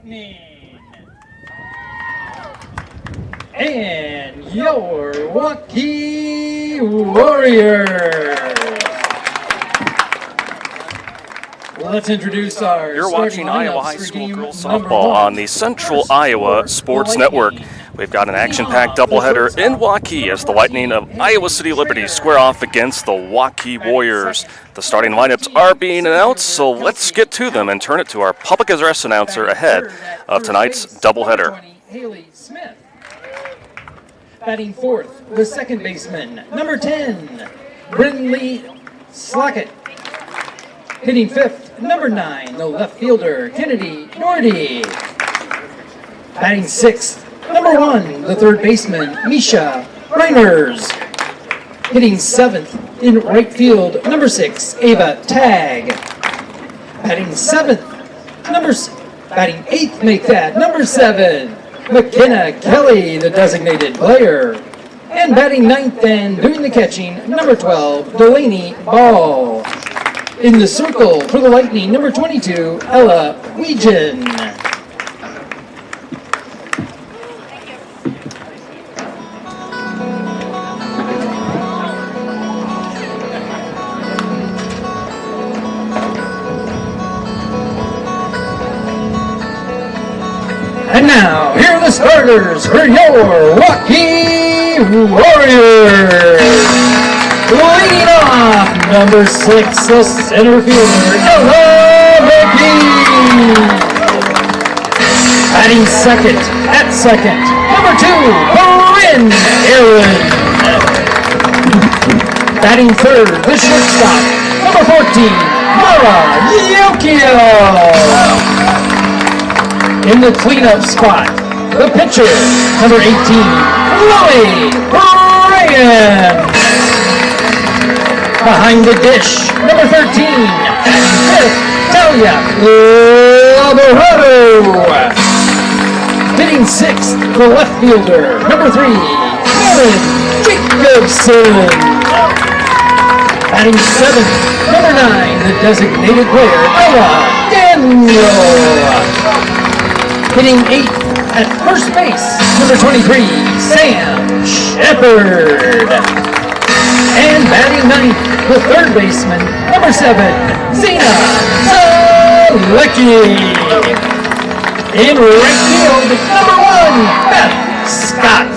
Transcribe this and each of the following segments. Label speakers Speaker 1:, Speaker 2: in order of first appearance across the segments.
Speaker 1: Lightning. And your Waukee Warriors. Let's introduce our
Speaker 2: You're watching Iowa High School Girls Softball on the Central Iowa Sports Network. We've got an action-packed doubleheader in Waukee as the Lightning of Iowa City Liberty square off against the Waukee Warriors. The starting lineups are being announced, so let's get to them and turn it to our public address announcer ahead of tonight's doubleheader.
Speaker 1: Batting fourth, the second baseman, number 10, Brindley Slockett. Hitting fifth, number 9, the left fielder, Kennedy Nordy. Batting sixth, number 1, the third baseman, Misha Reiners. Hitting seventh in right field, number 6, Ava Tagg. Batting seventh, batting eighth, make that, number 7, McKenna Kelly, the designated player. And batting ninth and doing the catching, number 12, Delaney Ball. In the circle for the Lightning, number 22, Ella Weegan. And now, here are the starters for your Waukee Warriors. Leading off, number 6, the center fielder, Ella McGee. Batting second, number 2, Corinne Aaron. Batting third, the shortstop, number 14, Mara Yukio. In the cleanup spot, the pitcher, number 18, Chloe Ryan. Behind the dish, number 13, Talia Laborado. Hitting sixth, the left fielder, number 3, Kevin Jacobson. Batting seventh, number 9, the designated player, Ella Daniel. Hitting eighth at first base, number 23, Sam Shepard. And batting ninth, the third baseman, number 7, Zena Zalecki. In right field, number 1, Beth Scott.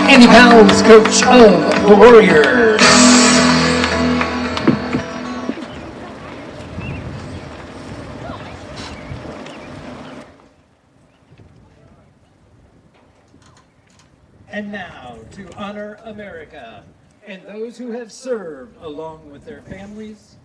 Speaker 1: Andy Powell's coach of the Warriors. And now, to honor America and those who have served along with their families,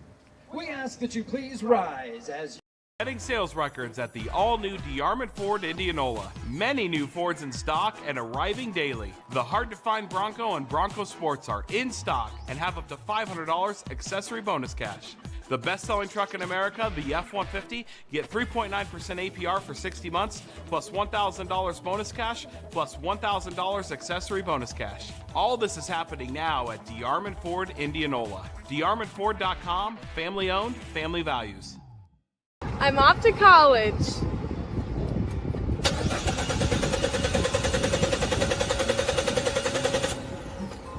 Speaker 1: we ask that you please rise as
Speaker 3: Setting sales records at the all-new DeArmond Ford Indianola. Many new Fords in stock and arriving daily. The hard-to-find Bronco and Bronco Sports are in stock and have up to $500 accessory bonus cash. The best-selling truck in America, the F-150, get 3.9% APR for 60 months, plus $1,000 bonus cash, plus $1,000 accessory bonus cash. All this is happening now at DeArmond Ford Indianola. DeArmondFord.com, family-owned, family values.
Speaker 4: I'm off to college.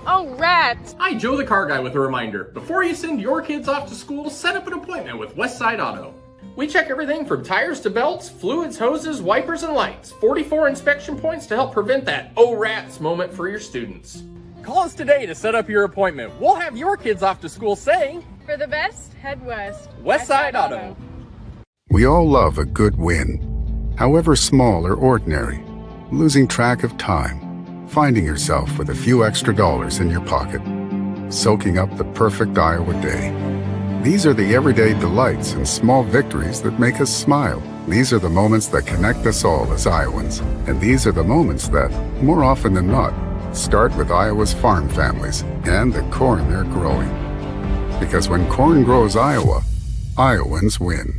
Speaker 4: Oh, rats!
Speaker 5: Hi, Joe the car guy with a reminder. Before you send your kids off to school, set up an appointment with Westside Auto. We check everything from tires to belts, fluids, hoses, wipers, and lights. 44 inspection points to help prevent that oh rats moment for your students. Call us today to set up your appointment. We'll have your kids off to school saying,
Speaker 4: For the best, head west.
Speaker 5: Westside Auto.
Speaker 6: We all love a good win, however small or ordinary. Losing track of time, finding yourself with a few extra dollars in your pocket, soaking up the perfect Iowa day. These are the everyday delights and small victories that make us smile. These are the moments that connect us all as Iowans. And these are the moments that, more often than not, start with Iowa's farm families and the corn they're growing. Because when corn grows Iowa, Iowans win.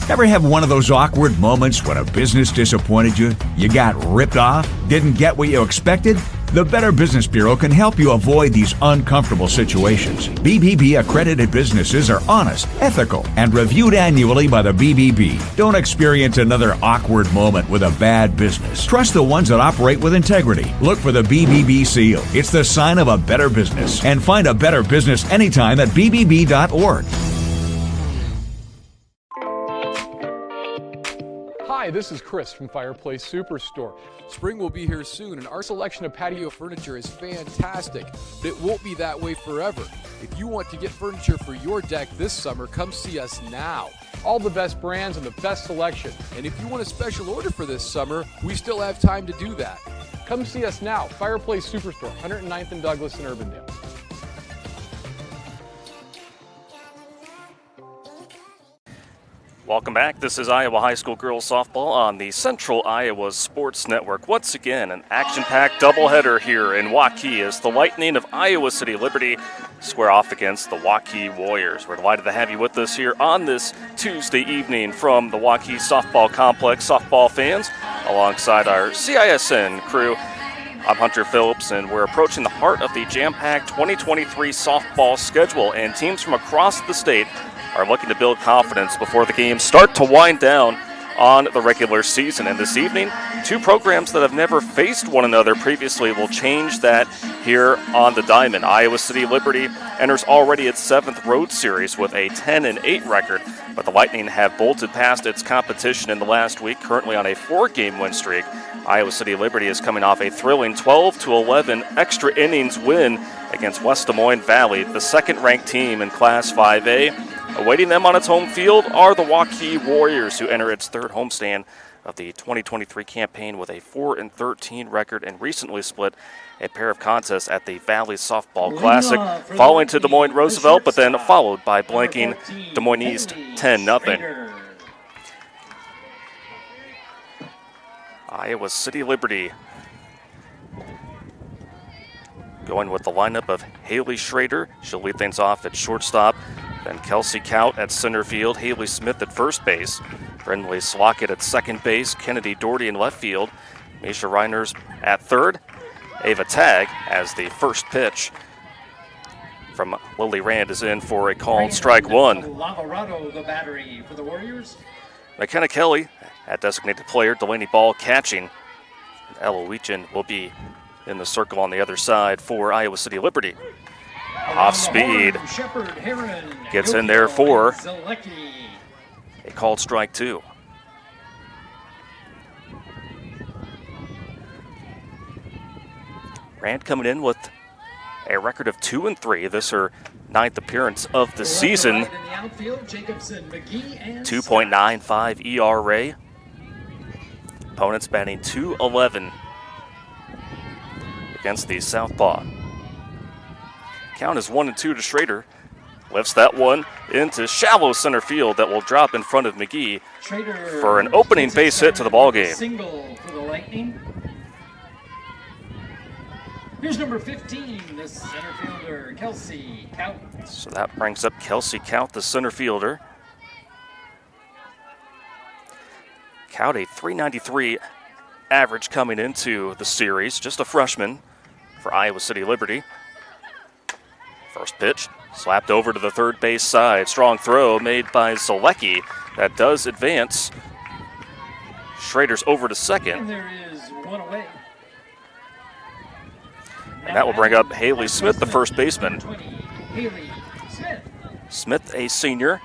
Speaker 7: Ever have one of those awkward moments when a business disappointed you? You got ripped off? Didn't get what you expected? The Better Business Bureau can help you avoid these uncomfortable situations. BBB accredited businesses are honest, ethical, and reviewed annually by the BBB. Don't experience another awkward moment with a bad business. Trust the ones that operate with integrity. Look for the BBB seal. It's the sign of a better business. And find a better business anytime at bbb.org.
Speaker 8: Hi, this is Chris from Fireplace Superstore. Spring will be here soon, and our selection of patio furniture is fantastic, but it won't be that way forever. If you want to get furniture for your deck this summer, come see us now. All the best brands and the best selection. And if you want a special order for this summer, we still have time to do that. Come see us now, Fireplace Superstore, 109th and Douglas in Urbandale.
Speaker 2: Welcome back. This is Iowa High School Girls Softball on the Central Iowa Sports Network. Once again, an action-packed doubleheader here in Waukee as the Lightning of Iowa City Liberty square off against the Waukee Warriors. We're delighted to have you with us here on this Tuesday evening from the Waukee Softball Complex. Softball fans, alongside our CISN crew, I'm Hunter Phillips, and we're approaching the heart of the jam-packed 2023 softball schedule, and teams from across the state are looking to build confidence before the games start to wind down on the regular season. And this evening, two programs that have never faced one another previously will change that here on the diamond. Iowa City Liberty enters already its 7th road series with a 10-8 record, but the Lightning have bolted past its competition in the last week, currently on a 4-game win streak. Iowa City Liberty is coming off a thrilling 12-11 extra innings win against West Des Moines Valley, the second-ranked team in Class 5A. Awaiting them on its home field are the Waukee Warriors, who enter its 3rd homestand of the 2023 campaign with a 4-13 record and recently split a pair of contests at the Valley Softball Classic, falling to Des Moines Roosevelt, but then followed by blanking Des Moines East 10-0. Iowa City Liberty going with the lineup of Haley Schrader. She'll lead things off at shortstop. Then Kelsey Kaut at center field, Haley Smith at first base, Brindley Slockett at second base, Kennedy Doherty in left field, Misha Reiners at third, Ava Tagg as the first pitch from Lily Rand is in for a called strike one.
Speaker 1: Lavarado, the battery for the Warriors.
Speaker 2: McKenna Kelly at designated player, Delaney Ball catching. Ella Weechin will be in the circle on the other side for Iowa City Liberty. Off speed, gets in there for a called strike two. Rand coming in with a record of 2-3. This her 9th appearance of the season. 2.95 ERA. Opponents batting .211 against the Southpaw. Count is 1-2 to Schrader. Lifts that one into shallow center field that will drop in front of McGee for an opening base hit to the ballgame.
Speaker 1: Single for the Lightning. Here's number 15, the center fielder, Kelsey Kaut.
Speaker 2: So that brings up Kelsey Kaut, the center fielder. Kaut, a .393 average coming into the series, just a freshman for Iowa City Liberty. First pitch, slapped over to the third base side. Strong throw made by Zalecki. That does advance. Schrader's over to second.
Speaker 1: And there is one away.
Speaker 2: And that will bring up Haley Smith, the first baseman.
Speaker 1: Haley Smith.
Speaker 2: Smith, a senior.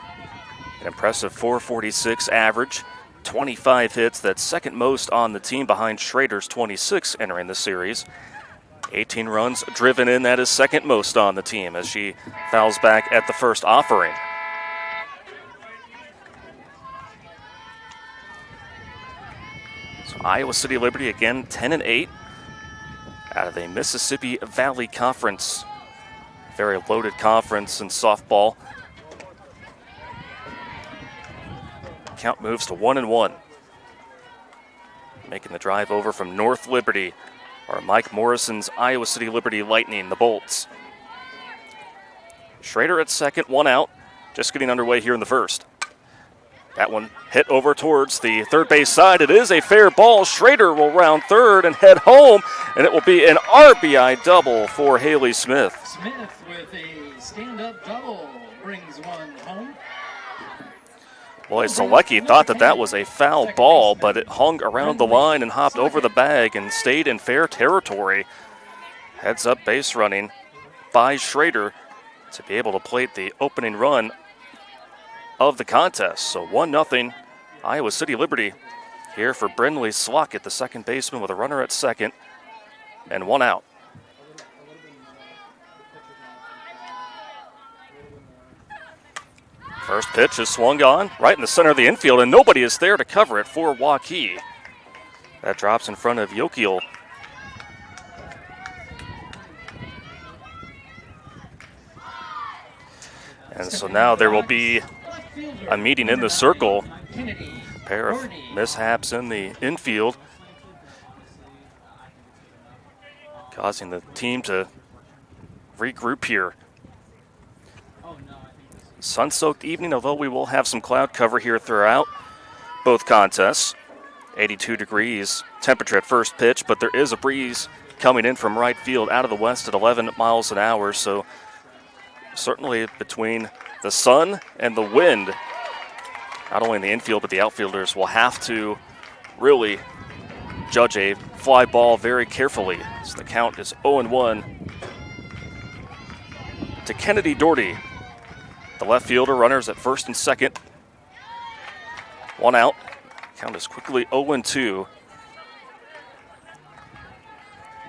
Speaker 2: An impressive .446 average. 25 hits, that's second most on the team behind Schrader's 26 entering the series. 18 runs driven in, that is second most on the team as she fouls back at the first offering. So Iowa City Liberty again 10-8 out of the Mississippi Valley Conference. Very loaded conference in softball. Count moves to 1-1. Making the drive over from North Liberty are Mike Morrison's Iowa City Liberty Lightning, the Bolts. Schrader at second, one out. Just getting underway here in the first. That one hit over towards the third base side. It is a fair ball. Schrader will round third and head home, and it will be an RBI double for Haley Smith.
Speaker 1: Smith with a stand-up double brings one home.
Speaker 2: Boy, Selecki thought that was a foul ball, but it hung around the line and hopped over the bag and stayed in fair territory. Heads up base running by Schrader to be able to plate the opening run of the contest. So 1-0 Iowa City Liberty here for Brindley Slockett, the second baseman, with a runner at second and one out. First pitch is swung on right in the center of the infield, and nobody is there to cover it for Waukee. That drops in front of Yokiel. And so now there will be a meeting in the circle. A pair of mishaps in the infield, causing the team to regroup here. Sun-soaked evening, although we will have some cloud cover here throughout both contests. 82 degrees temperature at first pitch, but there is a breeze coming in from right field out of the west at 11 miles an hour, so certainly between the sun and the wind, not only in the infield but the outfielders will have to really judge a fly ball very carefully. So the count is 0-1 to Kennedy Doherty. The left fielder, runners at first and second. One out. Count is quickly 0-2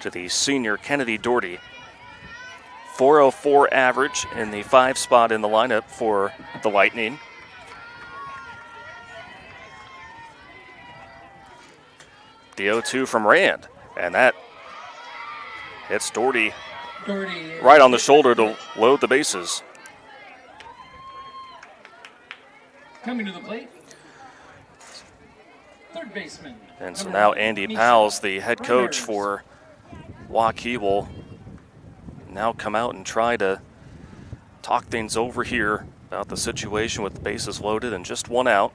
Speaker 2: to the senior Kennedy Doherty. 404 average in the 5 spot in the lineup for the Lightning. The 0-2 from Rand, and that hits Doherty right on the shoulder to load the bases.
Speaker 1: Coming to the plate, third baseman.
Speaker 2: And so now Andy Powles, the head coach for Waukee, will now come out and try to talk things over here about the situation with the bases loaded and just one out.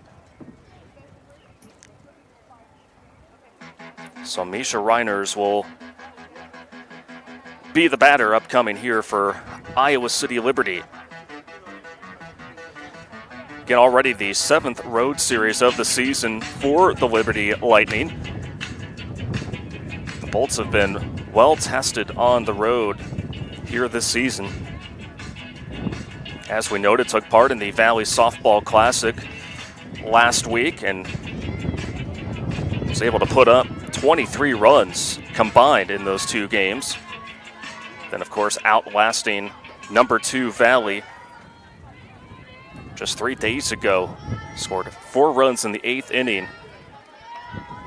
Speaker 2: So Misha Reiners will be the batter upcoming here for Iowa City Liberty. Again, already the 7th road series of the season for the Liberty Lightning. The Bolts have been well tested on the road here this season. As we noted, took part in the Valley Softball Classic last week and was able to put up 23 runs combined in those 2 games. Then, of course, outlasting number 2 Valley just 3 days ago. Scored 4 runs in the 8th inning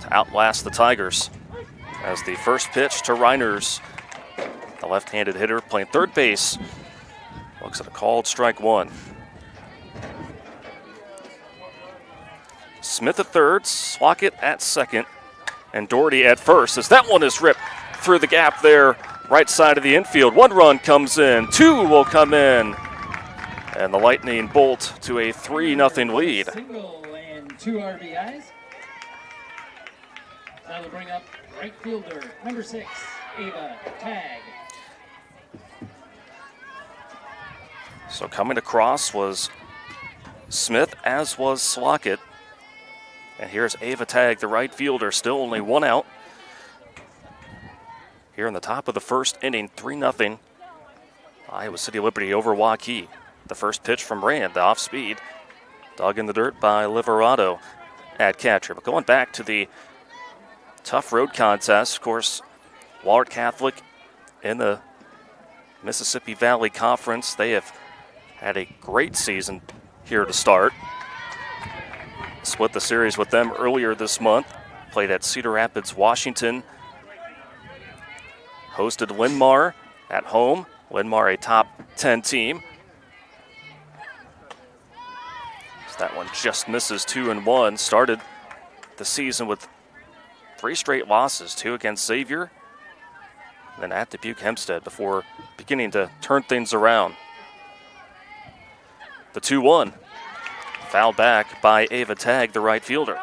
Speaker 2: to outlast the Tigers. As the first pitch to Reiners, the left-handed hitter playing third base, looks at a called strike 1. Smith at third, Slockett at second, and Doherty at first, as that one is ripped through the gap there, right side of the infield. 1 run comes in, 2 will come in, and the Lightning bolt to a 3-0 lead.
Speaker 1: Single and 2 RBIs. That'll bring up right fielder, number 6, Ava Tag.
Speaker 2: So coming across was Smith, as was Slockett. And here's Ava Tag, the right fielder, still only 1 out. Here in the top of the first inning, 3-0. Iowa City Liberty over Waukee. The first pitch from Rand, the off speed, dug in the dirt by Liverato at catcher. But going back to the tough road contest, of course, Wahlert Catholic in the Mississippi Valley Conference, they have had a great season here to start. Split the series with them earlier this month. Played at Cedar Rapids, Washington. Hosted Linn-Mar at home. Linn-Mar, a top 10 team. So that one just misses 2-1. Started the season with 3 straight losses, 2 against Xavier, then at Dubuque Hempstead before beginning to turn things around. The 2-1 Fouled back by Ava Tagg, the right fielder.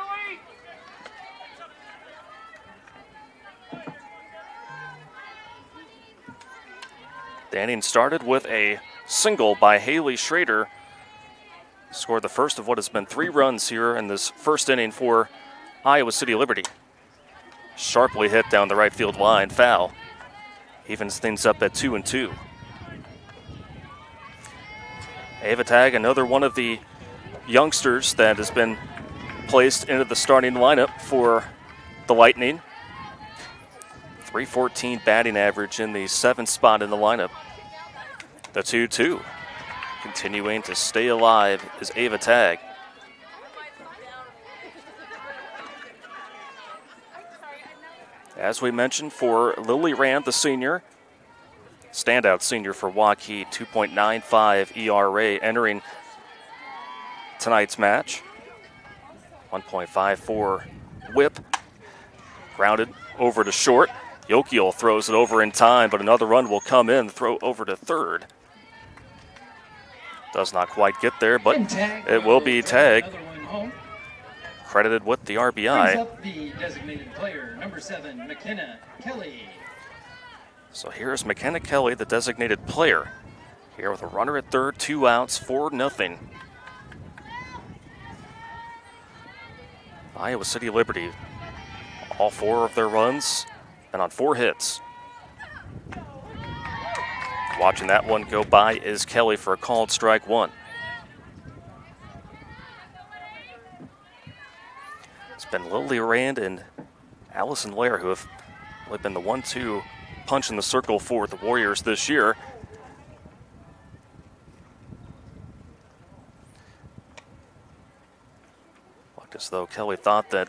Speaker 2: The inning started with a single by Haley Schrader. Scored the first of what has been 3 runs here in this first inning for Iowa City Liberty. Sharply hit down the right field line, foul. Evens things up at 2-2. Ava Tagg, another one of the youngsters that has been placed into the starting lineup for the Lightning. .314 batting average in the 7th spot in the lineup. The 2-2. Continuing to stay alive is Ava Tagg. As we mentioned, for Lily Rand, the senior, standout senior for Waukee, 2.95 ERA entering tonight's match. 1.54 whip. Grounded over to short. Yokiel throws it over in time, but another run will come in, throw over to third. Does not quite get there, but it will be Tagg. Credited with the RBI.
Speaker 1: Brings up the designated player, number 7, McKenna Kelly.
Speaker 2: So here's McKenna Kelly, the designated player. Here with a runner at third, 2 outs, 4-0. Iowa City Liberty, all 4 of their runs and on 4 hits. Watching that one go by is Kelly for a called strike 1. It's been Lily Rand and Allison Lair who have really been the 1-2 punch in the circle for the Warriors this year. Looked as though Kelly thought that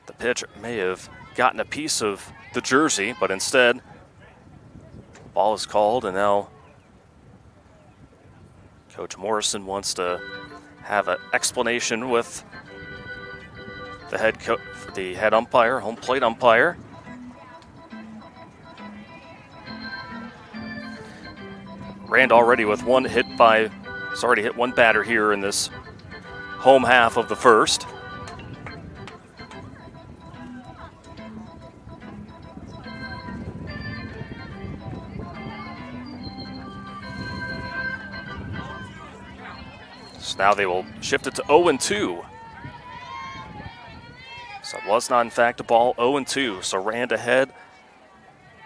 Speaker 2: the pitch may have gotten a piece of the jersey, but instead, ball is called, and now Coach Morrison wants to have an explanation with the head umpire, home plate umpire. Rand already with he's already hit 1 batter here in this home half of the first. So now they will shift it to 0-2. So it was not in fact a ball, 0-2. So Rand ahead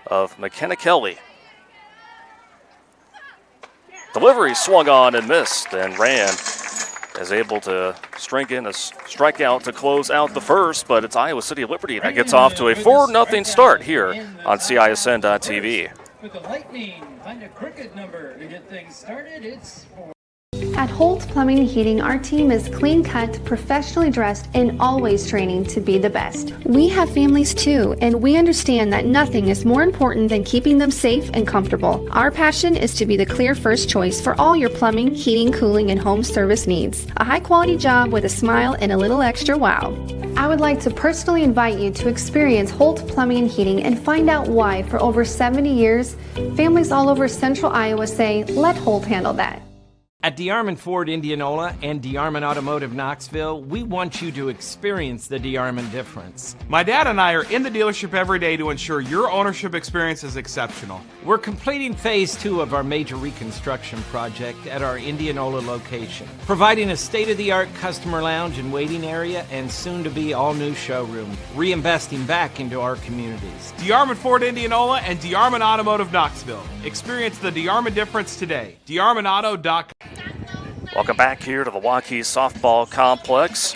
Speaker 2: of McKenna Kelly. Delivery swung on and missed, and Rand is able to string in a strikeout to close out the first, but it's Iowa City Liberty that gets off to a 4-0 start here on CISN.TV.
Speaker 1: With the Lightning, find a crooked number to get things started. It's 4.
Speaker 9: At Holt Plumbing and Heating, our team is clean-cut, professionally dressed, and always training to be the best. We have families too, and we understand that nothing is more important than keeping them safe and comfortable. Our passion is to be the clear first choice for all your plumbing, heating, cooling, and home service needs. A high-quality job with a smile and a little extra wow. I would like to personally invite you to experience Holt Plumbing and Heating and find out why, for over 70 years, families all over central Iowa say, let Holt handle that.
Speaker 10: At DeArmond Ford Indianola and DeArmond Automotive Knoxville, we want you to experience the DeArmond difference.
Speaker 3: My dad and I are in the dealership every day to ensure your ownership experience is exceptional.
Speaker 10: We're completing phase 2 of our major reconstruction project at our Indianola location, providing a state-of-the-art customer lounge and waiting area and soon-to-be all-new showroom, reinvesting back into our communities.
Speaker 3: DeArmond Ford Indianola and DeArmond Automotive Knoxville. Experience the DeArmond difference today. DeArmondAuto.com.
Speaker 2: Welcome back here to the Waukee Softball Complex.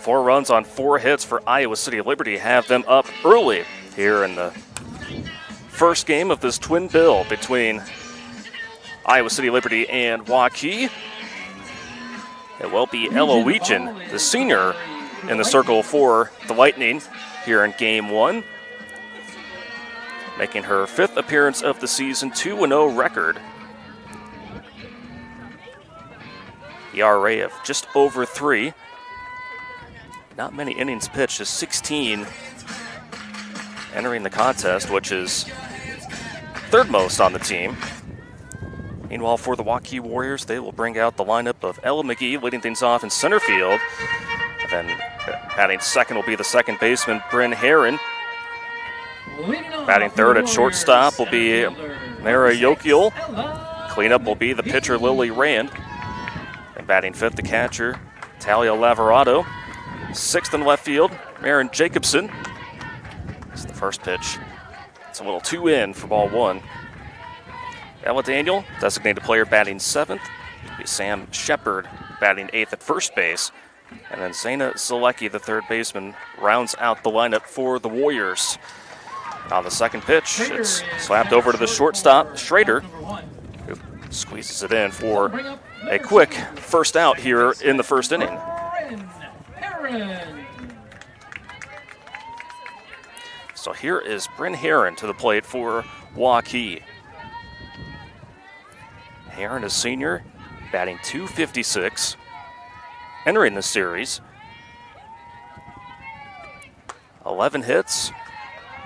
Speaker 2: 4 runs on 4 hits for Iowa City Liberty have them up early here in the first game of this twin bill between Iowa City Liberty and Waukee. It will be Ella Weechin, the senior, in the circle for the Lightning here in Game 1. Making her 5th appearance of the season, 2-0 record. ERA of just over 3. Not many innings pitched, just 16 entering the contest, which is 3rd most on the team. Meanwhile, for the Waukee Warriors, they will bring out the lineup of Ella McGee leading things off in center field. And then batting second will be the second baseman, Bryn Herron. Batting third at shortstop will be Mara Yokiel. Cleanup will be the pitcher, Lily Rand. And batting fifth, the catcher, Talia Lavorado. Sixth in left field, Marin Jacobson. It's the first pitch. It's a little 2 in for ball 1. Ella Daniel, designated player, batting seventh. Sam Shepard batting eighth at first base. And then Zaina Zalecki, the third baseman, rounds out the lineup for the Warriors. On the second pitch, it's slapped over to the shortstop, Schrader, who squeezes it in for a quick first out here in the first inning. So here is Bryn Herron to the plate for Waukee. Herron is senior, batting .256, entering the series. 11 hits.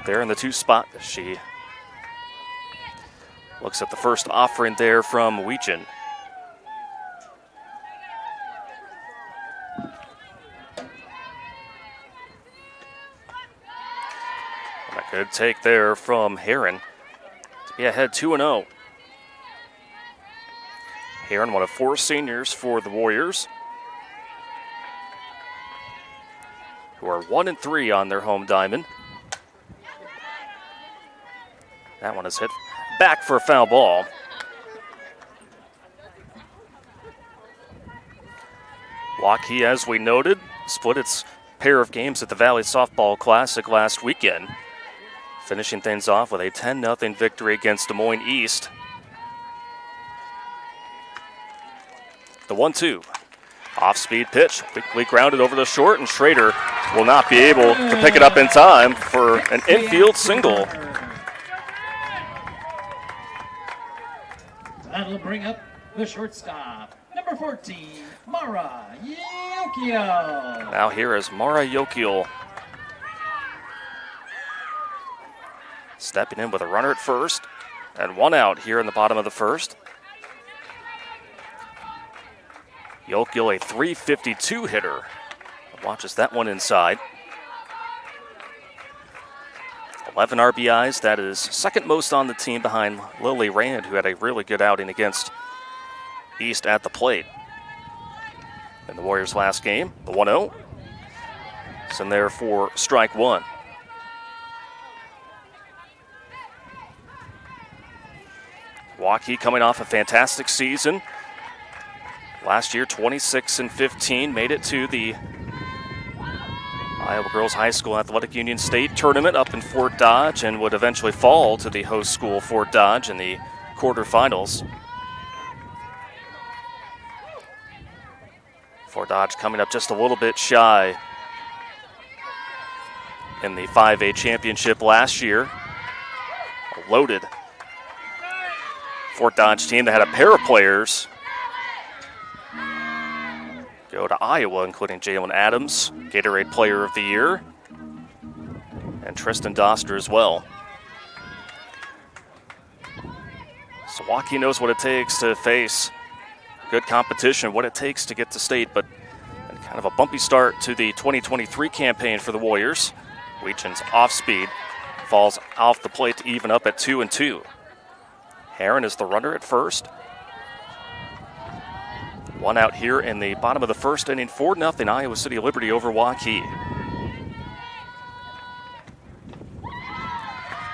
Speaker 2: There in the 2 spot. She looks at the first offering there from Weechin. A good take there from Herron to be ahead 2-0. Herron, one of 4 seniors for the Warriors, who are 1-3 on their home diamond. That one is hit back for a foul ball. Waukee, as we noted, split its pair of games at the Valley Softball Classic last weekend, finishing things off with a 10-0 victory against Des Moines East. The 1-2. Off-speed pitch, quickly grounded over the short, and Schrader will not be able to pick it up in time for an infield single.
Speaker 1: That'll bring up the shortstop, number 14, Mara Yokiel.
Speaker 2: Now here is Mara Yokiel stepping in with a runner at first and 1 out here in the bottom of the first. Yokiel, a .352 hitter, watches that one inside. 11 RBIs, that is second most on the team behind Lily Rand, who had a really good outing against East at the plate. In the Warriors' last game, the 1-0. It's in there for strike 1. Waukee coming off a fantastic season. Last year, 26-15, made it to the Iowa Girls High School Athletic Union State Tournament up in Fort Dodge, and would eventually fall to the host school, Fort Dodge, in the quarterfinals. Fort Dodge coming up just a little bit shy in the 5A championship last year. A loaded Fort Dodge team that had a pair of players go to Iowa, including Jalen Adams, Gatorade Player of the Year, and Tristan Doster as well. So Waukee knows what it takes to face good competition, what it takes to get to state, but kind of a bumpy start to the 2023 campaign for the Warriors. Weechin's off speed falls off the plate to even up at 2-2. Herron is the runner at first. 1 out here in the bottom of the first inning, 4-0 Iowa City Liberty over Waukee.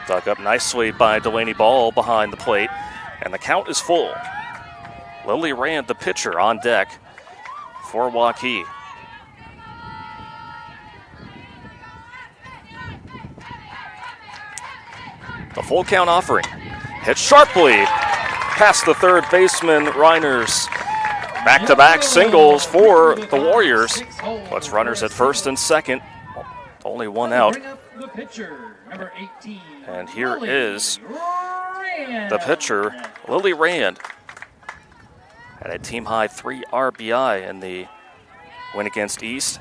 Speaker 2: Dug up nicely by Delaney Ball behind the plate, and the count is full. Lily Rand, the pitcher, on deck for Waukee. The full count offering. Hit sharply past the third baseman, Reiners. Back-to-back singles for the Warriors. Puts runners at first and second. Only 1 out. And here is the pitcher, Lily Rand. Had a team-high 3 RBI in the win against East.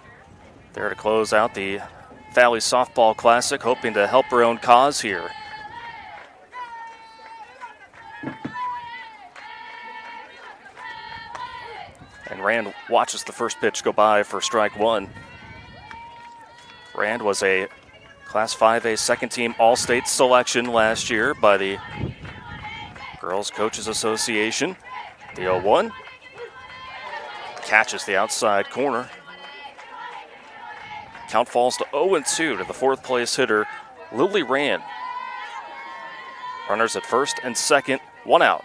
Speaker 2: There to close out the Valley Softball Classic, hoping to help her own cause here. Rand watches the first pitch go by for strike one. Rand was a Class 5A second-team All-State selection last year by the Girls Coaches Association. The 0-1 catches the outside corner. Count falls to 0-2 to the fourth-place hitter, Lily Rand. Runners at first and second, one out.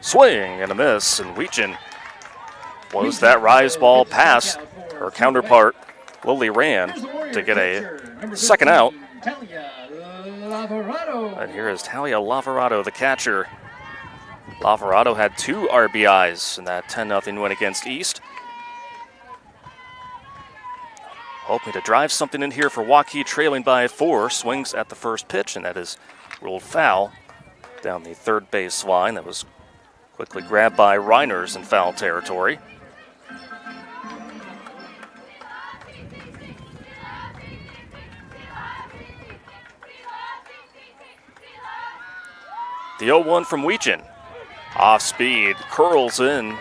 Speaker 2: Swing and a miss, and Weechin blows that rise ball past her counterpart, Lily Rand, to get a second out. And here is Talia Lavarado, the catcher. Lavarado had 2 RBIs in that 10-0 win against East. Hoping to drive something in here for Waukee, trailing by 4. Swings at the first pitch, and that is ruled foul down the third base line. That was quickly grabbed by Reiners in foul territory. The 0-1 from Weechin. Off speed, curls in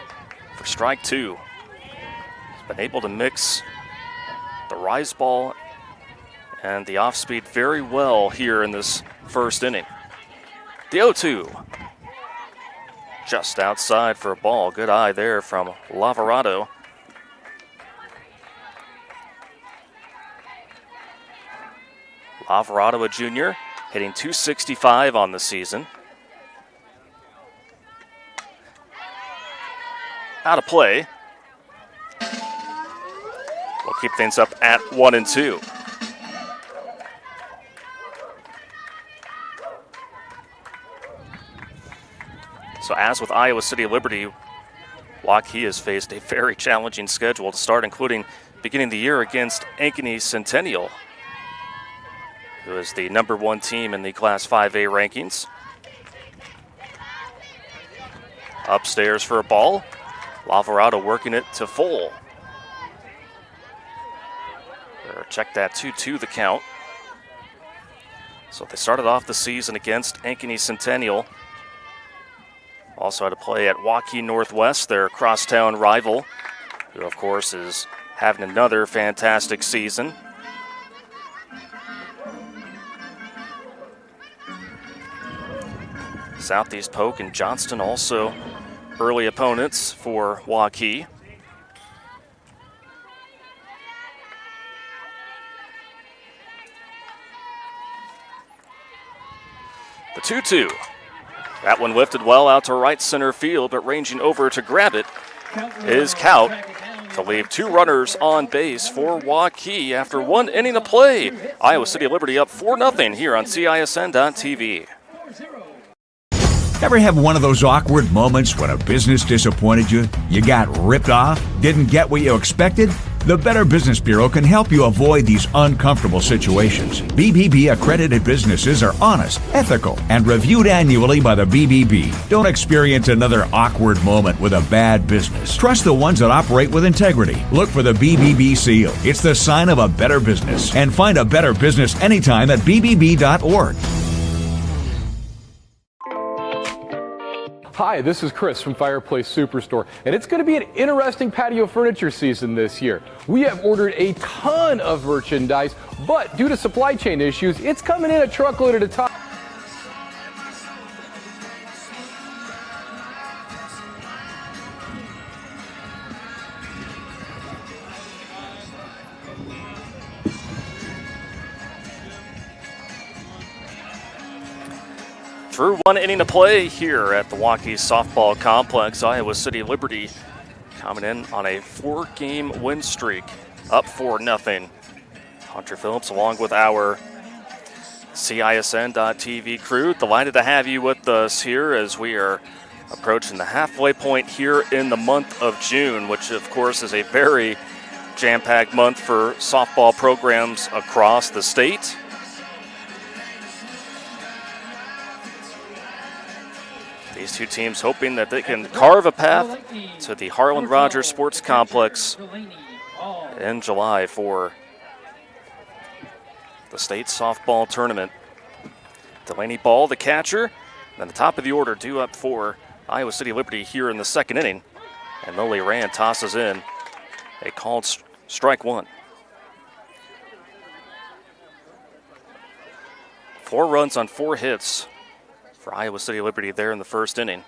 Speaker 2: for strike 2. He's been able to mix the rise ball and the off speed very well here in this first inning. The 0-2. Just outside for a ball. Good eye there from Lavarado. Lavarado, a junior, hitting .265 on the season. Out of play. We'll keep things up at 1-2. So as with Iowa City Liberty, Waukee has faced a very challenging schedule to start, including beginning the year against Ankeny Centennial, who is the #1 team in the Class 5A rankings. Upstairs for a ball. Lavarado working it to full. Check that 2-2 the count. So they started off the season against Ankeny Centennial. Also had to play at Waukee Northwest, their crosstown rival, who of course is having another fantastic season. Southeast Polk and Johnston also early opponents for Waukee. The 2-2. That one lifted well out to right center field, but ranging over to grab it is Kaut to leave 2 runners on base for Waukee after 1 inning of play. Iowa City Liberty up 4-0 here on CISN.TV.
Speaker 7: Ever have one of those awkward moments when a business disappointed you? You got ripped off? Didn't get what you expected? The Better Business Bureau can help you avoid these uncomfortable situations. BBB accredited businesses are honest, ethical, and reviewed annually by the BBB. Don't experience another awkward moment with a bad business. Trust the ones that operate with integrity. Look for the BBB seal. It's the sign of a better business. And find a better business anytime at bbb.org.
Speaker 8: Hi, this is Chris from Fireplace Superstore, and it's going to be an interesting patio furniture season this year. We have ordered a ton of merchandise, but due to supply chain issues, it's coming in a truckload at a time.
Speaker 2: Through 1 inning of play here at the Waukee Softball Complex, Iowa City Liberty coming in on a 4-game win streak, up 4-0. Hunter Phillips along with our CISN.TV crew. Delighted to have you with us here as we are approaching the halfway point here in the month of June, which of course is a very jam-packed month for softball programs across the state. These two teams hoping that they can carve a path to the Harlan Rogers Sports Complex in July for the state softball tournament. Delaney Ball, the catcher, and the top of the order due up for Iowa City Liberty here in the second inning. And Lily Rand tosses in a called strike one. 4 runs on 4 hits for Iowa City Liberty there in the first inning.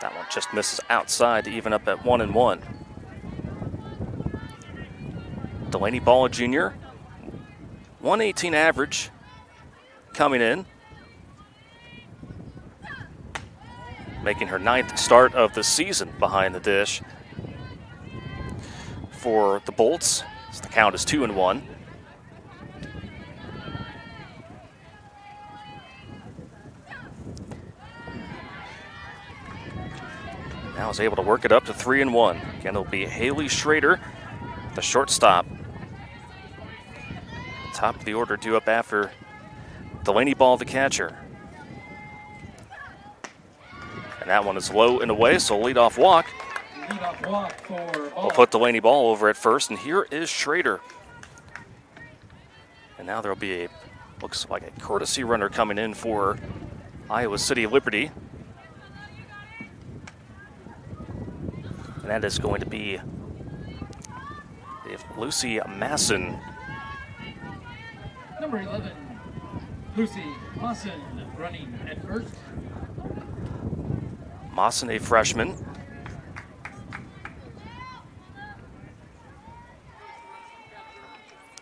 Speaker 2: That one just misses outside to even up at 1-1. Delaney Ball Jr., 118 average coming in, making her 9th start of the season behind the dish for the Bolts. So the count is 2-1. Now is able to work it up to 3-1. Again, it'll be Haley Schrader, the shortstop. Top of the order due up after Delaney Ball, the catcher. And that one is low and away, so leadoff walk.
Speaker 1: Leadoff walk for Ball.
Speaker 2: We'll put Delaney Ball over at first, and here is Schrader. And now there'll be looks like a courtesy runner coming in for Iowa City Liberty. And that is going to be Lucy Masson.
Speaker 1: Number 11, Lucy Mawson, running at first.
Speaker 2: Mawson, a freshman.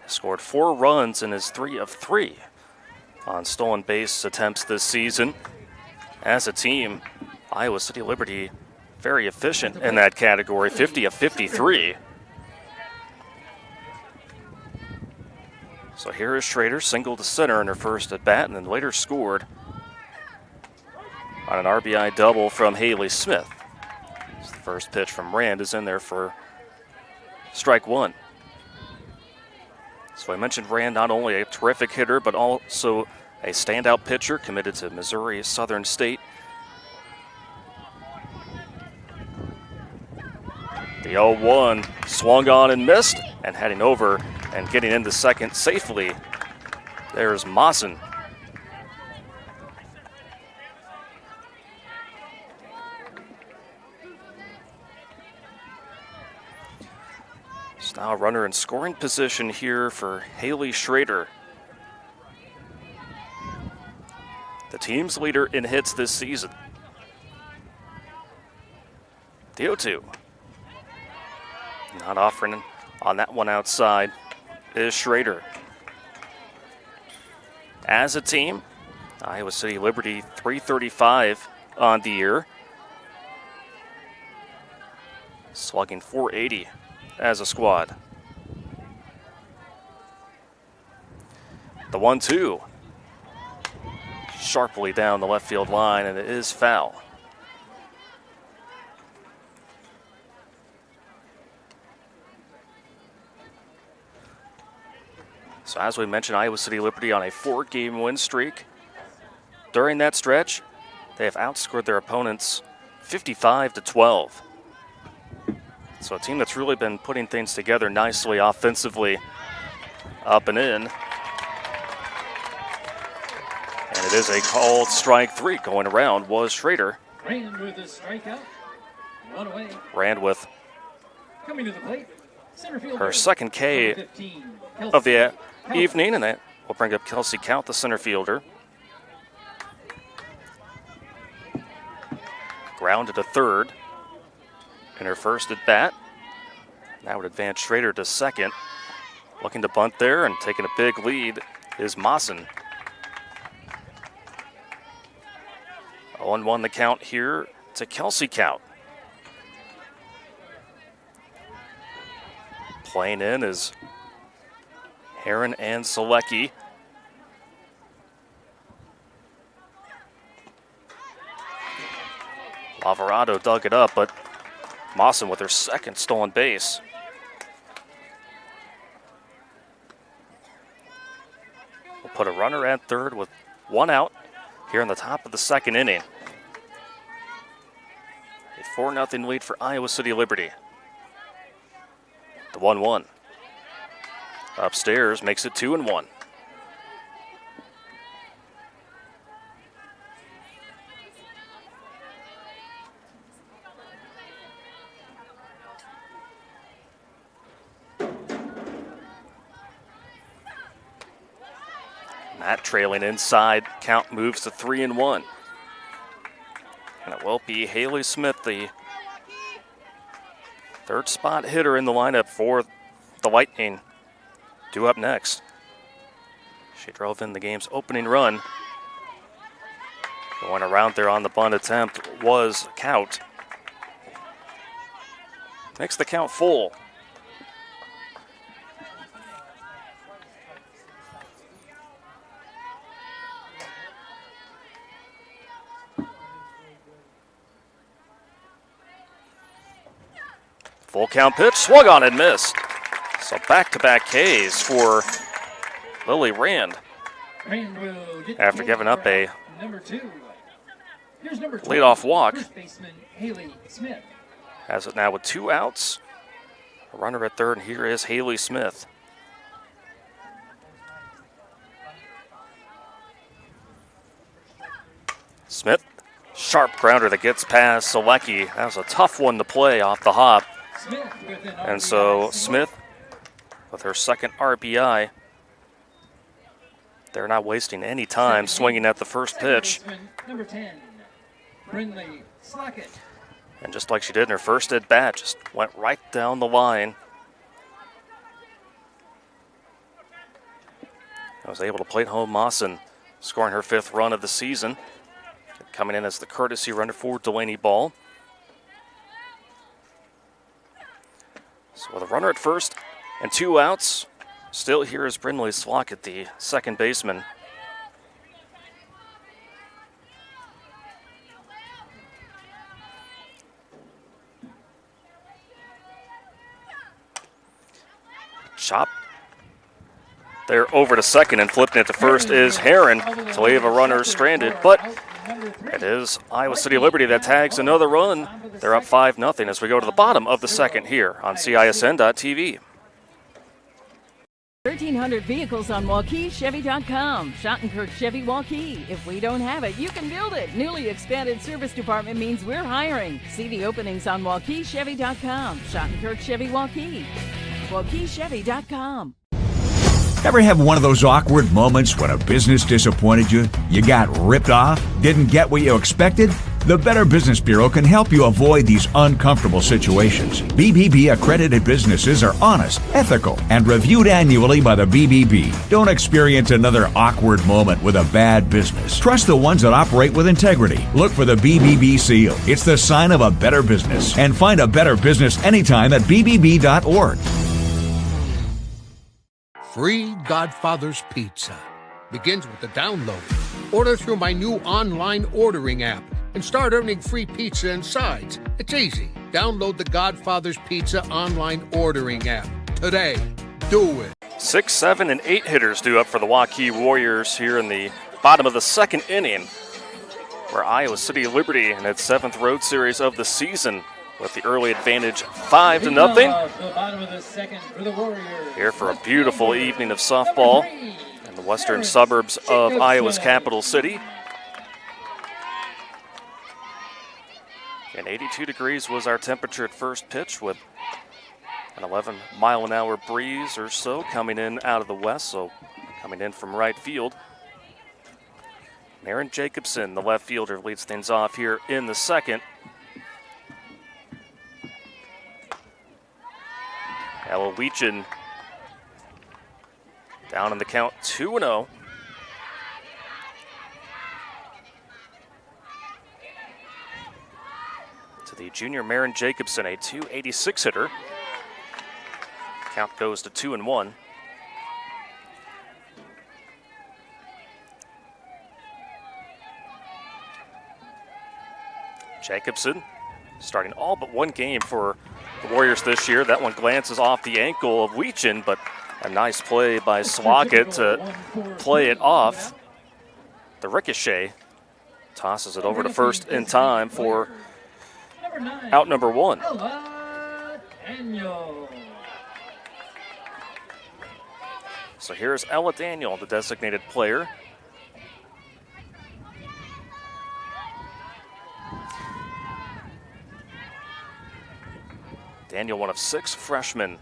Speaker 2: Scored 4 runs and is 3 of 3 on stolen base attempts this season. As a team, Iowa City Liberty very efficient in that category, 50 of 53. So here is Schrader, single to center in her first at bat, and then later scored on an RBI double from Haley Smith. So the first pitch from Rand is in there for strike one. So I mentioned Rand, not only a terrific hitter, but also a standout pitcher committed to Missouri Southern State. The 0-1 swung on and missed, and heading over and getting into second safely, there's Mawson. Now runner in scoring position here for Haley Schrader. The team's leader in hits this season. The 0-2. Not offering on that one outside is Schrader. As a team, Iowa City Liberty 335 on the year. Slugging 480 as a squad. The 1-2. Sharply down the left field line, and it is foul. So as we mentioned, Iowa City Liberty on a 4-game win streak. During that stretch, they have outscored their opponents 55-12. So a team that's really been putting things together nicely offensively, up and in. And it is a called strike 3 going around was Schrader.
Speaker 1: Rand with a strikeout. 1 away.
Speaker 2: Rand with
Speaker 1: Coming to the plate, center fielder,
Speaker 2: her second K
Speaker 1: 15,
Speaker 2: of the
Speaker 1: Kelsey
Speaker 2: evening, and that will bring up Kelsey Count, the center fielder. Grounded to third in her first at bat. That would advance Schrader to second. Looking to bunt there and taking a big lead is Mawson. 0-1 the count here to Kelsey Count. Playing in is Heron and Selecki. Lavarado dug it up, but Mawson with her second stolen base. We'll put a runner at third with 1 out here in the top of the second inning. A 4-0 lead for Iowa City Liberty. The 1-1. Upstairs makes it 2-1. Matt trailing inside. Count moves to 3-1. And it will be Haley Smith, the third spot hitter in the lineup for the Lightning. Due up next. She drove in the game's opening run. Going around there on the bunt attempt was Count. Makes the count full. Full count pitch, swung on and missed. So back-to-back Ks for Lily Rand. After giving up a leadoff walk. Has it now with 2 outs. A runner at third, and here is Haley Smith. Smith, sharp grounder that gets past Selecki. That was a tough one to play off the hop. And so Smith, with her second RBI, they're not wasting any time swinging at the first pitch. And just like she did in her first at bat, just went right down the line. I was able to plate home Mawson, scoring her 5th run of the season. Coming in as the courtesy runner for Delaney Ball. So with a runner at first and 2 outs, still here is Brindley Slockett, the second baseman. Chop there over to second, and flipping it to first is Heron. So we have a runner stranded, but it is Iowa City Liberty that tags another run. They're up 5-0 as we go to the bottom of the second here on CISN.TV.
Speaker 11: 1,300 vehicles on WaukeeChevy.com. Schottenkirk Chevy Waukee. If we don't have it, you can build it. Newly expanded service department means we're hiring. See the openings on WaukeeChevy.com. Schottenkirk Chevy Waukee. WaukeeChevy.com.
Speaker 7: Ever have one of those awkward moments when a business disappointed you? You got ripped off? Didn't get what you expected? The Better Business Bureau can help you avoid these uncomfortable situations. BBB accredited businesses are honest, ethical, and reviewed annually by the BBB. Don't experience another awkward moment with a bad business. Trust the ones that operate with integrity. Look for the BBB seal. It's the sign of a better business. And find a better business anytime at bbb.org.
Speaker 12: Free Godfather's Pizza begins with the download. Order through my new online ordering app and start earning free pizza and sides. It's easy. Download the Godfather's Pizza online ordering app today. Do it.
Speaker 2: 6, 7, and 8 hitters due up for the Waukee Warriors here in the bottom of the second inning, where Iowa City Liberty in its 7th road series of the season with the early advantage 5-0. Here for a beautiful evening of softball in the western suburbs of Iowa's capital city. And 82 degrees was our temperature at first pitch, with an 11-mile-an-hour breeze or so coming in out of the west, so coming in from right field. Maren Jacobson, the left fielder, leads things off here in the second. Ella Weechin down in the count 2-0. To the junior Maren Jacobson, a .286 hitter. Count goes to 2-1. Jacobson starting all but one game for the Warriors this year. That one glances off the ankle of Weechin, but a nice play by Slockett to play it off. The ricochet tosses it over to first in time for out number 1. So here's Ella Daniel, the designated player. Daniel, one of 6 freshmen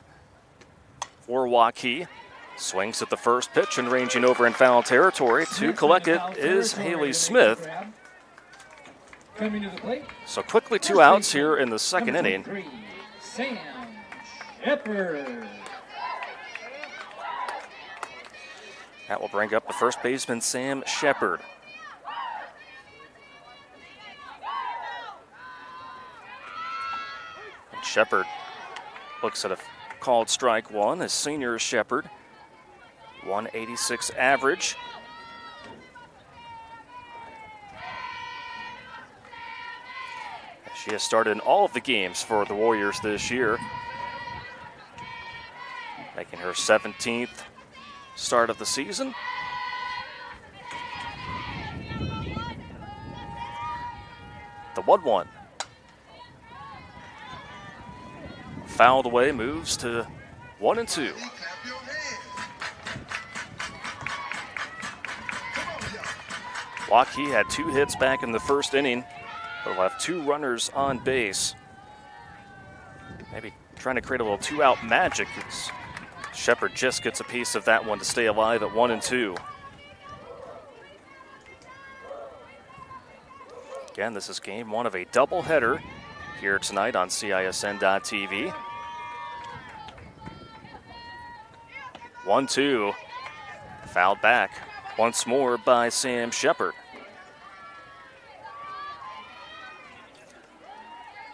Speaker 2: for Waukee. Swings at the first pitch and ranging over in foul territory. To collect it is Haley Smith.
Speaker 1: Coming to the plate.
Speaker 2: So quickly 2 outs here in the second inning.
Speaker 1: Sam Shepard.
Speaker 2: That will bring up the first baseman, Sam Shepard. And Shepard looks at a called strike one. As senior Shepard, 186 average. She has started in all of the games for the Warriors this year, making her 17th start of the season. The 1-1. Fouled away, moves to 1-2. Waukee had 2 hits back in the first inning, but will have 2 runners on base. Maybe trying to create a little 2-out magic. Shepard just gets a piece of that one to stay alive at 1-2. Again, this is game 1 of a doubleheader here tonight on CISN.TV. 1-2. Fouled back once more by Sam Shepard.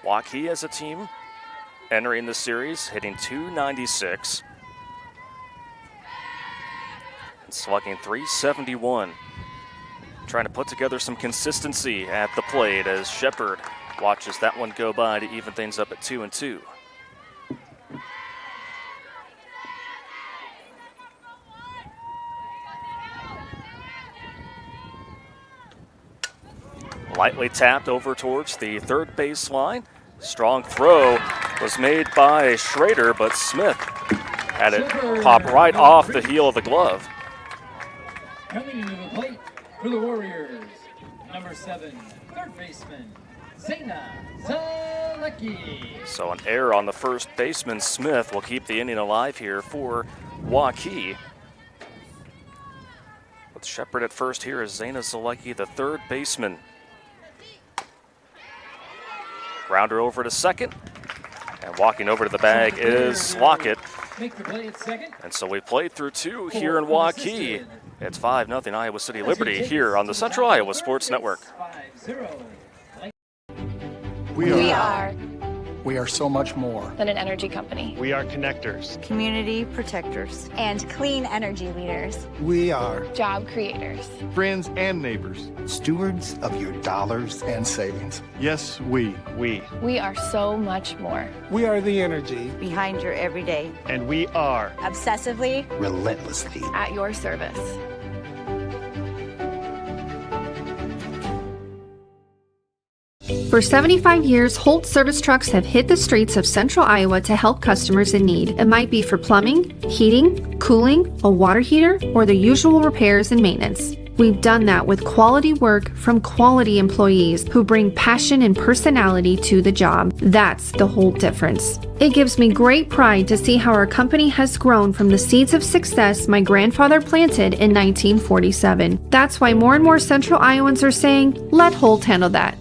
Speaker 2: Waukee as a team entering the series, hitting .296 and slugging .371. Trying to put together some consistency at the plate as Shepard watches that one go by to even things up at 2-2. Lightly tapped over towards the third base line. Strong throw was made by Schrader, but Smith had it pop right off the heel of the glove.
Speaker 1: Coming into the plate for the Warriors, number 7, third baseman, Zaina Zalecki.
Speaker 2: So an error on the first baseman. Smith will keep the inning alive here for Waukee. With Shepard at first, here is Zaina Zalecki, the third baseman. Grounder over to second, and walking over to the bag is Lockett.
Speaker 1: Make the play at second.
Speaker 2: And so we played through 2 here in Waukee. It's 5-0 Iowa City Liberty here on the Central Iowa Sports Network.
Speaker 13: We are so much more
Speaker 14: than an energy company.
Speaker 15: We are connectors,
Speaker 14: community protectors,
Speaker 16: and clean energy leaders.
Speaker 13: We are
Speaker 14: job creators,
Speaker 15: friends and neighbors,
Speaker 13: stewards of your dollars and savings.
Speaker 15: Yes, we
Speaker 14: are so much more.
Speaker 13: We are the energy
Speaker 16: behind your everyday.
Speaker 15: And we are
Speaker 16: obsessively,
Speaker 13: relentlessly
Speaker 14: at your service.
Speaker 9: For 75 years, Holt service trucks have hit the streets of central Iowa to help customers in need. It might be for plumbing, heating, cooling, a water heater, or the usual repairs and maintenance. We've done that with quality work from quality employees who bring passion and personality to the job. That's the Holt difference. It gives me great pride to see how our company has grown from the seeds of success my grandfather planted in 1947. That's why more and more central Iowans are saying, let Holt handle that.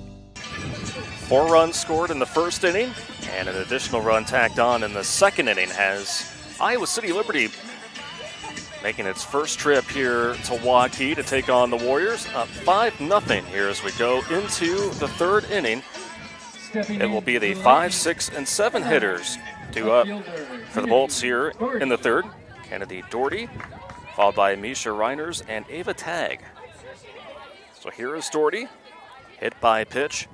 Speaker 2: 4 runs scored in the first inning, and an additional run tacked on in the second inning has Iowa City Liberty making its first trip here to Waukee to take on the Warriors. Up 5-0 here as we go into the third inning. It will be the 5, 6, and 7 hitters due up for the Bolts here in the third. Kennedy Doherty, followed by Misha Reiners and Ava Tagg. So here is Doherty, hit by pitch.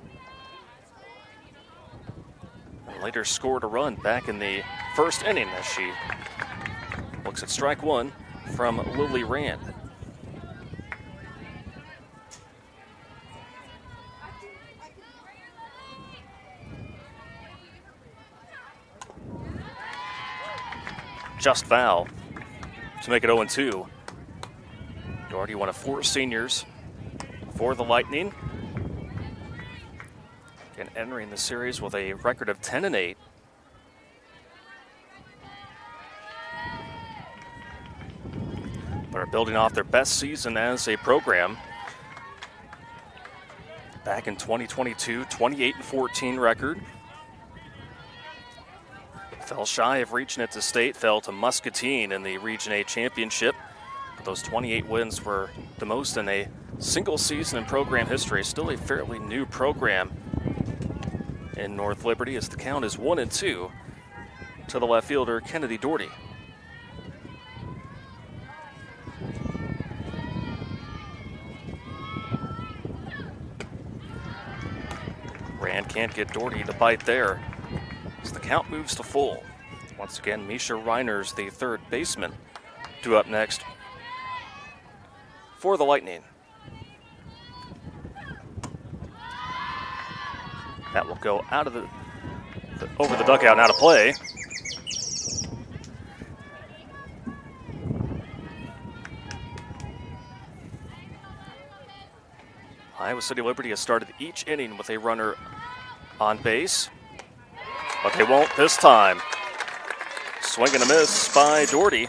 Speaker 2: Later scored a run back in the first inning as she looks at strike one from Lily Rand. Just foul to make it 0-2. Doherty, one of 4 seniors for the Lightning. And entering the series with a record of 10-8. but are building off their best season as a program. Back in 2022, 28-14 record. Fell shy of reaching it to state, fell to Muscatine in the Region A championship. But those 28 wins were the most in a single season in program history. Still a fairly new program in North Liberty as the count is 1-2 to the left fielder, Kennedy Doherty. Rand can't get Doherty to bite there as the count moves to full. Once again, Misha Reiners, the third baseman, due up next for the Lightning. That will go out of over the dugout and out of play. Iowa City Liberty has started each inning with a runner on base, but they won't this time. Swing and a miss by Doherty.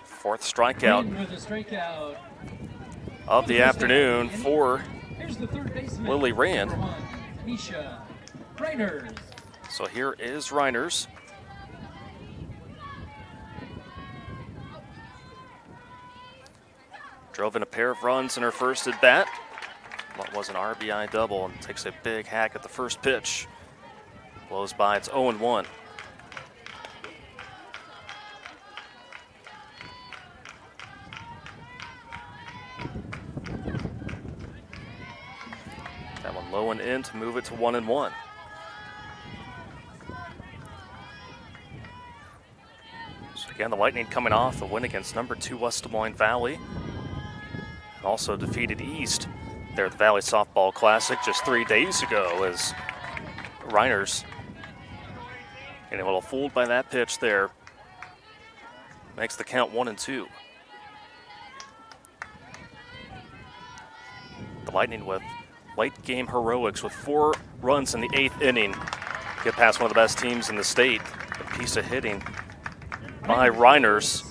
Speaker 2: Fourth strikeout of the afternoon for Lily Rand.
Speaker 1: Misha Reiners.
Speaker 2: So here is Reiners. Drove in a pair of runs in her first at bat. What was an RBI double, and takes a big hack at the first pitch. Blows by, it's 0-1. That one low and in to move it to 1-1. So again, the Lightning coming off a win against number 2 West Des Moines Valley. Also defeated East there at the Valley Softball Classic just 3 days ago as Reiners getting a little fooled by that pitch there. Makes the count 1-2. The Lightning with late game heroics with 4 runs in the 8th inning. Get past one of the best teams in the state. A piece of hitting by Reiners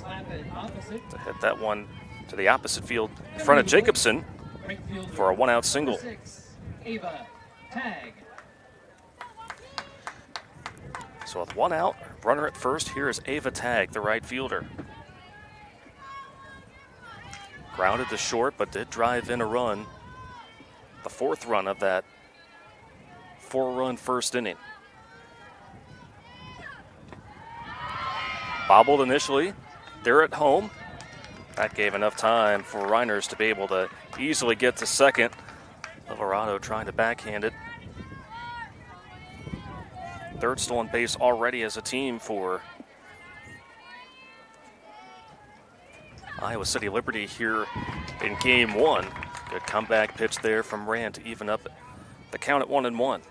Speaker 2: to hit that one to the opposite field in front of Jacobson for a 1-out single.
Speaker 1: Ava Tag.
Speaker 2: So with 1 out, runner at first, here is Ava Tag, the right fielder. Grounded to short, but did drive in a run. The 4th run of that 4-run first inning. Bobbled initially. They're at home. That gave enough time for Reiners to be able to easily get to second. Alvarado trying to backhand it. Third stolen base already as a team for Iowa City Liberty here in game 1. Good comeback pitch there from Rand to even up the count at 1-1.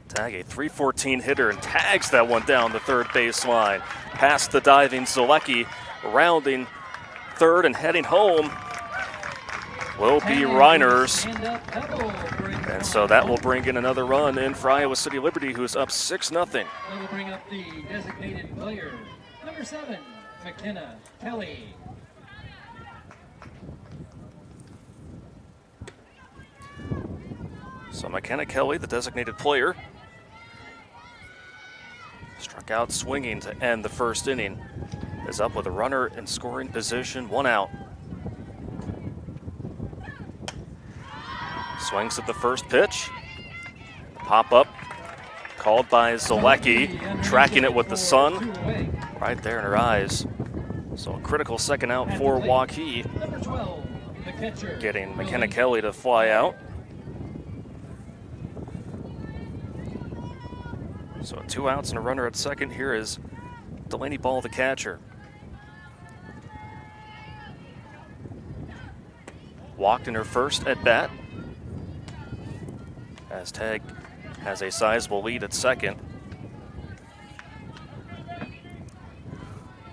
Speaker 2: Tag, a .314 hitter, and tags that one down the third baseline. Past the diving Zalecki, rounding third and heading home will be Reiners. And so that will bring in another run in for Iowa City Liberty, who's up 6-0.
Speaker 1: That will bring up the designated player, number 7, McKenna Kelly.
Speaker 2: So McKenna Kelly, the designated player, struck out swinging to end the first inning, is up with a runner in scoring position, 1 out. Swings at the first pitch. Pop up, called by Zalecki, tracking it with the sun right there in her eyes. So a critical second out for Waukee, getting McKenna Kelly to fly out. So 2 outs and a runner at second. Here is Delaney Ball, the catcher. Walked in her first at bat, as Tag has a sizable lead at second.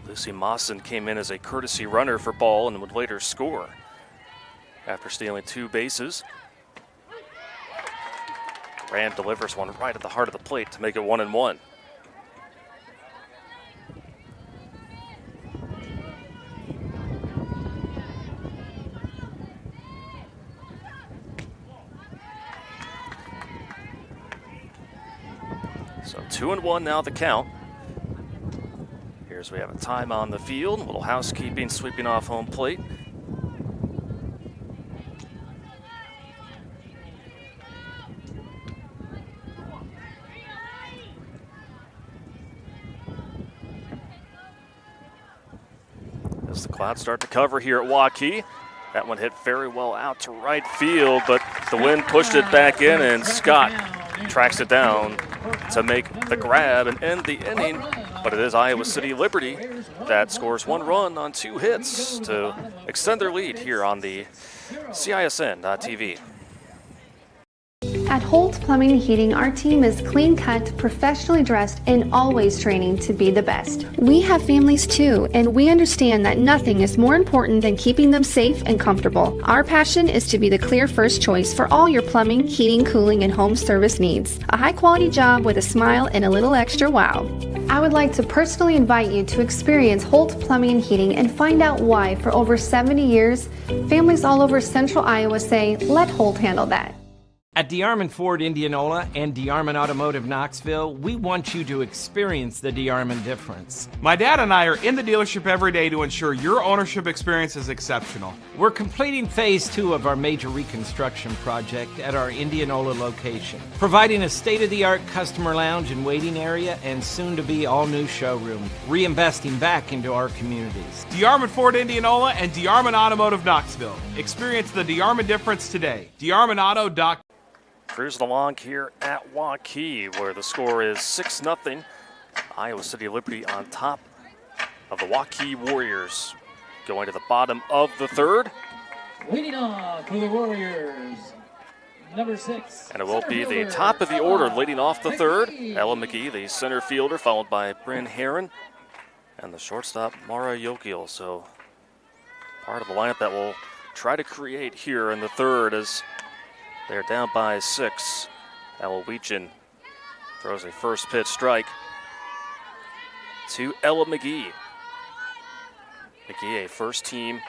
Speaker 2: Lucy Mawson came in as a courtesy runner for Ball and would later score after stealing 2 bases. Rand delivers one right at the heart of the plate to make it 1-1. So 2-1 now the count. Here's we have a time on the field, a little housekeeping, sweeping off home plate. As the Clouds start to cover here at Waukee. That one hit very well out to right field, but the wind pushed it back in, and Scott tracks it down to make the grab and end the inning. But it is Iowa City Liberty that scores 1 run on 2 hits to extend their lead here on the CISN.TV.
Speaker 9: At Holt Plumbing and Heating, our team is clean cut, professionally dressed, and always training to be the best. We have families too, and we understand that nothing is more important than keeping them safe and comfortable. Our passion is to be the clear first choice for all your plumbing, heating, cooling, and home service needs. A high quality job with a smile and a little extra wow. I would like to personally invite you to experience Holt Plumbing and Heating and find out why for over 70 years, families all over central Iowa say, let Holt handle that.
Speaker 10: At DeArmond Ford Indianola and DeArmond Automotive Knoxville, we want you to experience the DeArmond difference.
Speaker 3: My dad and I are in the dealership every day to ensure your ownership experience is exceptional.
Speaker 10: We're completing phase 2 of our major reconstruction project at our Indianola location, providing a state-of-the-art customer lounge and waiting area and soon-to-be all-new showroom, reinvesting back into our communities.
Speaker 3: DeArmond Ford Indianola and DeArmond Automotive Knoxville. Experience the DeArmond difference today. DeArmondAuto.com.
Speaker 2: Cruising along here at Waukee, where the score is 6-0. Iowa City Liberty on top of the Waukee Warriors. Going to the bottom of the third.
Speaker 1: Leading off for the Warriors, number 6.
Speaker 2: And it will be the top of the order leading off the third. Ella McGee, the center fielder, followed by Bryn Herron. And the shortstop, Mara Yokiel. So part of the lineup that will try to create here in the third as they're down by 6. Alowegian throws a first pitch strike to Ella McGee. McGee, a first team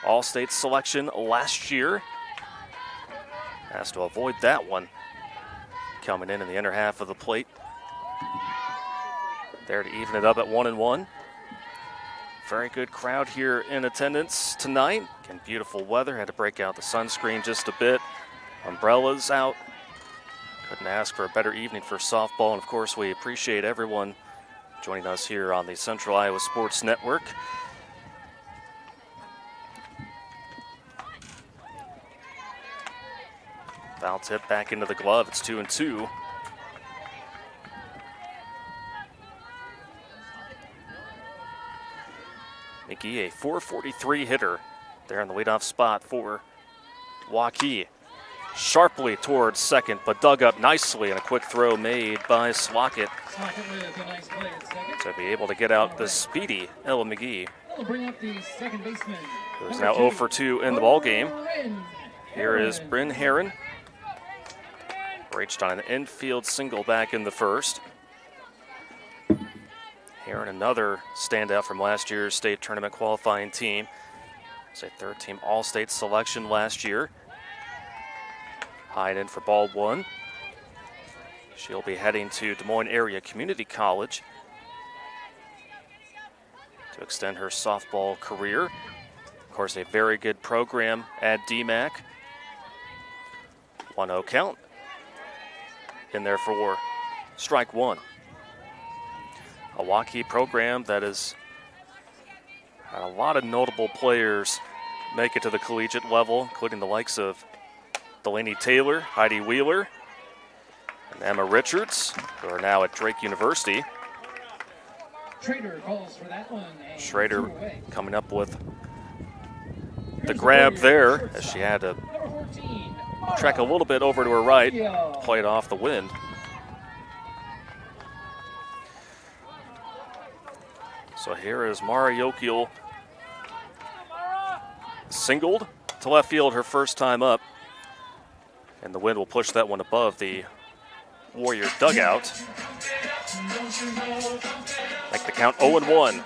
Speaker 2: All-State selection last year. Has to avoid that one. Coming in the inner half of the plate. There to even it up at 1-1. Very good crowd here in attendance tonight. Again, beautiful weather. Had to break out the sunscreen just a bit. Umbrellas out. Couldn't ask for a better evening for softball. And of course, we appreciate everyone joining us here on the Central Iowa Sports Network. Foul tip back into the glove. It's 2-2. McGee, a .443 hitter there in the leadoff spot for Waukee. Sharply towards second, but dug up nicely, and a quick throw made by Slockett to be able to get out the speedy Ella McGee, who's now 0 for 2 in the ballgame. Here is Bryn Herron. Reached on an infield single back in the first. Herron, another standout from last year's state tournament qualifying team. It's a third-team All-State selection last year. High in for ball 1. She'll be heading to Des Moines Area Community College to extend her softball career. Of course, a very good program at DMAC. 1-0 count. In there for strike 1. A Waukee program that has had a lot of notable players make it to the collegiate level, including the likes of Delaney Taylor, Heidi Wheeler, and Emma Richards, who are now at Drake University.
Speaker 1: Schrader calls for that one.
Speaker 2: Schrader coming up with the grab there, as she had to track a little bit over to her right, play it off the wind. So here is Mara Yokiel, singled to left field her first time up. And the wind will push that one above the Warrior dugout. Make the count 0-1.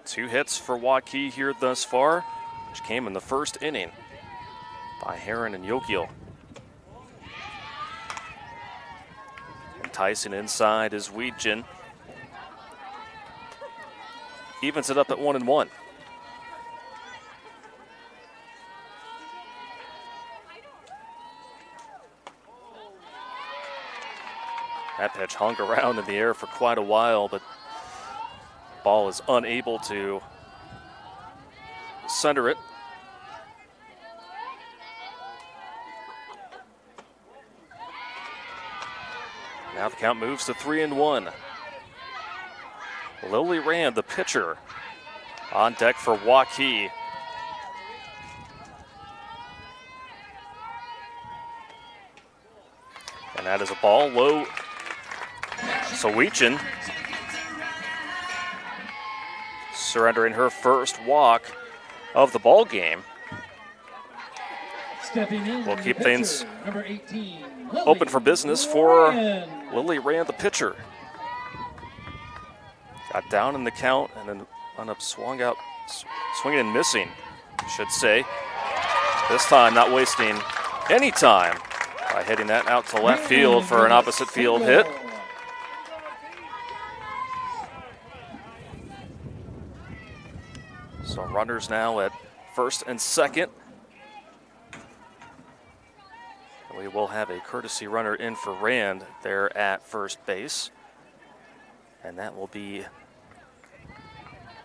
Speaker 2: 2 hits for Waukee here thus far, which came in the first inning by Heron and Yokiel. Tyson inside is Weedgen. Evens it up at 1-1. That pitch hung around in the air for quite a while, but ball is unable to center it. Now the count moves to 3-1. Lily Rand, the pitcher, on deck for Waukee. And that is a ball low. Sawichin surrendering her first walk of the ball game. We'll keep things
Speaker 1: number 18,
Speaker 2: open for business for Lily Rand, the pitcher. Got down in the count and then wound up swinging and missing, I should say. This time not wasting any time by hitting that out to left field for an opposite field hit. So runners now at first and second. We will have a courtesy runner in for Rand there at first base. And that will be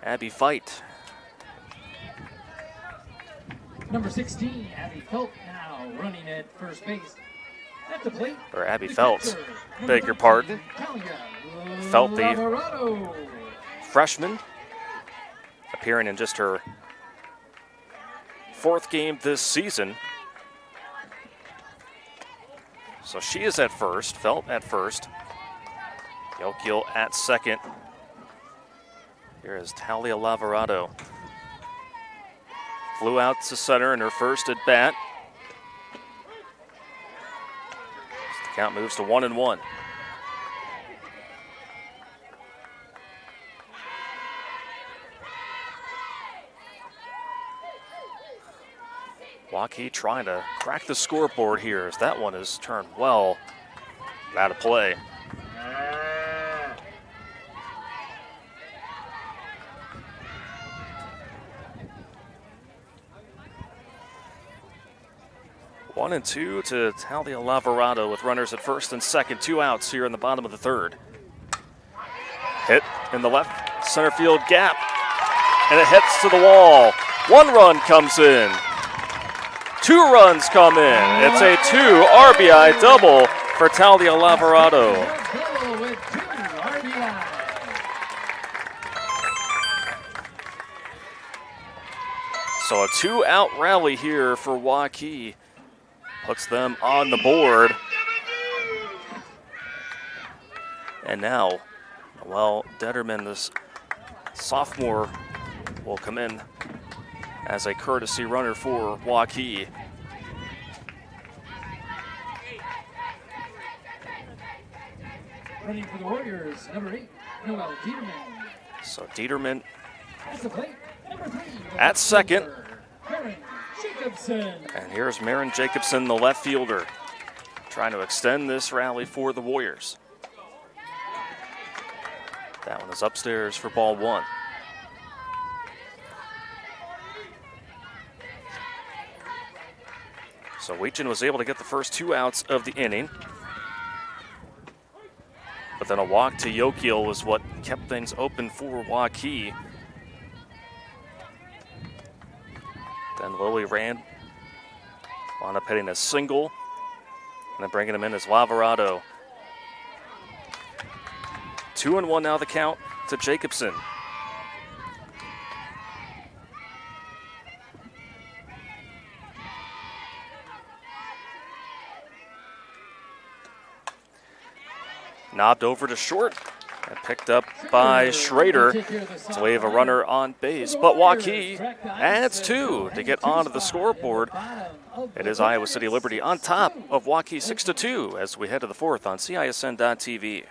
Speaker 2: Abby Fight.
Speaker 1: Number 16, Abby Felt now running at first base. At the plate.
Speaker 2: Or Abby Felt, beg your pardon. Felt, the freshman, appearing in just her 4th game this season. So she is at first, Felt at first. Yokiel at second. Here is Talia Lavarado. Flew out to center in her first at bat. So the count moves to 1-1. Waukee trying to crack the scoreboard here as that one is turned well out of play. One and two to Talia Lavarado with runners at first and second. 2 outs here in the bottom of the 3rd. Hit in the left center field gap, and it hits to the wall. 1 run comes in. 2 runs come in. It's a 2 RBI double for Talia Lavarado. So a 2-out rally here for Waukee puts them on the board. And now, Noelle Detterman, this sophomore, will come in as a courtesy runner for Waukee.
Speaker 1: Running for the Warriors, number 8, Noelle Dieterman.
Speaker 2: So Dieterman
Speaker 1: At the plate, number 3,
Speaker 2: at second.
Speaker 1: Karen Jacobson.
Speaker 2: And here's Marin Jacobson, the left fielder, trying to extend this rally for the Warriors. That one is upstairs for ball 1. So Weichin was able to get the first 2 outs of the inning. But then a walk to Yokiel was what kept things open for Waukee. Then Lily Rand wound up hitting a single and then bringing him in as Lavarado. 2-1 now the count to Jacobson. Knobbed over to short, And picked up by Schrader to leave a runner on base. But Waukee adds 2 to get onto the scoreboard. It is Iowa City Liberty on top of Waukee 6-2 as we head to the 4th on CISN.TV.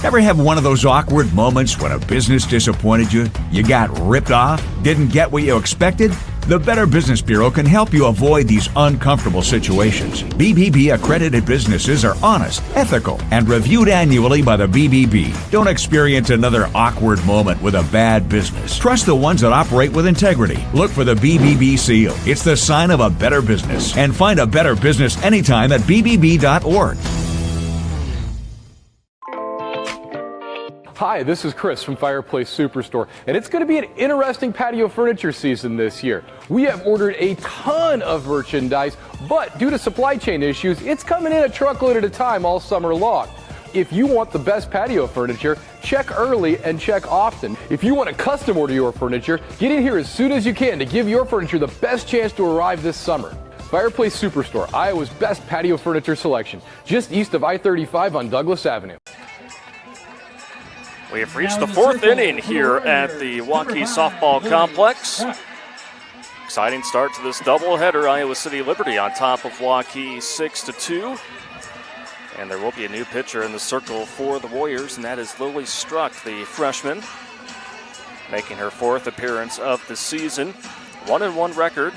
Speaker 7: Ever have one of those awkward moments when a business disappointed you? You got ripped off? Didn't get what you expected? The Better Business Bureau can help you avoid these uncomfortable situations. BBB accredited businesses are honest, ethical, and reviewed annually by the BBB. Don't experience another awkward moment with a bad business. Trust the ones that operate with integrity. Look for the BBB seal. It's the sign of a better business. And find a better business anytime at bbb.org.
Speaker 8: Hi, this is Chris from Fireplace Superstore, and it's going to be an interesting patio furniture season this year. We have ordered a ton of merchandise, but due to supply chain issues, it's coming in a truckload at a time all summer long. If you want the best patio furniture, check early and check often. If you want to custom order your furniture, get in here as soon as you can to give your furniture the best chance to arrive this summer. Fireplace Superstore, Iowa's best patio furniture selection, just east of I-35 on Douglas Avenue.
Speaker 2: We have reached the 4th inning here at the Waukee Softball Complex. Exciting start to this doubleheader. Iowa City Liberty on top of Waukee 6-2. And there will be a new pitcher in the circle for the Warriors, and that is Lily Struck, the freshman, making her 4th appearance of the season. 1-1 record.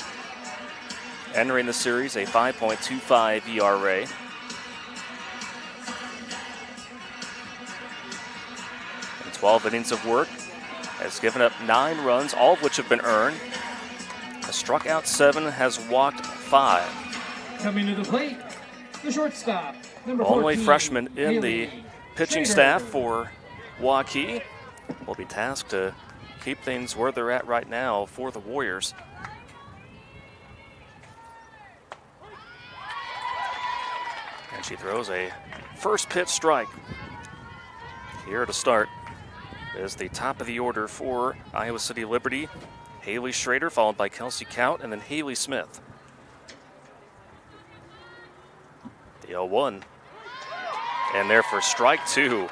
Speaker 2: Entering the series, a 5.25 ERA. 12 innings of work, has given up 9 runs, all of which have been earned. Has struck out 7, has walked 5.
Speaker 1: Coming to the plate, the shortstop, number 14.
Speaker 2: Only freshman in the pitching staff for Waukee. Will be tasked to keep things where they're at right now for the Warriors. And she throws a first pitch strike. Here to start is the top of the order for Iowa City Liberty. Haley Schrader, followed by Kelsey Kaut, and then Haley Smith. The 0-1. And there for strike 2.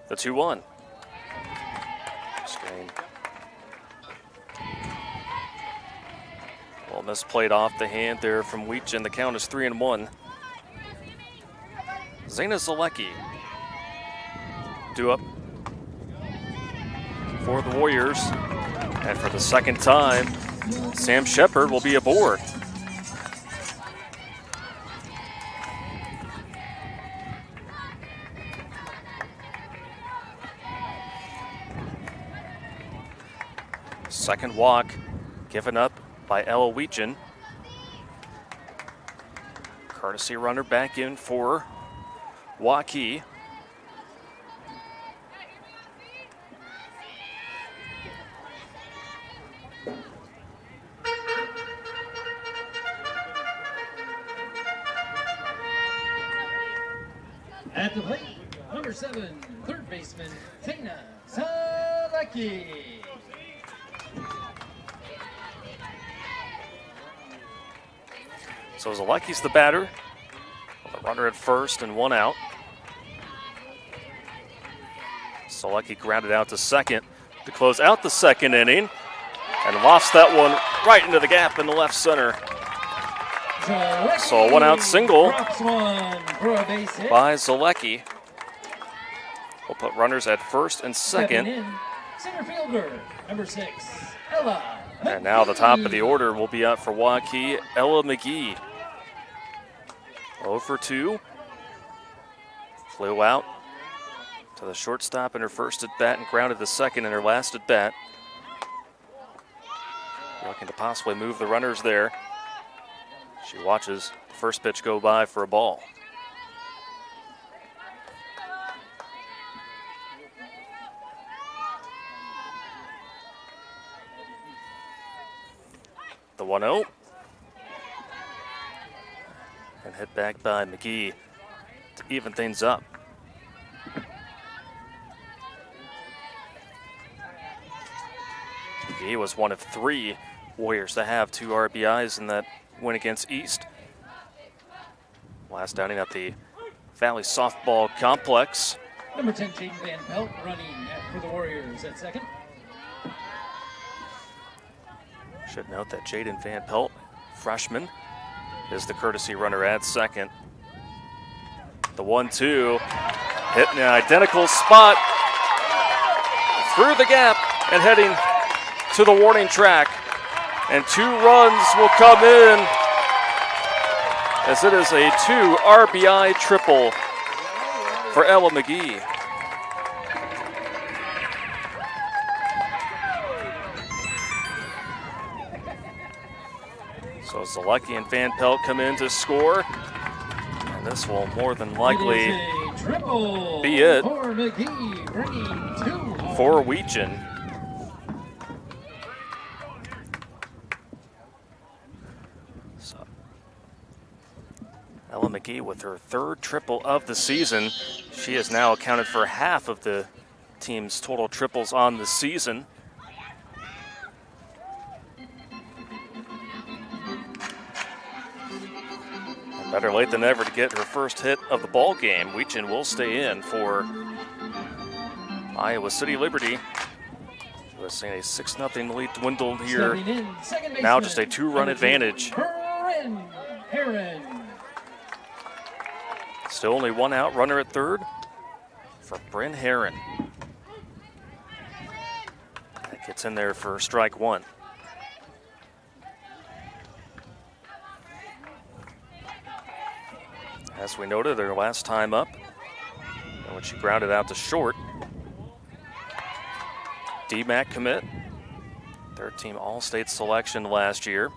Speaker 2: The 2-1. Screen. Well, misplayed off the hand there from Weech, and the count is 3-1. Zayna Zalecki due up for the Warriors. And for the second time, Sam Shepard will be aboard. Second walk given up by Ella Weechin. Courtesy runner back in for Waukee.
Speaker 1: At the plate, number 7, third baseman, Zayna Zalecki.
Speaker 2: So Zalecki's the batter. The runner at first and 1 out. Zalecki grounded out to second to close out the second inning and lofts that one right into the gap in the left center. So a 1-out single by Zalecki. We'll put runners at first and second.
Speaker 1: Center fielder, number 6, Ella.
Speaker 2: And now the top of the order will be out for Waukee, Ella McGee. 0 for 2. Flew out to the shortstop in her first at bat and grounded the second in her last at bat. Looking to possibly move the runners there. She watches the first pitch go by for a ball. The 1-0. And hit back by McGee to even things up. McGee was one of 3 Warriors to have 2 RBIs in that win against East. Last outing at the Valley Softball Complex.
Speaker 1: Number 10, Jaden Van Pelt, running for the Warriors at second.
Speaker 2: Should note that Jaden Van Pelt, freshman, is the courtesy runner at second. The 1-2, hit in an identical spot, through the gap and heading to the warning track. And 2 runs will come in as it is a 2 RBI triple for Ella McGee. So Zalecki and Van Pelt come in to score. And this will more than likely be it
Speaker 1: for McGee, bringing 2
Speaker 2: for Weechen. So Ella McGee with her 3rd triple of the season. She has now accounted for half of the team's total triples on the season. Better late than ever to get her first hit of the ball game. Weechen will stay in for Iowa City Liberty. We're seeing a 6-0 lead dwindle here. Now just a 2-run advantage. Still only 1 out, runner at third for Bryn Herron. That gets in there for strike 1. As we noted, her last time up, and when she grounded out to short, DMAC commit, 3rd-team All-State selection last year.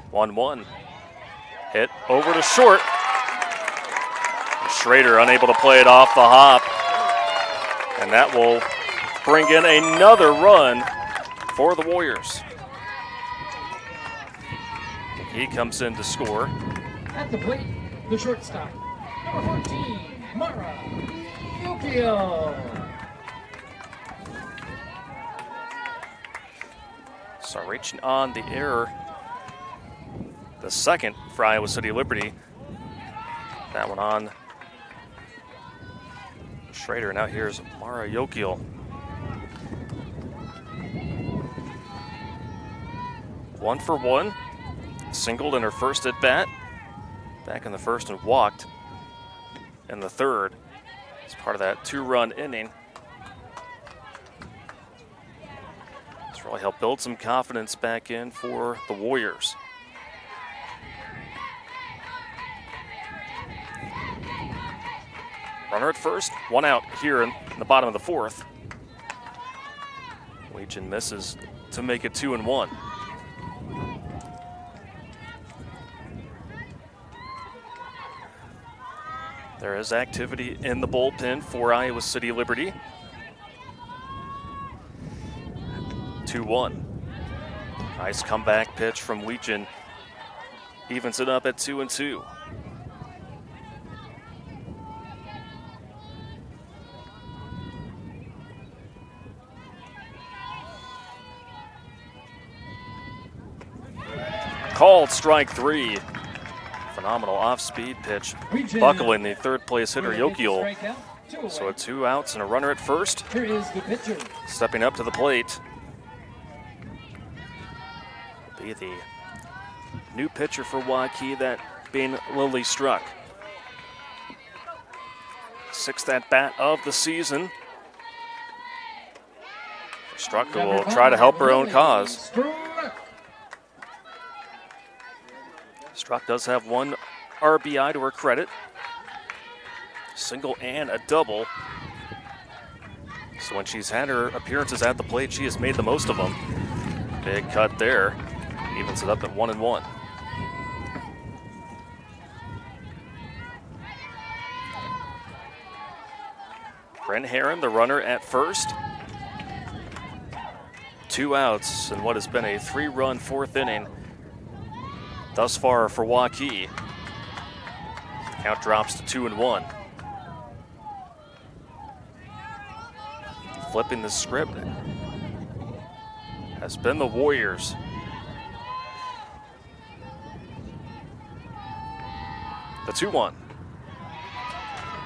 Speaker 2: One hit over to short. Schrader unable to play it off the hop, and that will bring in another run for the Warriors. He comes in to score.
Speaker 1: At the plate, the shortstop, number 14, Mara Yukio.
Speaker 2: So reaching on the error, the second for Iowa City Liberty. That one on Schrader. Now here's Mara Yukio. 1 for 1, singled in her first at bat, back in the first and walked in the third as part of that 2-run inning. It's really helped build some confidence back in for the Warriors. Runner at first, 1 out here in the bottom of the 4th. Weechen misses to make it 2-1. There is activity in the bullpen for Iowa City Liberty. 2-1. Nice comeback pitch from Weechen. Evens it up at 2-2. Called strike 3. Phenomenal off-speed pitch, buckling the 3rd-place hitter Yokeel. So 2 outs and a runner at first.
Speaker 1: Here is the pitcher.
Speaker 2: Stepping up to the plate will be the new pitcher for Waukee, that being Lily Struck. 6th at-bat of the season. Struck will try to help her own cause. Struck does have 1 RBI to her credit. Single and a double. So when she's had her appearances at the plate, she has made the most of them. Big cut there. Evens it up at 1-1. Bryn Herron, the runner at first. 2 outs in what has been a 3-run 4th inning thus far for Waukee. Count drops to 2-1. Flipping the script has been the Warriors. The 2-1.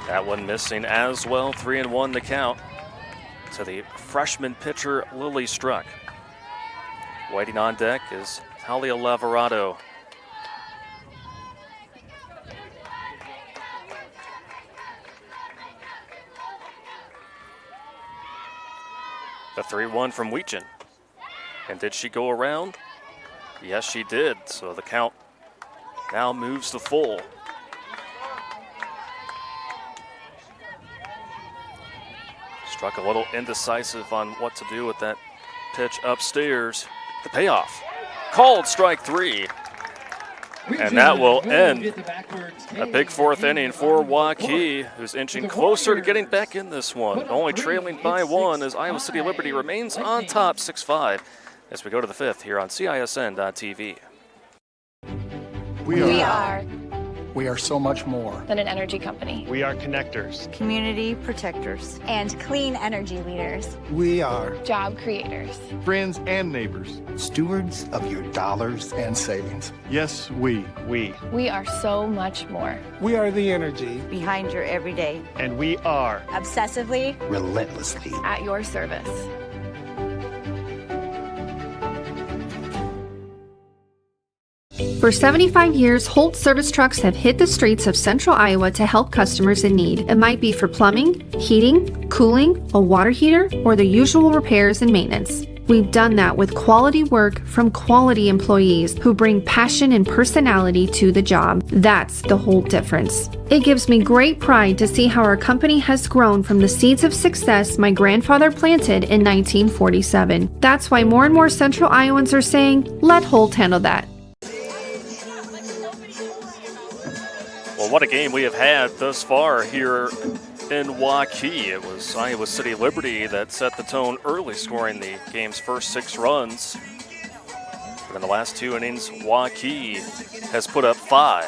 Speaker 2: That one missing as well. 3-1 the count to the freshman pitcher Lily Struck. Waiting on deck is Talia Lavarado. The 3-1 from Weechin. And did she go around? Yes, she did. So the count now moves to full. Struck a little indecisive on what to do with that pitch upstairs. The payoff. Called strike 3. And that will end a big fourth inning for Waukee, who's inching closer to getting back in this one. Only trailing by 1 as Iowa City Liberty remains on top 6-5 as we go to the 5th here on CISN.TV.
Speaker 13: We are so much more
Speaker 14: Than an energy company.
Speaker 15: We are connectors.
Speaker 16: Community protectors. And clean energy leaders.
Speaker 13: We are
Speaker 14: Job creators.
Speaker 15: Friends and neighbors.
Speaker 13: stewards of your dollars and savings.
Speaker 15: Yes, we.
Speaker 14: We are so much more.
Speaker 13: We are the energy
Speaker 16: Behind your everyday.
Speaker 15: And we are.
Speaker 16: Obsessively.
Speaker 13: relentlessly.
Speaker 14: At your service.
Speaker 9: For 75 years, Holt service trucks have hit the streets of central Iowa to help customers in need. It might be for plumbing, heating, cooling, a water heater, or the usual repairs and maintenance. We've done that with quality work from quality employees who bring passion and personality to the job. That's the Holt difference. It gives me great pride to see how our company has grown from the seeds of success my grandfather planted in 1947. That's why more and more central Iowans are saying, let Holt handle that.
Speaker 2: Well, what a game we have had thus far here in Waukee. It was Iowa City Liberty that set the tone early, scoring the game's first 6 runs. But in the last 2 innings, Waukee has put up 5.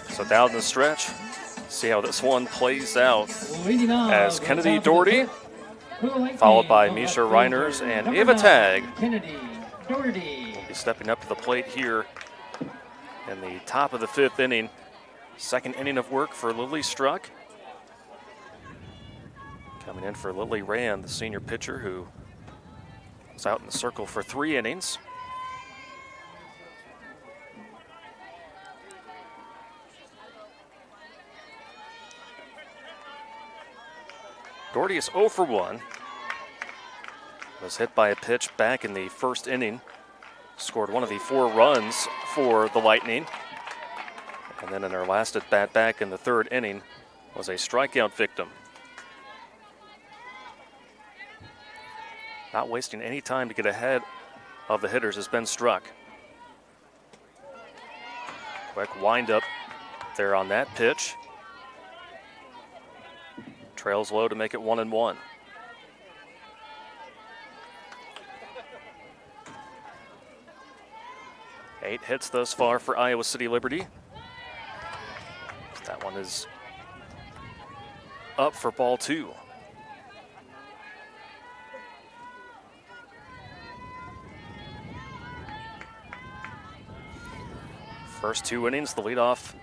Speaker 2: So down the stretch, see how this one plays out as Kennedy Doherty, followed by Misha Reiners and Ava Tagg, will be stepping up to the plate here in the top of the 5th inning. Second inning of work for Lily Struck. Coming in for Lily Rand, the senior pitcher who was out in the circle for 3 innings. Doherty is 0 for 1. Was hit by a pitch back in the first inning. Scored one of the 4 runs for the Lightning. And then in her last at bat back in the 3rd inning was a strikeout victim. Not wasting any time to get ahead of the hitters has been Struck. Quick windup there on that pitch. Trails low to make it 1-1. Eight hits thus far for Iowa City Liberty. That one is up for ball 2. First 2 innings, the leadoff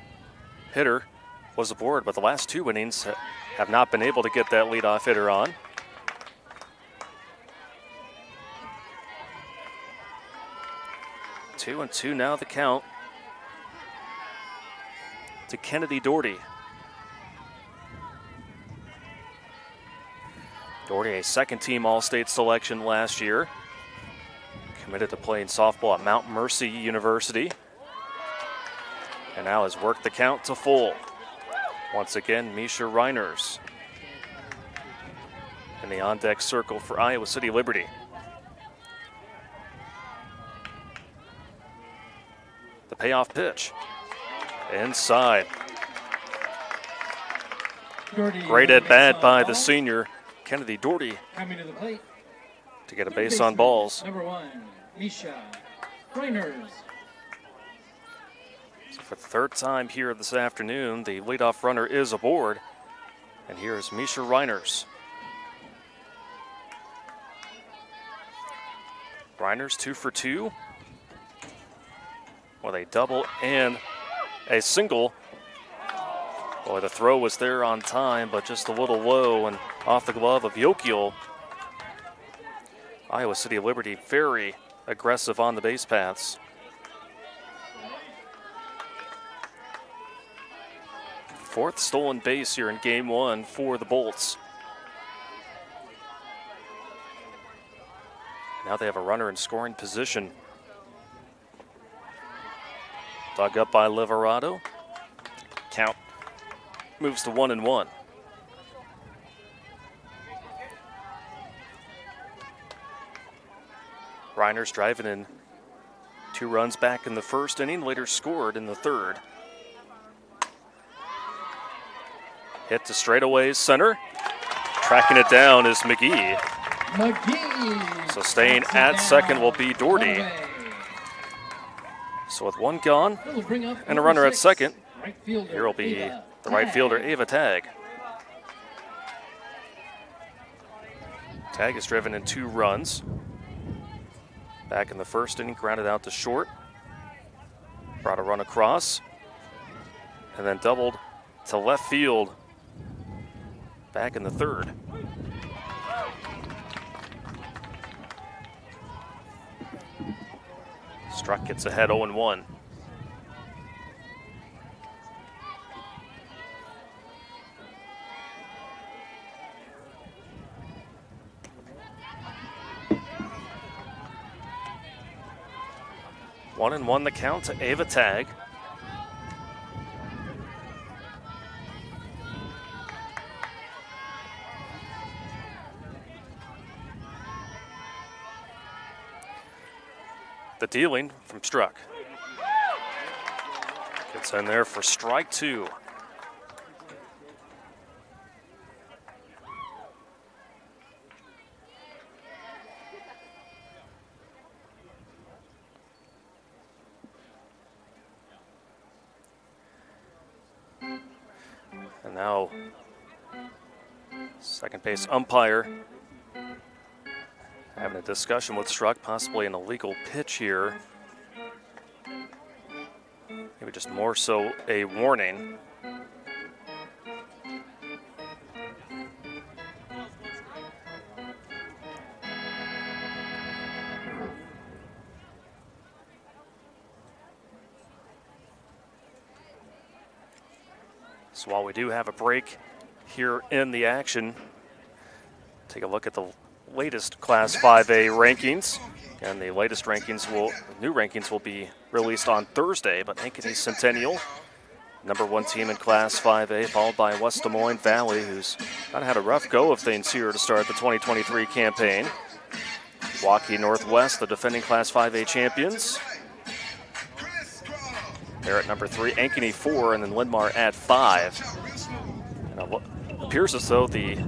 Speaker 2: hitter was aboard, but the last 2 innings have not been able to get that leadoff hitter on. Two and 2 now the count to Kennedy Doherty. Doherty, a second-team All-State selection last year. Committed to playing softball at Mount Mercy University. And now has worked the count to full. Once again, Misha Reiners in the on-deck circle for Iowa City Liberty. The payoff pitch. Inside. Great at bat by the senior Kennedy Doherty to get a base on balls.
Speaker 1: Number 1, Misha Reiners.
Speaker 2: So for the third time here this afternoon, the leadoff runner is aboard. And here's Misha Reiners. Reiners 2 for 2 with a double and a single. Boy, the throw was there on time, but just a little low and off the glove of Waukee. Iowa City Liberty very aggressive on the base paths. Fourth stolen base here in game one for the Bolts. Now they have a runner in scoring position. Dug up by Liverado. Count moves to 1-1. Reiners driving in 2 runs back in the first inning, later scored in the third. Hit to straightaways center. Tracking it down is McGee. So staying at second will be Doherty. So with 1 gone and a runner at second, here will be the right fielder, Ava Tag. Tag is driven in 2 runs. Back in the first inning, grounded out to short. Brought a run across. And then doubled to left field back in the third. Struck gets ahead 0-1. One and one the count to Ava Tag. The dealing from Struck. Gets in there for strike 2. And now, second base umpire having a discussion with Struck, possibly an illegal pitch here. Maybe just more so a warning. So while we do have a break here in the action, take a look at the latest Class 5A rankings. And the latest new rankings will be released on Thursday, but Ankeny Centennial, #1 team in Class 5A, followed by West Des Moines Valley, who's kind of had a rough go of things here to start the 2023 campaign. Waukee Northwest, the defending Class 5A champions. They're at #3, Ankeny 4, and then Linn-Mar at 5. And it appears as though the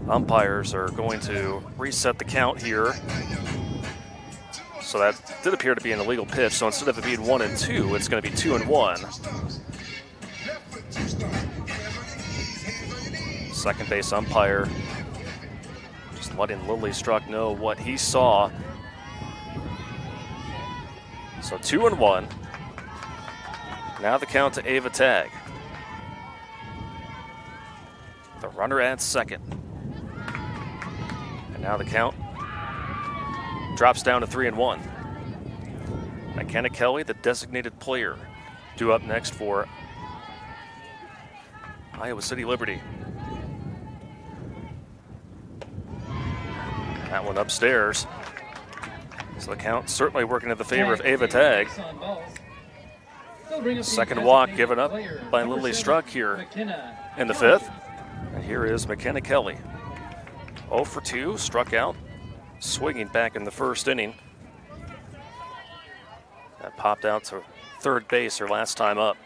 Speaker 2: umpires are going to reset the count here. So that did appear to be an illegal pitch. So instead of it being 1-2, it's going to be 2-1. Second base umpire just letting Lily Struck know what he saw. So 2-1. Now the count to Ava Tag. The runner at second. And now the count drops down to 3-1. McKenna Kelly, the designated player, due up next for Iowa City Liberty. That one upstairs. So the count certainly working in the favor of Ava Tag. Second walk given up by Lily Struck here in the fifth. And here is McKenna Kelly. 0 for 2, struck out, swinging back in the first inning. That popped out to third base her last time up.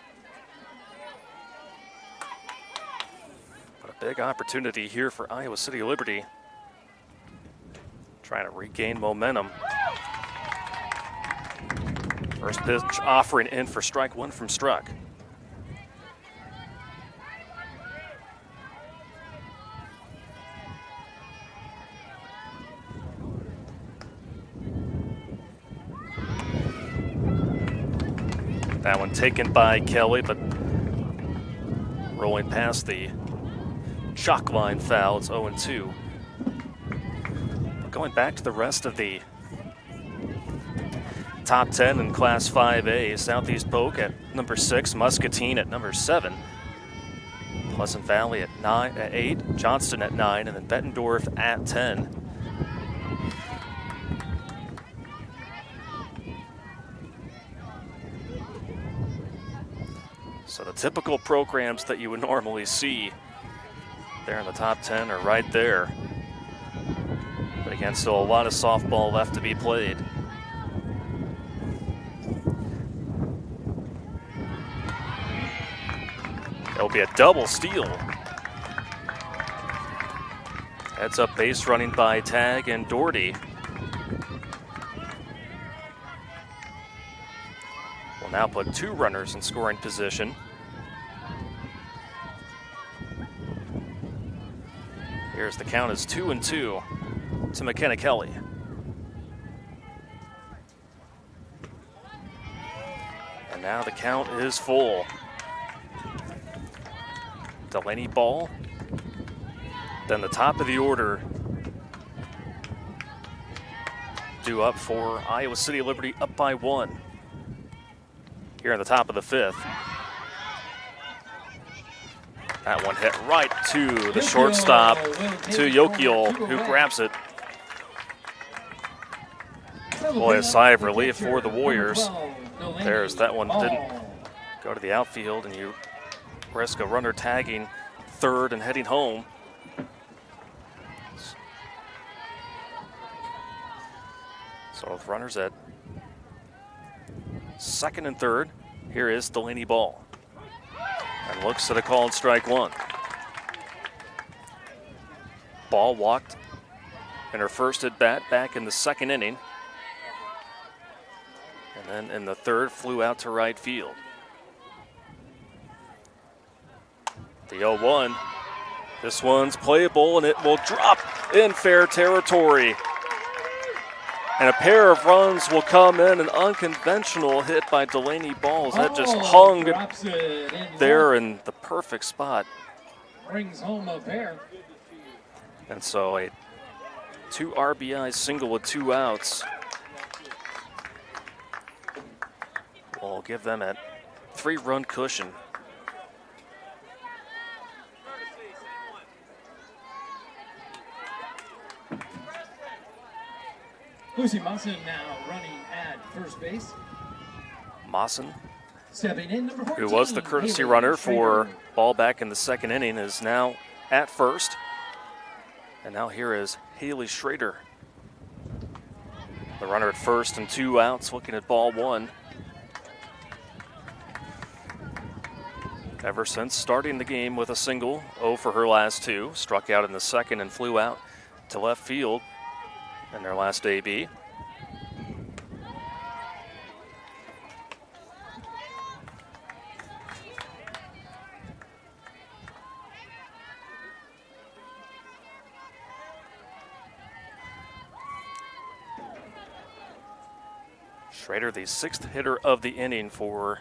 Speaker 2: But a big opportunity here for Iowa City Liberty. Trying to regain momentum. First pitch offering in for strike one from Struck. That one taken by Kelly, but rolling past the chalk line foul. It's 0-2. Going back to the rest of the top 10 in Class 5A, Southeast Polk at number 6, Muscatine at number 7, Pleasant Valley at 8, Johnston at 9, and then Bettendorf at 10. So the typical programs that you would normally see there in the top 10 are right there. But again, still a lot of softball left to be played. It'll be a double steal. Heads up base running by Tag and Doherty. Will now put 2 runners in scoring position. Here's the count as 2-2 to McKenna Kelly. And now the count is full. Delaney Ball. Then the top of the order due up for Iowa City Liberty, up by 1. Here in the top of the 5th. That one hit right to the shortstop, to Yokiel, who grabs it. Boy, a sigh of relief for the Warriors. There's that one, didn't go to the outfield, and you risk a runner tagging third and heading home. So with runners at second and third, here is Delaney Ball. And looks at a called strike one. Ball walked in her first at bat back in the second inning. And then in the third, flew out to right field. The 0-1. This one's playable, and it will drop in fair territory. And a pair of runs will come in. An unconventional hit by Delaney Balls. That just hung there in the perfect spot.
Speaker 1: Brings home a pair.
Speaker 2: And so a 2 RBI single with 2 outs will give them a 3-run cushion.
Speaker 1: Lucy Mawson now running at first base.
Speaker 2: Mawson,
Speaker 1: Stepping in, number 14,
Speaker 2: who was the courtesy
Speaker 1: Haley
Speaker 2: runner for
Speaker 1: Schrader.
Speaker 2: Ball back in the second inning, is now at first. And now here is Haley Schrader. The runner at first and 2 outs, looking at ball 1. Ever since starting the game with a single, 0 for her last 2, struck out in the second and flew out to left field in their last AB. Schrader, the 6th hitter of the inning for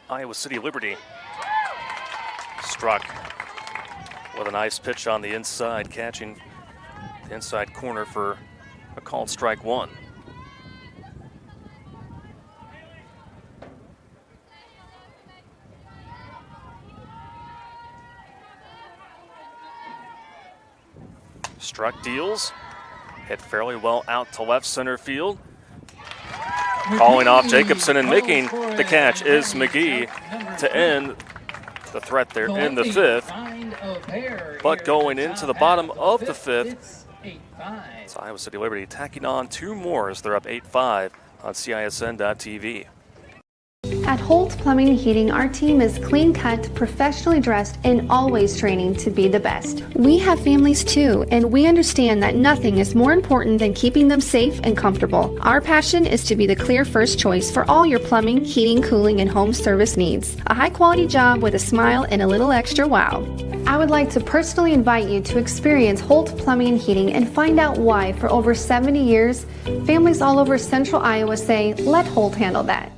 Speaker 2: Iowa City Liberty. Struck with a nice pitch on the inside, catching the inside corner for a called strike 1. Struck deals, hit fairly well out to left center field. Calling off Jacobson and making the catch is McGee to end the threat there in the 5th. But going into the bottom of the 5th, it's Iowa City Liberty tacking on 2 more as they're up 8-5 on CISN.TV.
Speaker 9: At Holt Plumbing and Heating, our team is clean cut, professionally dressed, and always training to be the best. We have families too, and we understand that nothing is more important than keeping them safe and comfortable. Our passion is to be the clear first choice for all your plumbing, heating, cooling, and home service needs. A high quality job with a smile and a little extra wow. I would like to personally invite you to experience Holt Plumbing and Heating and find out why for over 70 years, families all over central Iowa say, let Holt handle that.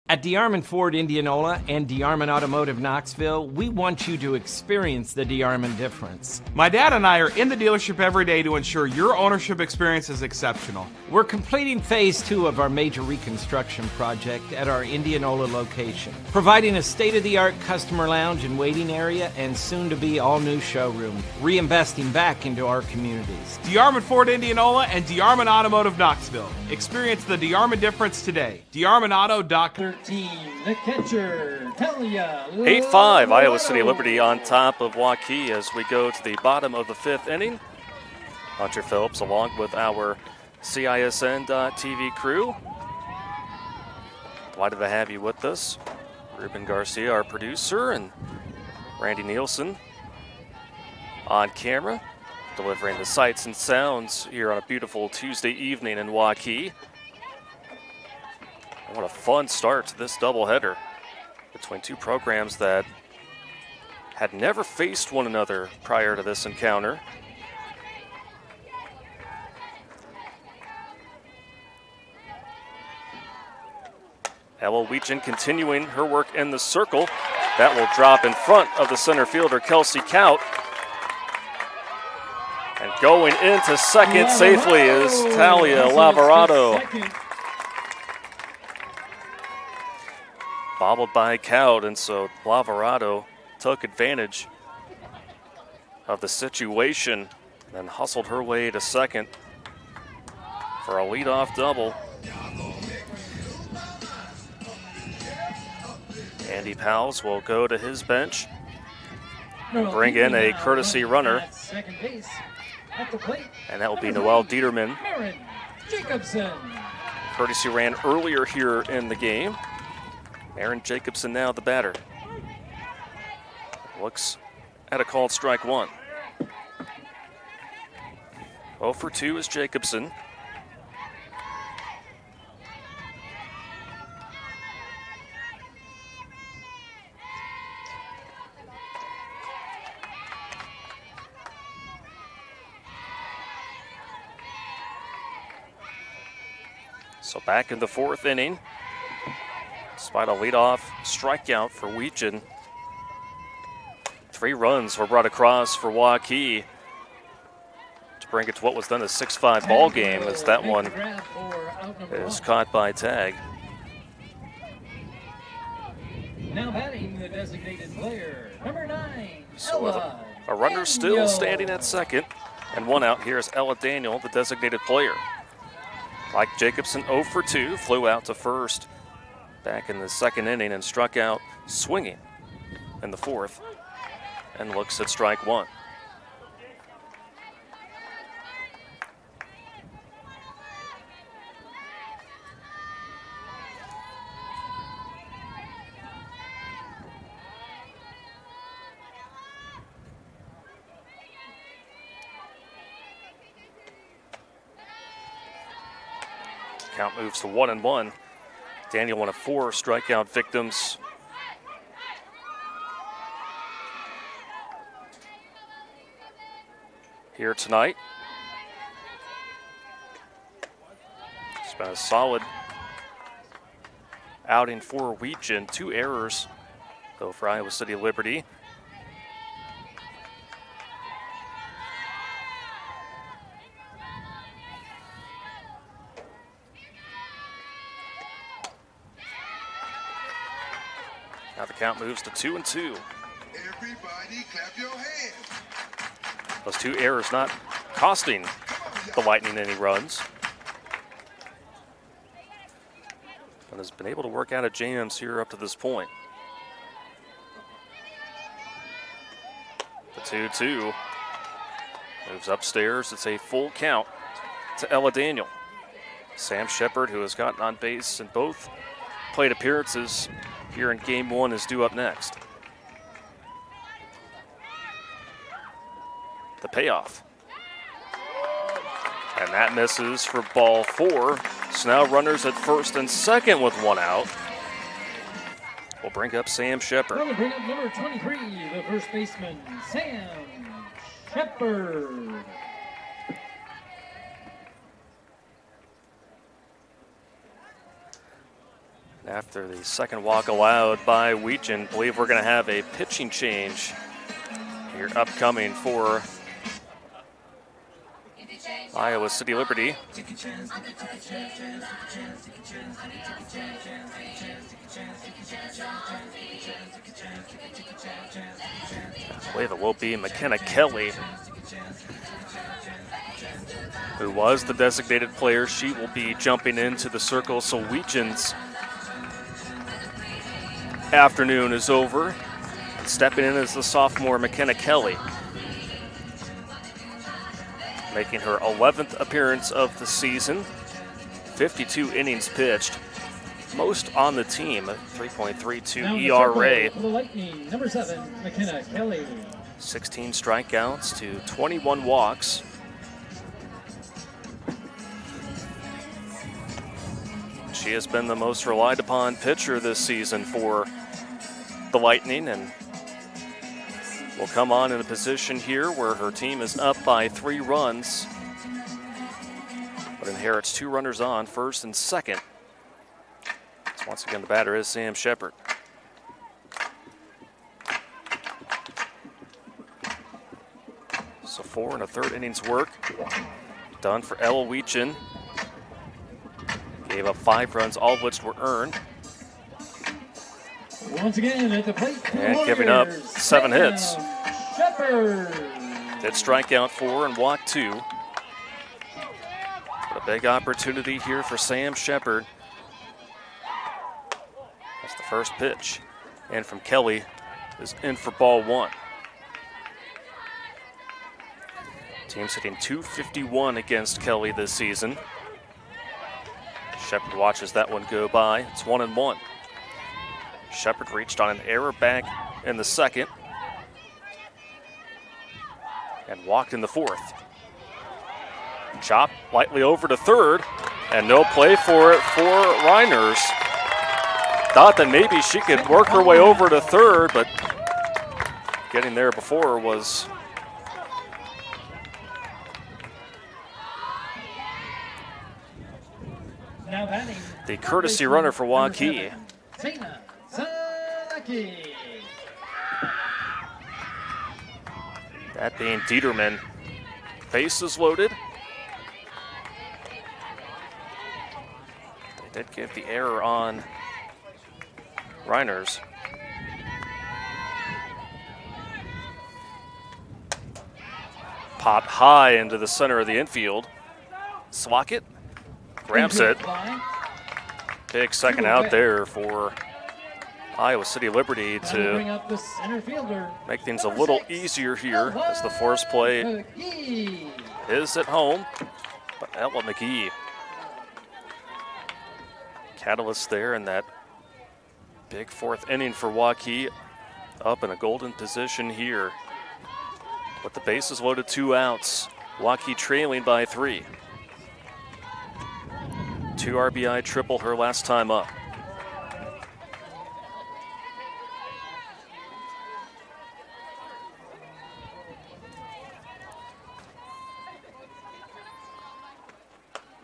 Speaker 10: At DeArmond Ford Indianola and DeArmond Automotive Knoxville, we want you to experience the DeArmond difference.
Speaker 3: My dad and I are in the dealership every day to ensure your ownership experience is exceptional.
Speaker 10: We're completing phase 2 of our major reconstruction project at our Indianola location, providing a state-of-the-art customer lounge and waiting area and soon-to-be all-new showroom, reinvesting back into our communities.
Speaker 3: DeArmond Ford Indianola and DeArmond Automotive Knoxville. Experience the DeArmond difference today. DeArmondAuto.com.
Speaker 1: The catcher, Talia.
Speaker 2: 8-5, Iowa City Liberty on top of Waukee as we go to the bottom of the 5th inning. Hunter Phillips along with our CISN.TV crew. Delighted to have you with us. Ruben Garcia, our producer, and Randy Nielsen on camera, delivering the sights and sounds here on a beautiful Tuesday evening in Waukee. What a fun start to this doubleheader between two programs that had never faced one another prior to this encounter. Ella Weechin continuing her work in the circle. That will drop in front of the center fielder, Kelsey Kaut. And going into second safely is Talia Lavarado. Bobbled by Kaut, and so Lavarado took advantage of the situation and hustled her way to second for a leadoff double. Andy Powles will go to his bench, bring in a courtesy runner, and that will be Noelle Dieterman.
Speaker 1: Jacobson.
Speaker 2: Courtesy ran earlier here in the game. Aaron Jacobson now the batter. Looks at a called strike one. 0 for 2 is Jacobson. So back in the 4th inning. Despite a leadoff strikeout for Weechin. 3 runs were brought across for Waukee to bring it to what was then a 6-5 ball game, as that one is caught by tag.
Speaker 1: Now batting the designated player, number 9,
Speaker 2: So with
Speaker 1: Ella
Speaker 2: a runner still standing at second, and one out, here is Ella Daniel, the designated player. Like Jacobson, 0 for 2, flew out to first back in the 2nd inning and struck out swinging in the 4th, and looks at strike one. Count moves to 1-1. Daniel, one of 4 strikeout victims. Here tonight. It's been a solid outing for Weechin. 2 errors, though, for Iowa City Liberty. Now the count moves to 2-2.
Speaker 17: Everybody clap your hands.
Speaker 2: Those 2 errors not costing the Lightning any runs. And has been able to work out of jams here up to this point. The 2-2 moves upstairs. It's a full count to Ella Daniel. Sam Shepard, who has gotten on base in both plate appearances here in Game 1 is due up next. The payoff. And that misses for ball 4. So now runners at first and second with one out. We'll bring up Sam Shepard.
Speaker 1: We'll bring up number 23, the first baseman, Sam Shepard.
Speaker 2: After the second walk allowed by Weechen, believe we're going to have a pitching change here upcoming for Iowa City Liberty. I believe it will be McKenna Kelly, who was the designated player. She will be jumping into the circle, so Weechen's afternoon is over. Stepping in as the sophomore McKenna Kelly, making her 11th appearance of the season. 52 innings pitched, most on the team, 3.32 ERA.
Speaker 1: For the Lightning, number 7, McKenna Kelly.
Speaker 2: 16 strikeouts to 21 walks. She has been the most relied upon pitcher this season for the Lightning, and will come on in a position here where her team is up by 3 runs, but inherits 2 runners on, first and second. So once again, the batter is Sam Shepard. So 4 1/3 innings work done for Ella Weechen. Gave up 5 runs, all of which were earned.
Speaker 1: Once again at the plate,
Speaker 2: and giving up 7 hits.
Speaker 1: Shepard.
Speaker 2: Did strike out 4 and walk 2. But a big opportunity here for Sam Shepard. That's the first pitch. And from Kelly is in for ball 1. Team's hitting .251 against Kelly this season. Shepard watches that one go by. It's 1-1. Shepard reached on an error back in the second and walked in the 4th. Chop lightly over to third, and no play for it for Reiners. Thought that maybe she could work her way over to third, but getting there before was the courtesy runner for Waukee. That being Dieterman. Bases loaded. They did give the error on Reiners. Popped high into the center of the infield. Slockett grabs it. Big second out there for Iowa City Liberty to make things a little easier here as the force play is at home. But Ella McGee, catalyst there in that big 4th inning for Waukee, up in a golden position here. With the bases loaded, 2 outs. Waukee trailing by 3. 2 RBI triple her last time up.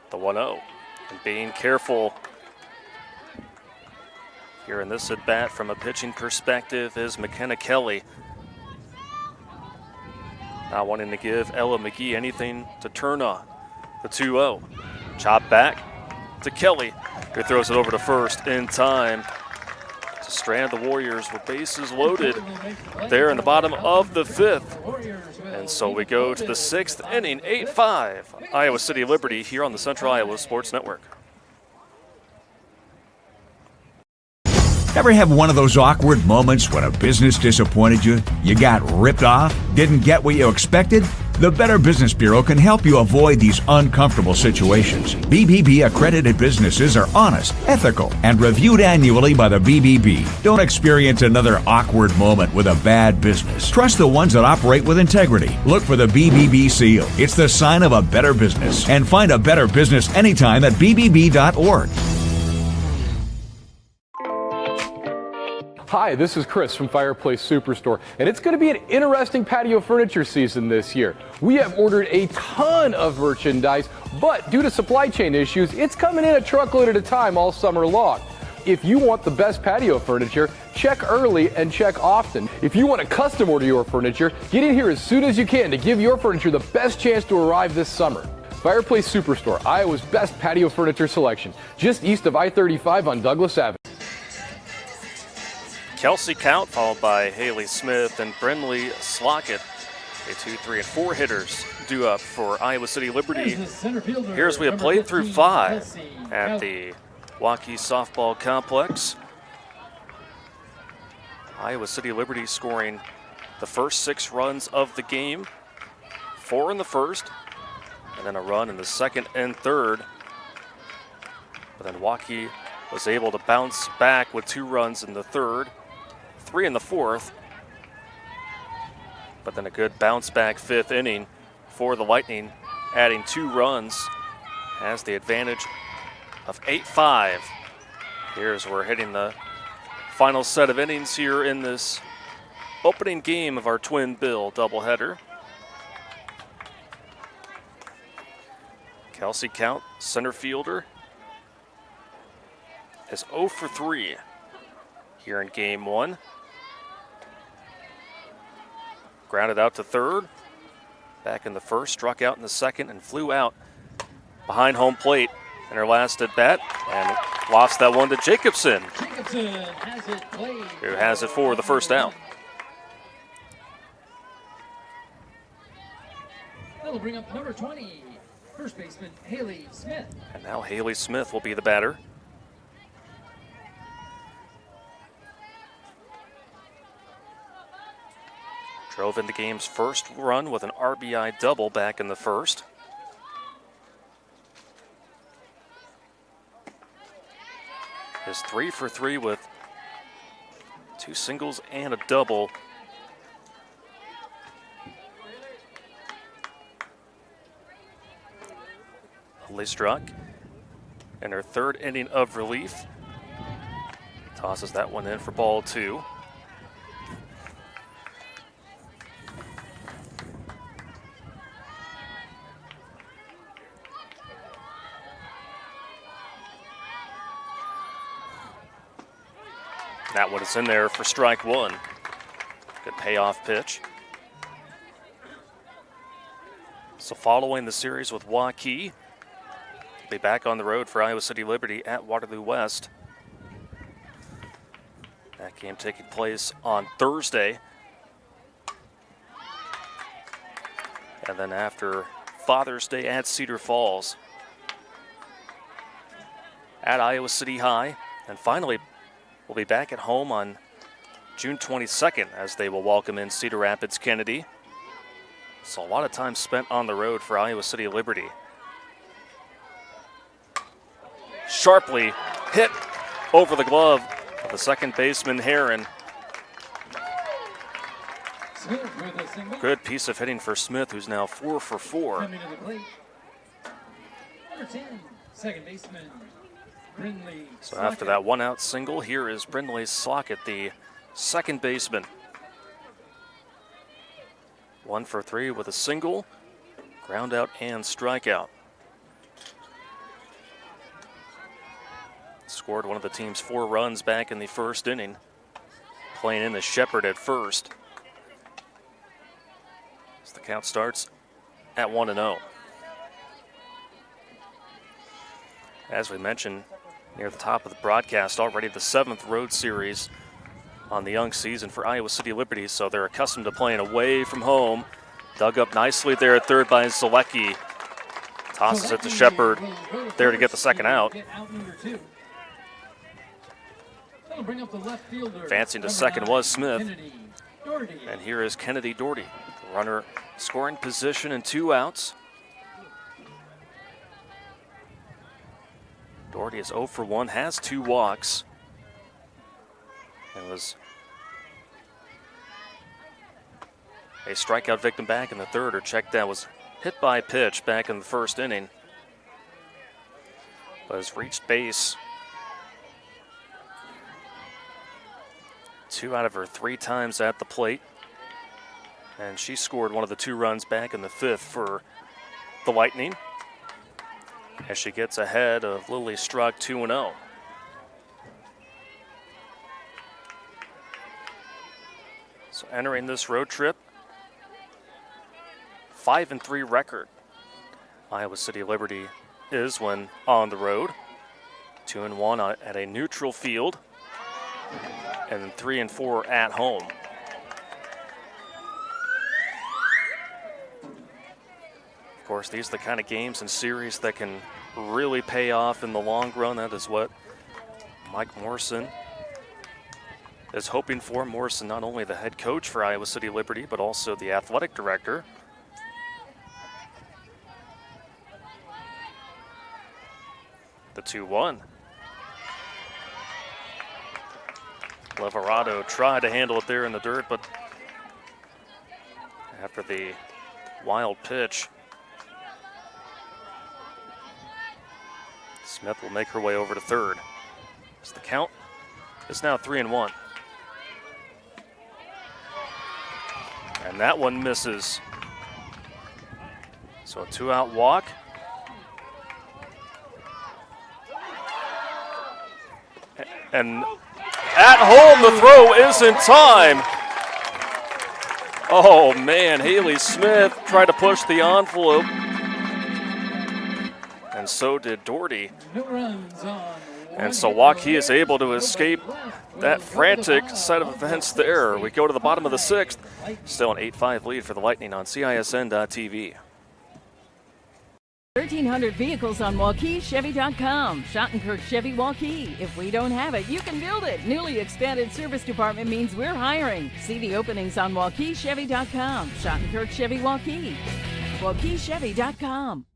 Speaker 2: The 1-0. And being careful here in this at bat from a pitching perspective is McKenna Kelly. Not wanting to give Ella McGee anything to turn on. The 2-0. Chop back to Kelly, who throws it over to first in time to strand the Warriors with bases loaded there in the bottom of the 5th. And so we go to the 6th inning, 8-5, Iowa City Liberty here on the Central Iowa Sports Network.
Speaker 7: Ever have one of those awkward moments when a business disappointed you? You got ripped off? Didn't get what you expected? The Better Business Bureau can help you avoid these uncomfortable situations. BBB accredited businesses are honest, ethical, and reviewed annually by the BBB. Don't experience another awkward moment with a bad business. Trust the ones that operate with integrity. Look for the BBB seal. It's the sign of a better business. And find a better business anytime at bbb.org.
Speaker 8: Hi, this is Chris from Fireplace Superstore, and it's going to be an interesting patio furniture season this year. We have ordered a ton of merchandise, but due to supply chain issues, it's coming in a truckload at a time all summer long. If you want the best patio furniture, check early and check often. If you want to custom order your furniture, get in here as soon as you can to give your furniture the best chance to arrive this summer. Fireplace Superstore, Iowa's best patio furniture selection, just east of I-35 on Douglas Avenue.
Speaker 2: Kelsey Count, followed by Haley Smith and Brinley Slockett. A 2, 3, and 4 hitters due up for Iowa City Liberty. Here's we have played through 5 at the Waukee Softball Complex. Iowa City Liberty scoring the first 6 runs of the game. 4 in the first, and then a run in the second and third. But then Waukee was able to bounce back with 2 runs in the third, 3 in the fourth, but then a good bounce back 5th inning for the Lightning, adding 2 runs, has the advantage of 8-5. Here's we're hitting the final set of innings here in this opening game of our twin bill doubleheader. Kelsey Count, center fielder, is 0 for 3 here in game 1. Grounded out to third, back in the first, struck out in the second, and flew out behind home plate in her last at bat, and lofts that one to Jacobson, who has it for the first out.
Speaker 1: That'll bring up number 20, first baseman Haley Smith.
Speaker 2: And now Haley Smith will be the batter. Drove in the game's first run with an RBI double back in the first. Is 3 for 3 with 2 singles and a double. Lee struck in her 3rd inning of relief. Tosses that one in for ball 2. That one is in there for strike 1. Good payoff pitch. So following the series with Waukee, be back on the road for Iowa City Liberty at Waterloo West. That game taking place on Thursday. And then after Father's Day at Cedar Falls, at Iowa City High, and finally we'll be back at home on June 22nd as they will welcome in Cedar Rapids Kennedy. So a lot of time spent on the road for Iowa City Liberty. Sharply hit over the glove of the second baseman Heron. Good piece of hitting for Smith, who's now 4 for 4.
Speaker 1: Coming to the plate, number 10, second baseman Brinley.
Speaker 2: So after that 1-out single, here is Brinley Slockett, the second baseman. 1 for 3 with a single, ground out and strikeout. Scored one of the team's 4 runs back in the first inning, playing in the Shepherd at first. As the count starts at 1-0. As we mentioned near the top of the broadcast, already the 7th road series on the young season for Iowa City Liberty, so they're accustomed to playing away from home. Dug up nicely there at third by Zalecki. Tosses it to Shepherd there to get the second out. Advancing to second was Smith. And here is Kennedy Doherty, the Runner scoring position and 2 outs. Doherty is 0 for 1, has 2 walks. It was a strikeout victim back in the third. Her check down was hit by a pitch back in the first inning, but has reached base 2 out of her 3 times at the plate. And she scored one of the 2 runs back in the 5th for the Lightning, as she gets ahead of Lily Struck 2-0. So entering this road trip, 5-3 record Iowa City Liberty is when on the road. 2-1 at a neutral field, and 3-4 at home. Of course, these are the kind of games and series that can really pay off in the long run. That is what Mike Morrison is hoping for. Morrison, not only the head coach for Iowa City Liberty, but also the athletic director. The 2-1. Leverado tried to handle it there in the dirt, but after the wild pitch, Smith will make her way over to third. So the count is now 3-1. And that one misses. So a 2-out walk. And at home, the throw is in time. Oh man, Haley Smith tried to push the envelope, and so did Doherty. And so Waukee is able to escape that frantic set of events there. We go to the bottom of the 6th. Still an 8-5 lead for the Lightning on CISN.TV.
Speaker 11: 1,300 vehicles on WaukeeChevy.com. Schottenkirk Chevy Waukee. If we don't have it, you can build it. Newly expanded service department means we're hiring. See the openings on WaukeeChevy.com. Schottenkirk Chevy Waukee. WaukeeChevy.com.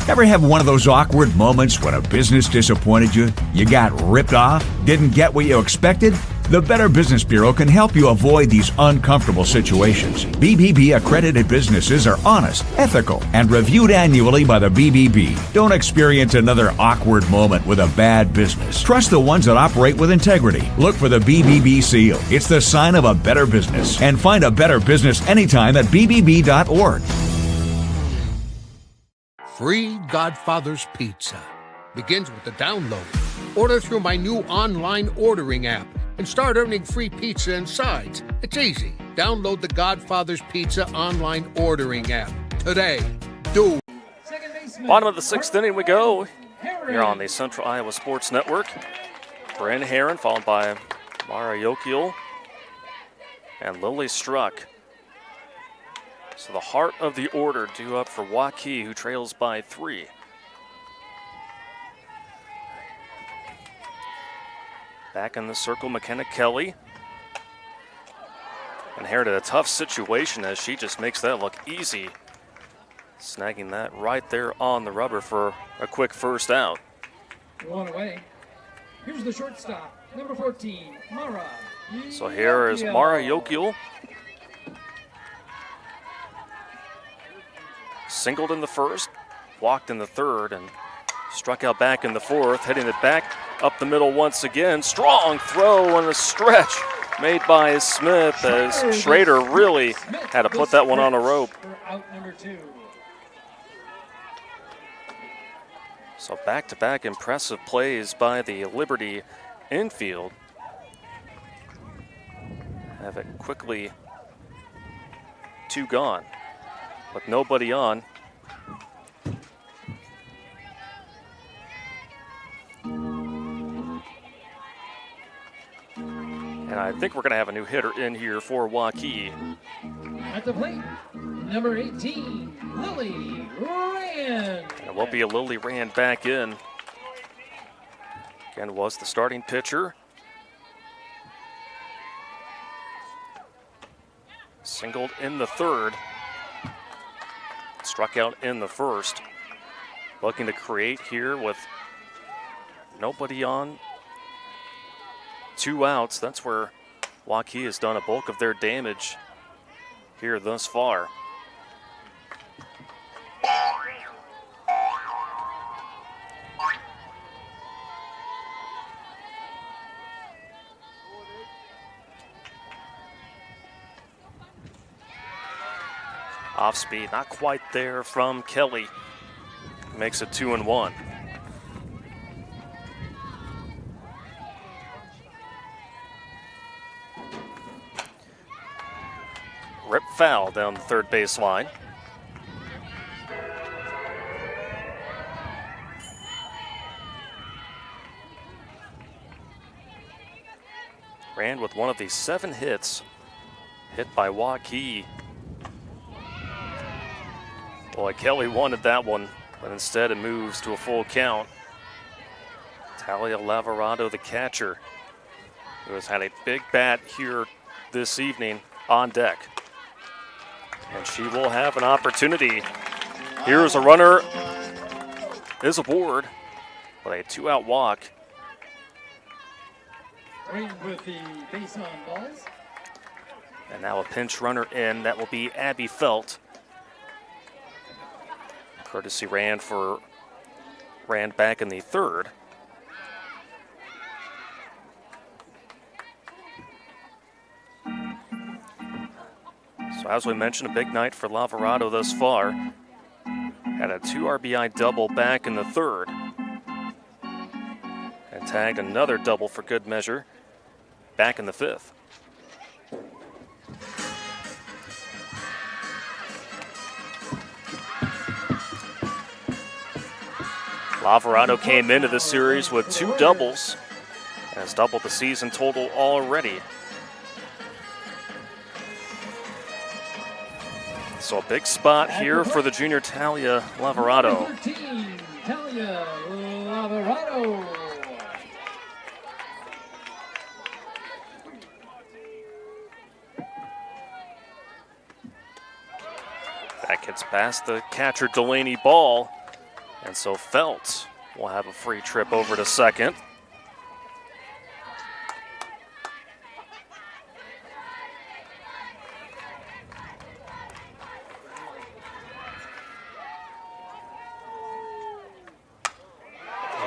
Speaker 7: Ever have one of those awkward moments when a business disappointed you? You got ripped off? Didn't get what you expected? The Better Business Bureau can help you avoid these uncomfortable situations. BBB accredited businesses are honest, ethical, and reviewed annually by the BBB. Don't experience another awkward moment with a bad business. Trust the ones that operate with integrity. Look for the BBB seal. It's the sign of a better business. And find a better business anytime at bbb.org.
Speaker 12: Free Godfather's Pizza begins with the download. Order through my new online ordering app and start earning free pizza and sides. It's easy. Download the Godfather's Pizza online ordering app today. Do.
Speaker 2: Bottom of the 6th inning we go here on the Central Iowa Sports Network. Bryn Herron followed by Mara Yokiel and Lily Struck. So the heart of the order due up for Waukee, who trails by 3. Back in the circle, McKenna Kelly. Inherited a tough situation as she just makes that look easy. Snagging that right there on the rubber for a quick first out.
Speaker 1: 1 away. Here's the shortstop, number 14, Mara.
Speaker 2: So here is Mara Yokiel. Singled in the first, walked in the third, and struck out back in the fourth, hitting it back up the middle once again. Strong throw and a stretch made by Smith as Schrader really had to put that one on a rope. So back-to-back impressive plays by the Liberty infield. Have it quickly 2 gone with nobody on. And I think we're going to have a new hitter in here for Waukee.
Speaker 1: At the plate, number 18, Lily Rand.
Speaker 2: And it will be a Lily Rand back in. Again, was the starting pitcher. Singled in the third. Struck out in the first. Looking to create here with nobody on. 2 outs. That's where Waukee has done a bulk of their damage here thus far. Off speed, not quite there from Kelly. Makes it 2-1. Rip foul down the third base line. Rand with one of the 7 hits hit by Waukee. Boy, Kelly wanted that one, but instead it moves to a full count. Talia Lavarado, the catcher, who has had a big bat here this evening, on deck. And she will have an opportunity. Here's a runner, is aboard, but a 2-out walk.
Speaker 1: Green with the base on balls.
Speaker 2: And now a pinch runner in, that will be Abby Felt. Courtesy Rand back in the third. So as we mentioned, a big night for Lavarado thus far. Had a 2 RBI double back in the third. And tagged another double for good measure back in the fifth. Lavarado came into the series with 2 doubles and has doubled the season total already. So a big spot here for the junior Talia Lavarado.
Speaker 1: 13, Talia Lavarado.
Speaker 2: That gets past the catcher Delaney Ball. And so Felt will have a free trip over to second.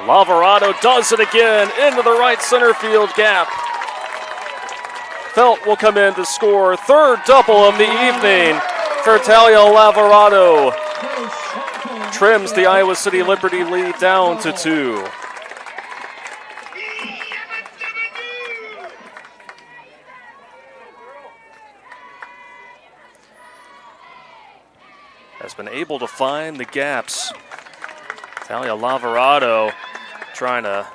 Speaker 2: Lavarado does it again into the right center field gap. Felt will come in to score 3rd double of the evening for Talia Lavarado. Trims the Iowa City Liberty lead down to 2. Has been able to find the gaps. Talia Lavarado trying to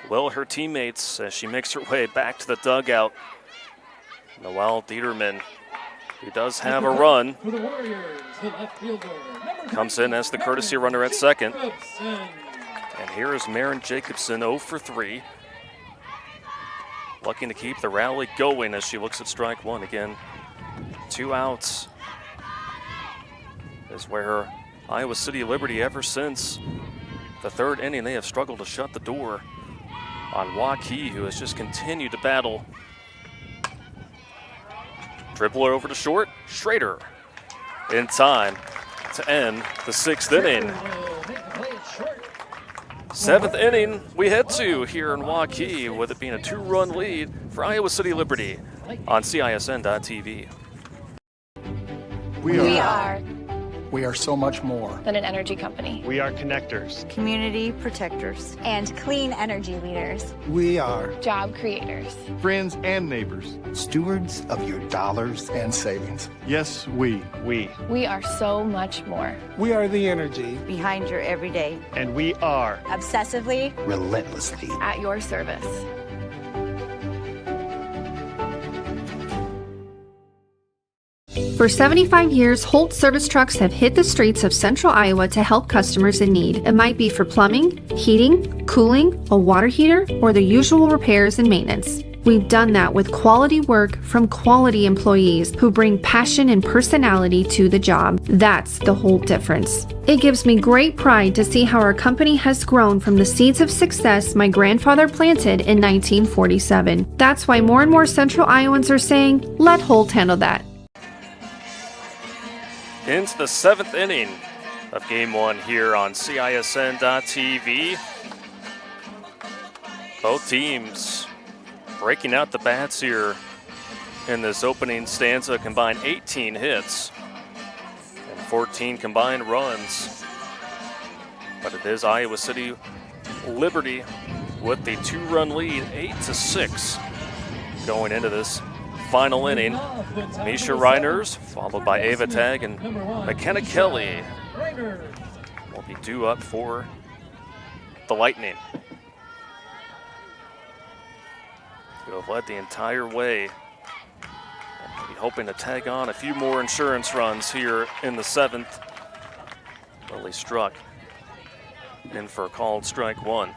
Speaker 2: will her teammates as she makes her way back to the dugout. Noelle Dieterman, who does have a run,
Speaker 1: For the Warriors, the left fielder,
Speaker 2: comes in as the courtesy runner at second. And here is Maren Jacobson 0 for 3. Looking to keep the rally going as she looks at strike one again. 2 outs is where Iowa City Liberty, ever since the 3rd inning, they have struggled to shut the door on Waukee, who has just continued to battle. Dribbler over to short, Schrader in time to end the 6th inning. 7th inning we head to here in Waukee, with it being a 2-run lead for Iowa City Liberty on CISN.TV.
Speaker 13: We are so much more
Speaker 14: than an energy company.
Speaker 15: We are connectors,
Speaker 16: Community protectors. And clean energy leaders.
Speaker 13: We are
Speaker 14: Job creators.
Speaker 15: friends and neighbors.
Speaker 13: stewards of your dollars and savings.
Speaker 15: Yes, we.
Speaker 14: We are so much more.
Speaker 13: We are the energy
Speaker 16: Behind your everyday.
Speaker 15: And we are.
Speaker 16: Obsessively.
Speaker 13: relentlessly.
Speaker 14: At your service.
Speaker 9: For 75 years, Holt service trucks have hit the streets of central Iowa to help customers in need. It might be for plumbing, heating, cooling, a water heater, or the usual repairs and maintenance. We've done that with quality work from quality employees who bring passion and personality to the job. That's the whole difference. It gives me great pride to see how our company has grown from the seeds of success my grandfather planted in 1947. That's why more and more Central Iowans are saying, let Holt handle that.
Speaker 2: Into the 7th inning of Game 1 here on CISN.TV. Both teams breaking out the bats here in this opening stanza. Combined 18 hits and 14 combined runs. But it is Iowa City Liberty with the 2-run lead, 8-6, going into this final inning. Misha Reiners, followed by Ava Tag and McKenna Kelly, will be due up for the Lightning, who have led the entire way. We'll be hoping to tag on a few more insurance runs here in the 7th. Lily Struck in for a called strike 1.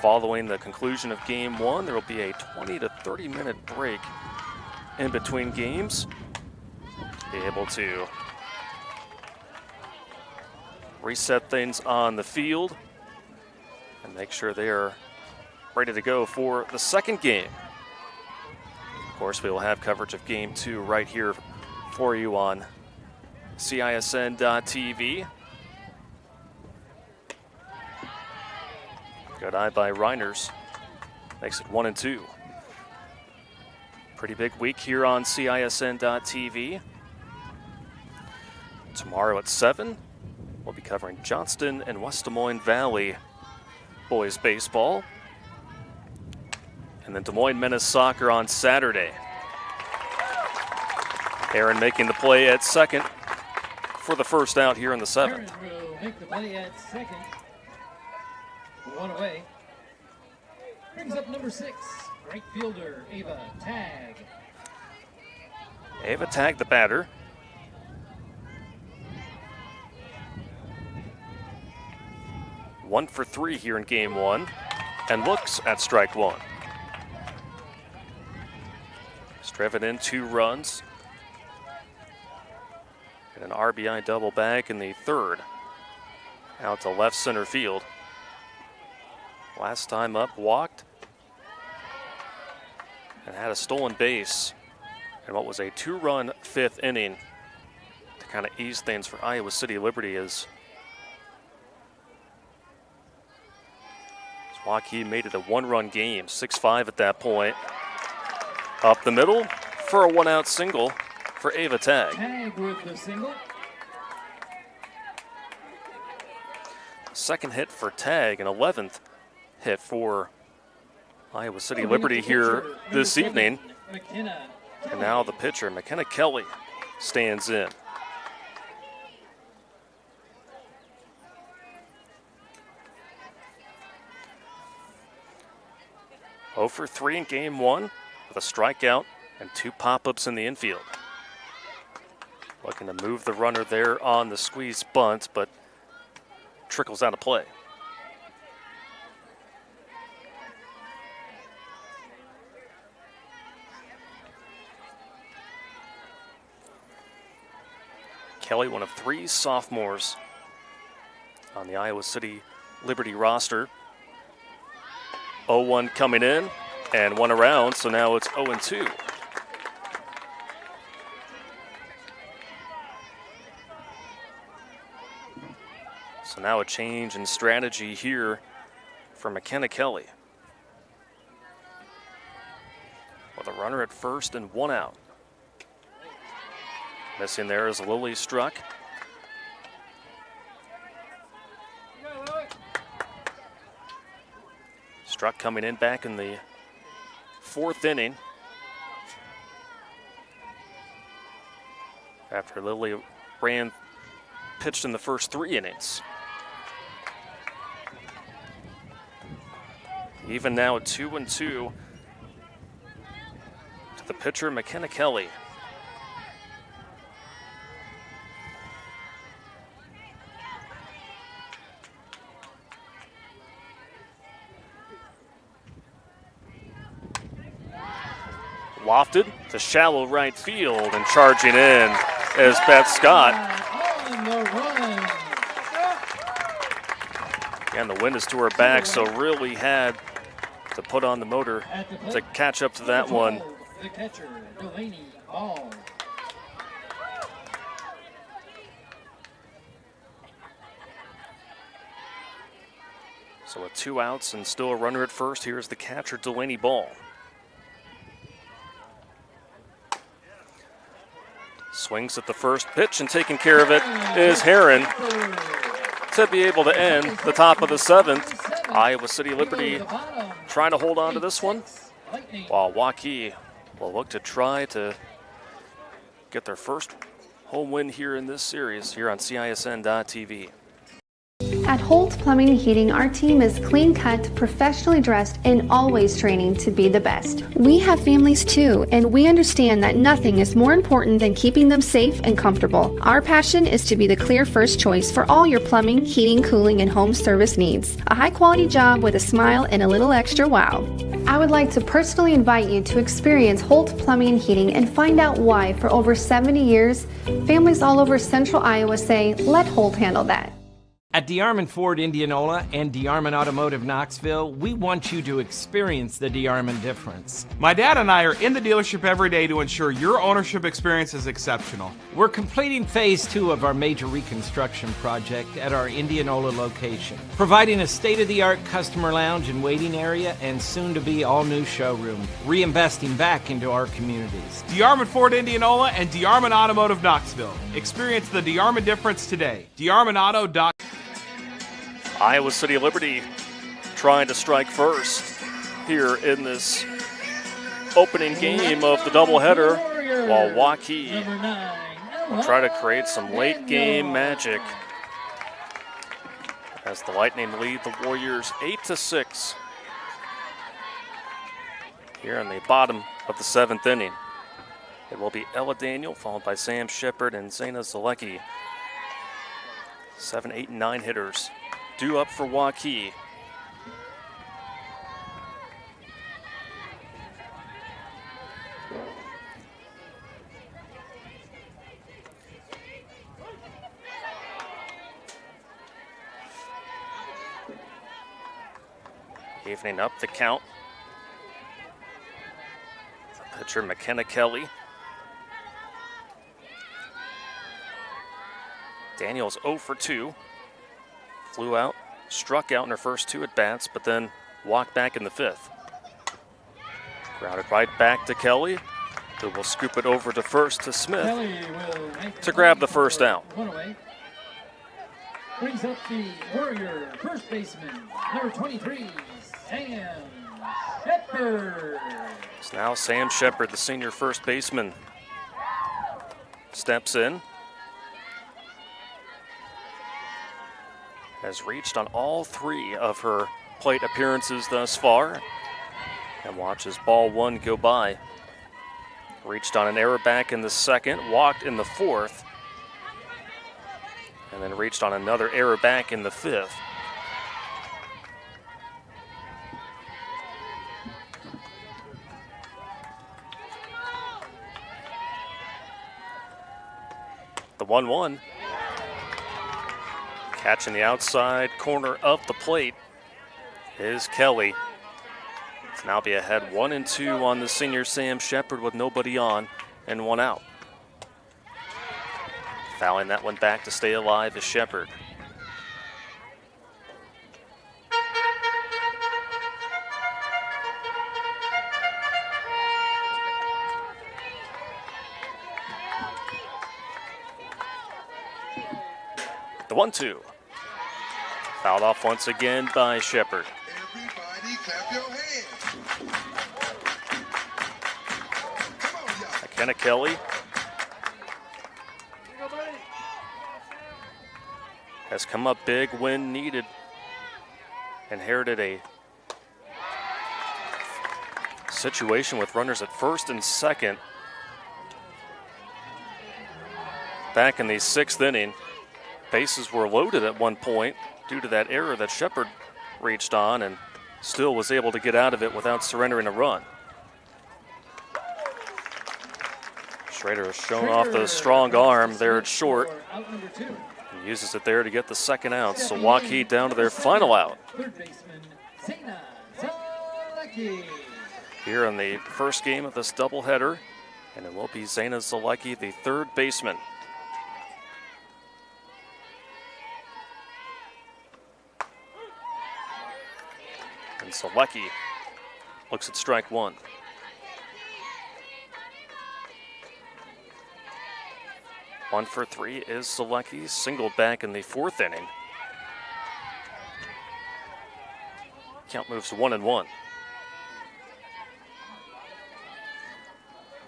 Speaker 2: Following the conclusion of Game 1, there will be a 20 to 30 minute break in between games. Be able to reset things on the field and make sure they are ready to go for the second game. Of course, we will have coverage of Game 2 right here for you on CISN.TV. Good eye by Reiners. Makes it 1-2. Pretty big week here on CISN.TV. Tomorrow at 7, we'll be covering Johnston and West Des Moines Valley boys baseball. And then Des Moines men's soccer on Saturday. Aaron making the play at second for the first out here in the 7th.
Speaker 1: Aaron will make the play at second. 1 away. Brings up number 6, right fielder Ava Tag.
Speaker 2: Ava Tag, the batter. One for 3 here in Game 1, and looks at strike 1. Driven in 2 runs and an RBI double back in the 3rd, out to left center field. Last time up, walked and had a stolen base in what was a 2-run 5th inning to kind of ease things for Iowa City Liberty as Waukee made it a 1-run game, 6-5 at that point. Up the middle for a 1-out single for Ava Tag.
Speaker 1: Tag with the single.
Speaker 2: Second hit for Tag, an 11th hit for Iowa City Liberty here this evening. And now the pitcher, McKenna Kelly, stands in. Oh for 3 in Game 1 with a strikeout and 2 pop-ups in the infield. Looking to move the runner there on the squeeze bunt, but trickles out of play. Kelly, one of 3 sophomores on the Iowa City Liberty roster. 0-1 coming in and 1 around, so now it's 0-2. So now a change in strategy here for McKenna Kelly. With a runner at first and 1 out. Missing there is Lily Struck. Struck coming in back in the 4th inning after Lily pitched in the first 3 innings. Even now at 2-2 to the pitcher, McKenna Kelly. Lofted to shallow right field, and charging in is Beth Scott.
Speaker 1: On the run.
Speaker 2: And the wind is to her back, so really had to put on the motor to catch up to that one.
Speaker 1: The catcher, Delaney Ball.
Speaker 2: So with 2 outs and still a runner at first, here's the catcher, Delaney Ball. Swings at the first pitch, and taking care of it is Heron to be able to end the top of the 7th. Iowa City Liberty trying to hold on to this one, while Waukee will look to try to get their first home win here in this series here on CISN.TV.
Speaker 9: At Holt Plumbing and Heating, our team is clean cut, professionally dressed, and always training to be the best. We have families too, and we understand that nothing is more important than keeping them safe and comfortable. Our passion is to be the clear first choice for all your plumbing, heating, cooling, and home service needs. A high quality job with a smile and a little extra wow. I would like to personally invite you to experience Holt Plumbing and Heating and find out why for over 70 years, families all over central Iowa say, let Holt handle that.
Speaker 10: At DeArmond Ford Indianola and DeArmond Automotive Knoxville, we want you to experience the DeArmond difference.
Speaker 3: My dad and I are in the dealership every day to ensure your ownership experience is exceptional.
Speaker 10: We're completing phase 2 of our major reconstruction project at our Indianola location, providing a state-of-the-art customer lounge and waiting area and soon-to-be all-new showroom, reinvesting back into our communities.
Speaker 3: DeArmond Ford Indianola and DeArmond Automotive Knoxville. Experience the DeArmond difference today. DeArmondAuto.com.
Speaker 2: Iowa City Liberty trying to strike first here in this opening game of the doubleheader, while Waukee will try to create some late game magic as the Lightning lead the Warriors 8-6 here in the bottom of the 7th inning. It will be Ella Daniel, followed by Sam Shepard and Zayna Zalecki. 7, 8, and 9 hitters due up for Waukee. Evening up the count. The pitcher McKenna Kelly. Daniels 0 for 2. Flew out, struck out in her first 2 at-bats, but then walked back in the 5th. Grounded right back to Kelly, who will scoop it over to first to Smith to grab the first out.
Speaker 1: One away. Brings up the Warrior first baseman, number 23, Sam Shepard.
Speaker 2: So now Sam Shepard, the senior first baseman, steps in. Has reached on all 3 of her plate appearances thus far, and watches ball 1 go by. Reached on an error back in the 2nd, walked in the 4th, and then reached on another error back in the 5th. The 1-1. Catching the outside corner of the plate is Kelly. It's now be ahead 1-2 on the senior Sam Shepard with nobody on and 1 out. Fouling that one back to stay alive is Shepard. The 1-2. Fouled off once again by Shepard.
Speaker 17: Everybody clap your hands.
Speaker 2: McKenna Kelly has come up big when needed. Inherited a situation with runners at first and second back in the 6th inning. Bases were loaded at one point due to that error that Shepard reached on and still was able to get out of it without surrendering a run. Schrader has shown off the strong arm there at short. He uses it there to get the second out. So Waukee down to their final out. Here in the first game of this doubleheader, and it will be Zaina Zalecki, the third baseman. And Zalecki looks at strike one. One for three is Zalecki, singled back in the fourth inning. Count moves to 1-1.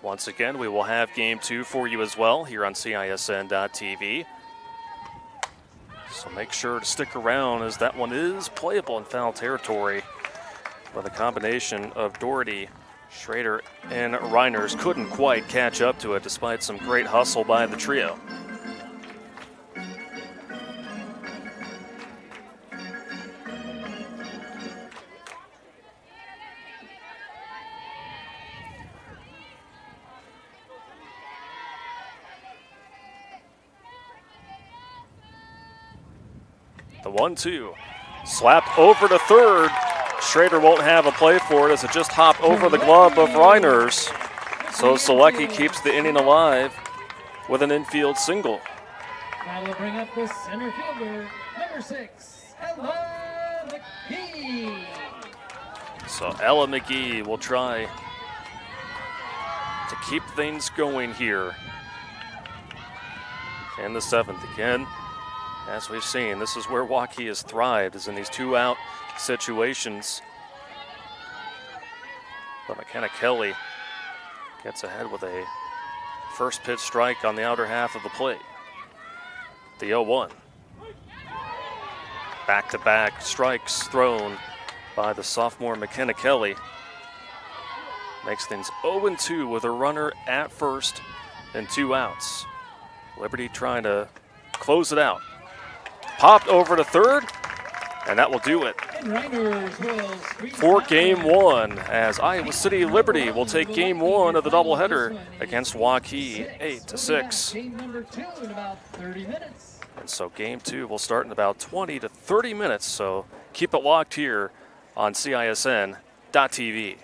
Speaker 2: Once again, we will have game two for you as well here on CISN.TV. So make sure to stick around as that one is playable in foul territory. But the combination of Doherty, Schrader, and Reiners couldn't quite catch up to it despite some great hustle by the trio. The 1-2, slapped over to third. Schrader won't have a play for it as it just hopped over the glove of Reiners. So Zalecki keeps the inning alive with an infield single.
Speaker 1: Now we'll bring up the center fielder, number 6, Ella McGee.
Speaker 2: So Ella McGee will try to keep things going here in the seventh. Again, as we've seen, this is where Waukee has thrived, is in these two-out situations. But McKenna Kelly gets ahead with a first pitch strike on the outer half of the plate. The 0-1. Back-to-back strikes thrown by the sophomore McKenna Kelly. Makes things 0-2 with a runner at first and 2 outs. Liberty trying to close it out. Popped over to third, and that will do it for game one, as Iowa City Liberty will take game one of the doubleheader against Waukee 8-6. And so game two will start in about 20 to 30 minutes, so keep it locked here on CISN.TV.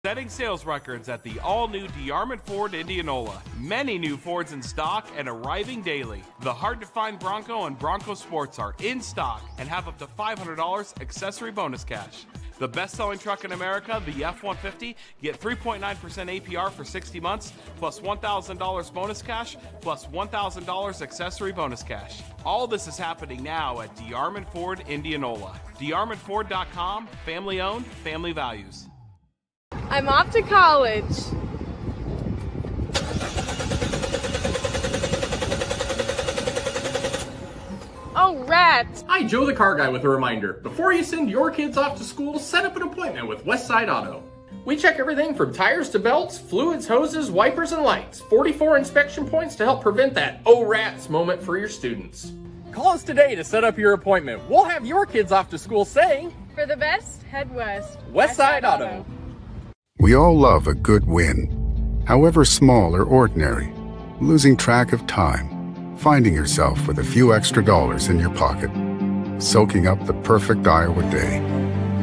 Speaker 3: Setting sales records at the all-new DeArmond Ford Indianola. Many new Fords in stock and arriving daily. The hard-to-find Bronco and Bronco Sports are in stock and have up to $500 accessory bonus cash. The best-selling truck in America, the F-150, get 3.9% APR for 60 months, plus $1,000 bonus cash, plus $1,000 accessory bonus cash. All this is happening now at DeArmond Ford Indianola. DeArmondFord.com, family-owned, family values.
Speaker 4: I'm off to college. Oh, rats!
Speaker 5: Hi, Joe the Car Guy with a reminder. Before you send your kids off to school, set up an appointment with Westside Auto. We check everything from tires to belts, fluids, hoses, wipers, and lights. 44 inspection points to help prevent that oh rats moment for your students. Call us today to set up your appointment. We'll have your kids off to school saying,
Speaker 4: For the best, head west.
Speaker 5: Westside Auto.
Speaker 6: We all love a good win, however small or ordinary. Losing track of time, finding yourself with a few extra dollars in your pocket, soaking up the perfect Iowa day.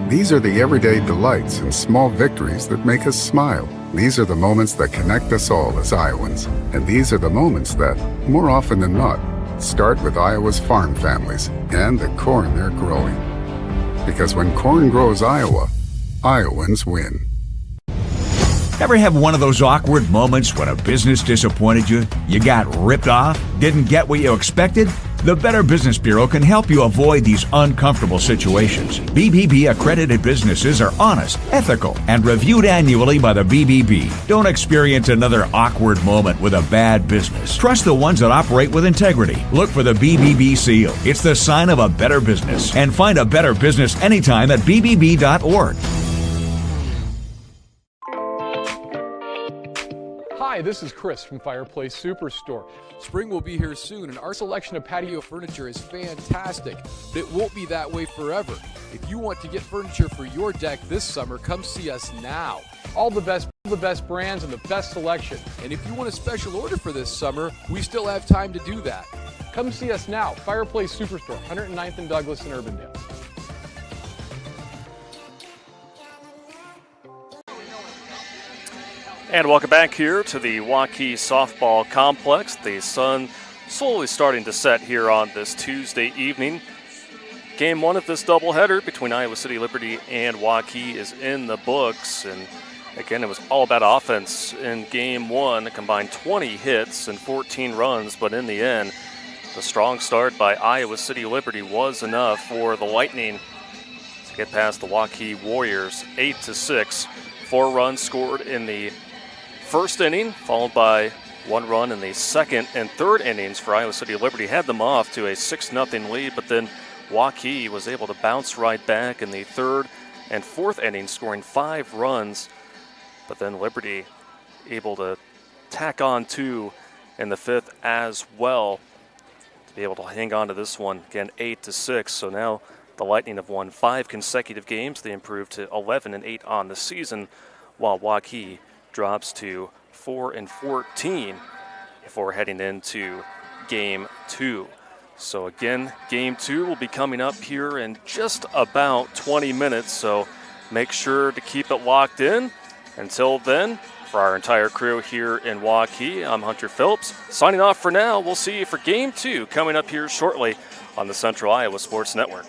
Speaker 6: These are the everyday delights and small victories that make us smile. These are the moments that connect us all as Iowans. And these are the moments that, more often than not, start with Iowa's farm families and the corn they're growing. Because when corn grows Iowa, Iowans win.
Speaker 7: Ever have one of those awkward moments when a business disappointed you? You got ripped off? Didn't get what you expected? The Better Business Bureau can help you avoid these uncomfortable situations. BBB accredited businesses are honest, ethical, and reviewed annually by the BBB. Don't experience another awkward moment with a bad business. Trust the ones that operate with integrity. Look for the BBB seal. It's the sign of a better business. And find a better business anytime at bbb.org.
Speaker 8: Hi, Hi, this is Chris from Fireplace Superstore. Spring will be here soon, and our selection of patio furniture is fantastic, but it won't be that way forever. If you want to get furniture for your deck this summer, come see us now. All the best brands and the best selection. And if you want a special order for this summer, we still have time to do that. Come see us now, Fireplace Superstore, 109th and Douglas in Urbandale.
Speaker 2: And welcome back here to the Waukee Softball Complex. The sun slowly starting to set here on this Tuesday evening. Game one of this doubleheader between Iowa City Liberty and Waukee is in the books. And again, it was all about offense in game one. A combined 20 hits and 14 runs, but in the end, the strong start by Iowa City Liberty was enough for the Lightning to get past the Waukee Warriors 8-6. 4 runs scored in the first inning, followed by 1 run in the second and third innings for Iowa City Liberty. Had them off to a 6-0 lead, but then Waukee was able to bounce right back in the third and fourth innings, scoring 5 runs. But then Liberty able to tack on 2 in the fifth as well to be able to hang on to this one. Again, 8-6. So now the Lightning have won 5 consecutive games. They improved to 11-8 on the season, while Waukee drops to 4-14 before heading into game 2. So again, game 2 will be coming up here in just about 20 minutes. So make sure to keep it locked in. Until then, for our entire crew here in Waukee, I'm Hunter Phillips. Signing off for now. We'll see you for game 2 coming up here shortly on the Central Iowa Sports Network.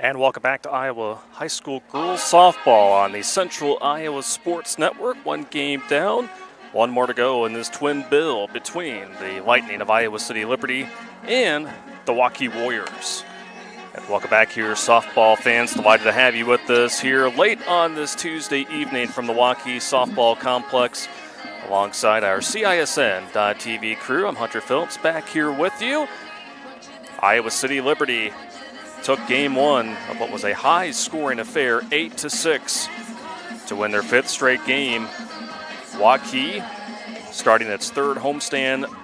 Speaker 2: And welcome back to Iowa High School Girls Softball on the Central Iowa Sports Network. One game down, one more to go in this twin bill between the Lightning of Iowa City Liberty and the Waukee Warriors. And welcome back here, softball fans. Delighted to have you with us here late on this Tuesday evening from the Waukee Softball Complex. Alongside our CISN.TV crew, I'm Hunter Phillips back here with you. Iowa City Liberty took game one of what was a high-scoring affair, 8-6, to win their fifth straight game. Waukee, starting its third homestand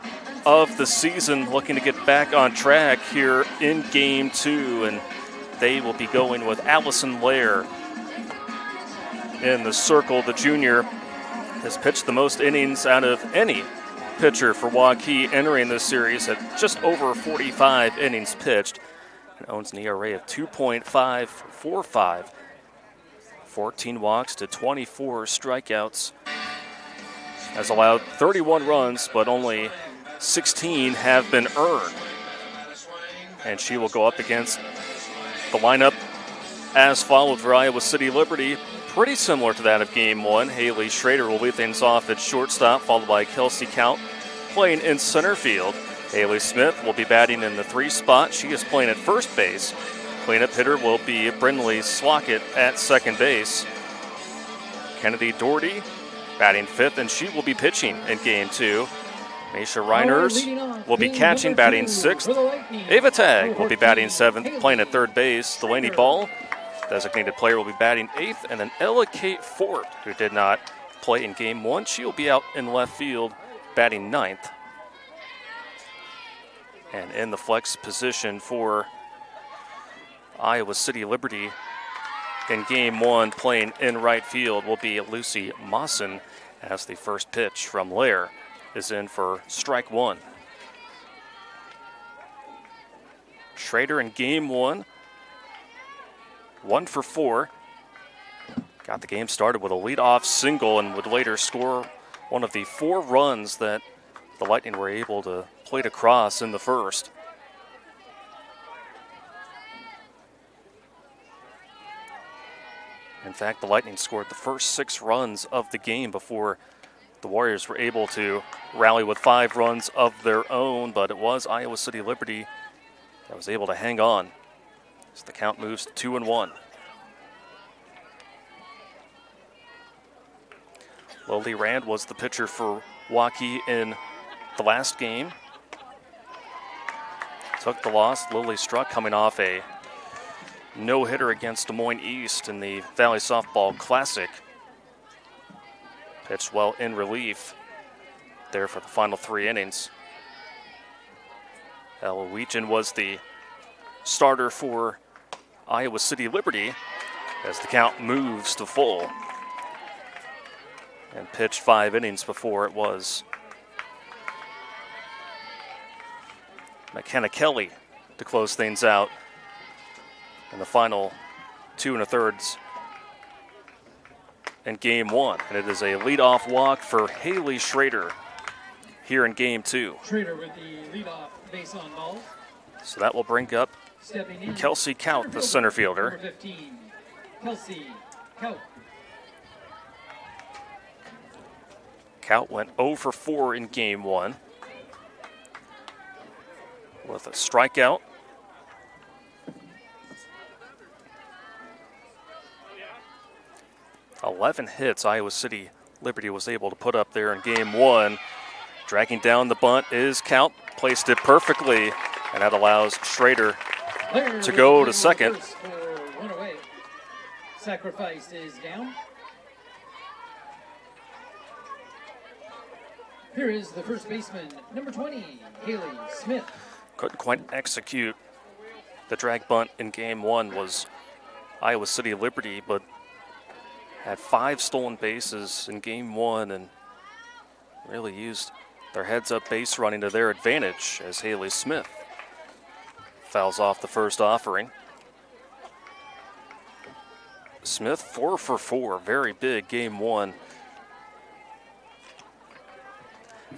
Speaker 2: of the season, looking to get back on track here in game two, and they will be going with Allison Lair in the circle. The junior has pitched the most innings out of any pitcher for Waukee entering this series at just over 45 innings pitched, and owns an ERA of 2.545, 14 walks to 24 strikeouts. Has allowed 31 runs, but only 16 have been earned. And she will go up against the lineup as followed for Iowa City Liberty. Pretty similar to that of game one. Haley Schrader will lead things off at shortstop, followed by Kelsey Count playing in center field. Haley Smith will be batting in the 3 spot. She is playing at first base. Cleanup hitter will be Brindley Slockett at second base. Kennedy Doherty batting 5th, and she will be pitching in game 2. Misha Reiners will be catching, batting 6th. Ava Tagg will be batting 7th, playing at third base. Delaney Ball, designated player, will be batting 8th, and then Ella Kate Fort, who did not play in game 1, she will be out in left field, batting 9th. And in the flex position for Iowa City Liberty in game 1, playing in right field, will be Lucy Mawson, as the first pitch from Lair is in for strike 1. Schrader in game 1, 1 for 4. Got the game started with a leadoff single and would later score one of the 4 runs that the Lightning were able to plate across in the first. In fact, the Lightning scored the first 6 runs of the game before the Warriors were able to rally with 5 runs of their own, but it was Iowa City Liberty that was able to hang on as the count moves to 2-1. Lily Rand was the pitcher for Waukee in the last game. Took the loss. Lily struck coming off a no-hitter against Des Moines East in the Valley Softball Classic. Pitched well in relief there for the final 3 innings. Ella Weechin was the starter for Iowa City Liberty as the count moves to full, and pitched 5 innings before it was McKenna Kelly to close things out in the final 2 1/3 in game 1. And it is a leadoff walk for Haley Schrader here in game 2.
Speaker 1: Schrader with the leadoff base on ball.
Speaker 2: So that will bring up
Speaker 1: Stepping in,
Speaker 2: Kelsey Kaut, the center fielder.
Speaker 1: Number 15, Kelsey Kaut.
Speaker 2: Kaut went 0 for 4 in game 1 with a strikeout. "11 hits Iowa City Liberty was able to put up there in game 1. Dragging down the bunt is Kaut, placed it perfectly, and that allows Schrader to go to second.
Speaker 1: One away. Sacrifice is down. Here is the first baseman, number 20, Haley Smith.
Speaker 2: Couldn't quite execute the drag bunt in game 1 was Iowa City Liberty, but had 5 stolen bases in game 1 and really used their heads-up base running to their advantage as Haley Smith fouls off the first offering. Smith 4 for 4, very big game 1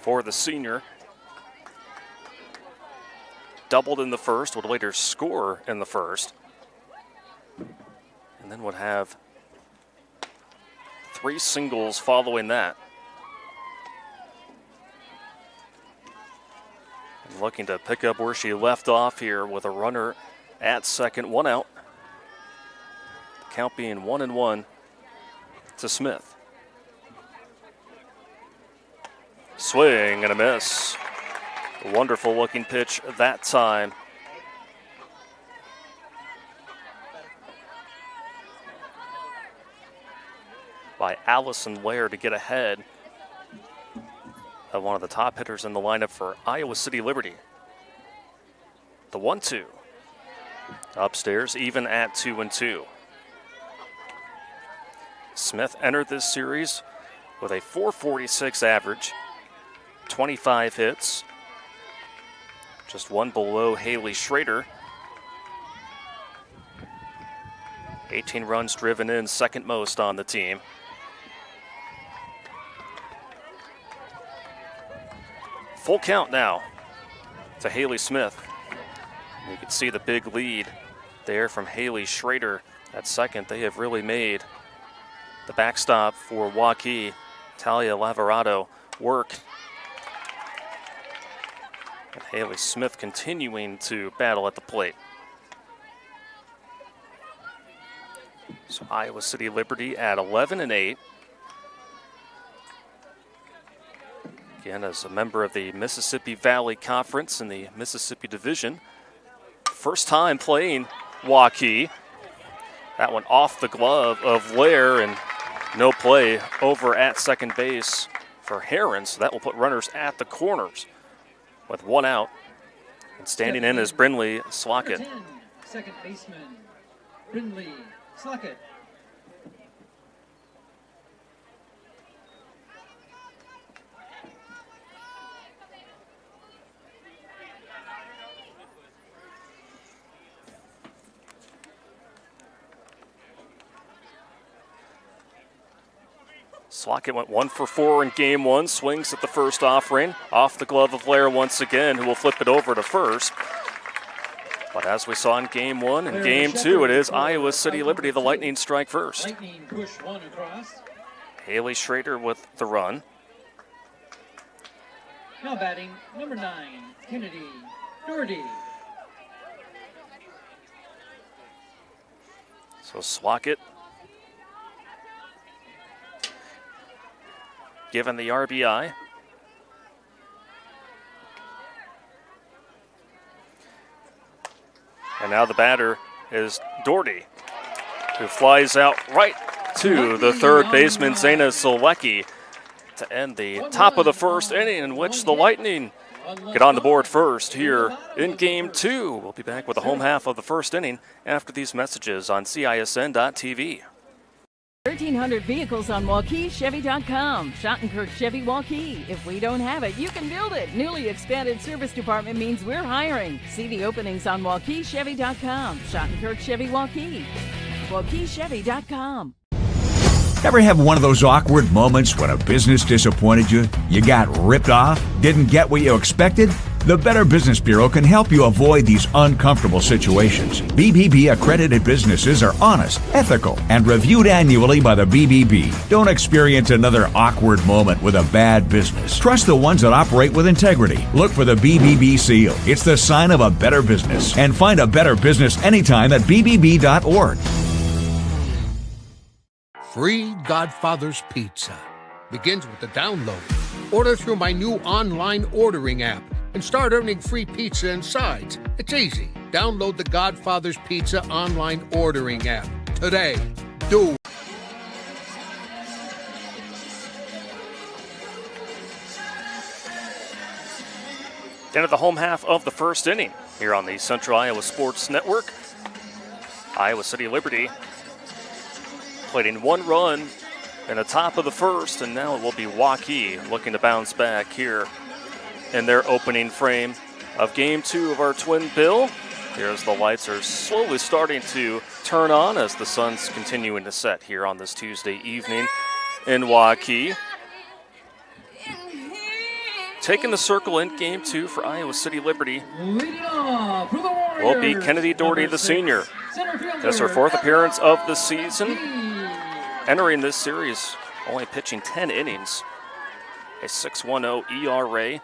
Speaker 2: for the senior. Doubled in the first, would later score in the first, and then would have 3 singles following that. And looking to pick up where she left off here with a runner at second, 1 out. The count being 1-1 to Smith. Swing and a miss. A wonderful looking pitch that time. By Allison Lair to get ahead of one of the top hitters in the lineup for Iowa City Liberty. The 1-2. Upstairs, even at 2-2. Smith entered this series with a .446 average, 25 hits, just 1 below Haley Schrader. 18 runs driven in, second most on the team. Full count now to Haley Smith. You can see the big lead there from Haley Schrader at second. They have really made the backstop for Waukee, Talia Lavarado, work. And Haley Smith continuing to battle at the plate. So Iowa City Liberty at 11-8. Again, as a member of the Mississippi Valley Conference in the Mississippi Division. First time playing Waukee. That one off the glove of Lair, and no play over at second base for Heron. So that will put runners at the corners with 1 out. And standing in is Brinley Slockett.
Speaker 1: Second baseman, Brinley Slockett.
Speaker 2: Slockett went 1 for 4 in game 1, swings at the first offering, off the glove of Lair once again, who will flip it over to first. But as we saw in game 1 and game 2, it is Iowa City Liberty, the Lightning strike first.
Speaker 1: Lightning push 1 across.
Speaker 2: Haley Schrader with the run.
Speaker 1: Now batting, number 9, Kennedy Doherty.
Speaker 2: So Slockett given the RBI. And now the batter is Doherty, who flies out right to the third baseman, Zayna Selwecki, to end the top of the first inning, in which the Lightning get on the board first here in Game 2. We'll be back with the home half of the first inning after these messages on CISN.TV.
Speaker 11: 1,300 vehicles on WaukeeChevy.com. Schottenkirk Chevy Waukee. If we don't have it, you can build it. Newly expanded service department means we're hiring. See the openings on WaukeeChevy.com. Schottenkirk Chevy Waukee. WaukeeChevy.com.
Speaker 7: Ever have one of those awkward moments when a business disappointed you? You got ripped off? Didn't get what you expected? The Better Business Bureau can help you avoid these uncomfortable situations. BBB accredited businesses are honest, ethical, and reviewed annually by the BBB. Don't experience another awkward moment with a bad business. Trust the ones that operate with integrity. Look for the BBB seal. It's the sign of a better business. And find a better business anytime at bbb.org.
Speaker 12: Free Godfather's Pizza begins with the download. Order through my new online ordering app and start earning free pizza and sides. It's easy. Download the Godfather's Pizza online ordering app today. Do.
Speaker 2: Then at the home half of the first inning here on the Central Iowa Sports Network, Iowa City Liberty played in one run in the top of the first, and now it will be Waukee looking to bounce back here in their opening frame of Game 2 of our twin bill. Here's the lights are slowly starting to turn on as the sun's continuing to set here on this Tuesday evening in Waukee. Taking the circle in Game 2 for Iowa City Liberty will be Kennedy Doherty, the senior. That's her fourth appearance of the season. Entering this series, only pitching 10 innings, a 6.10 ERA,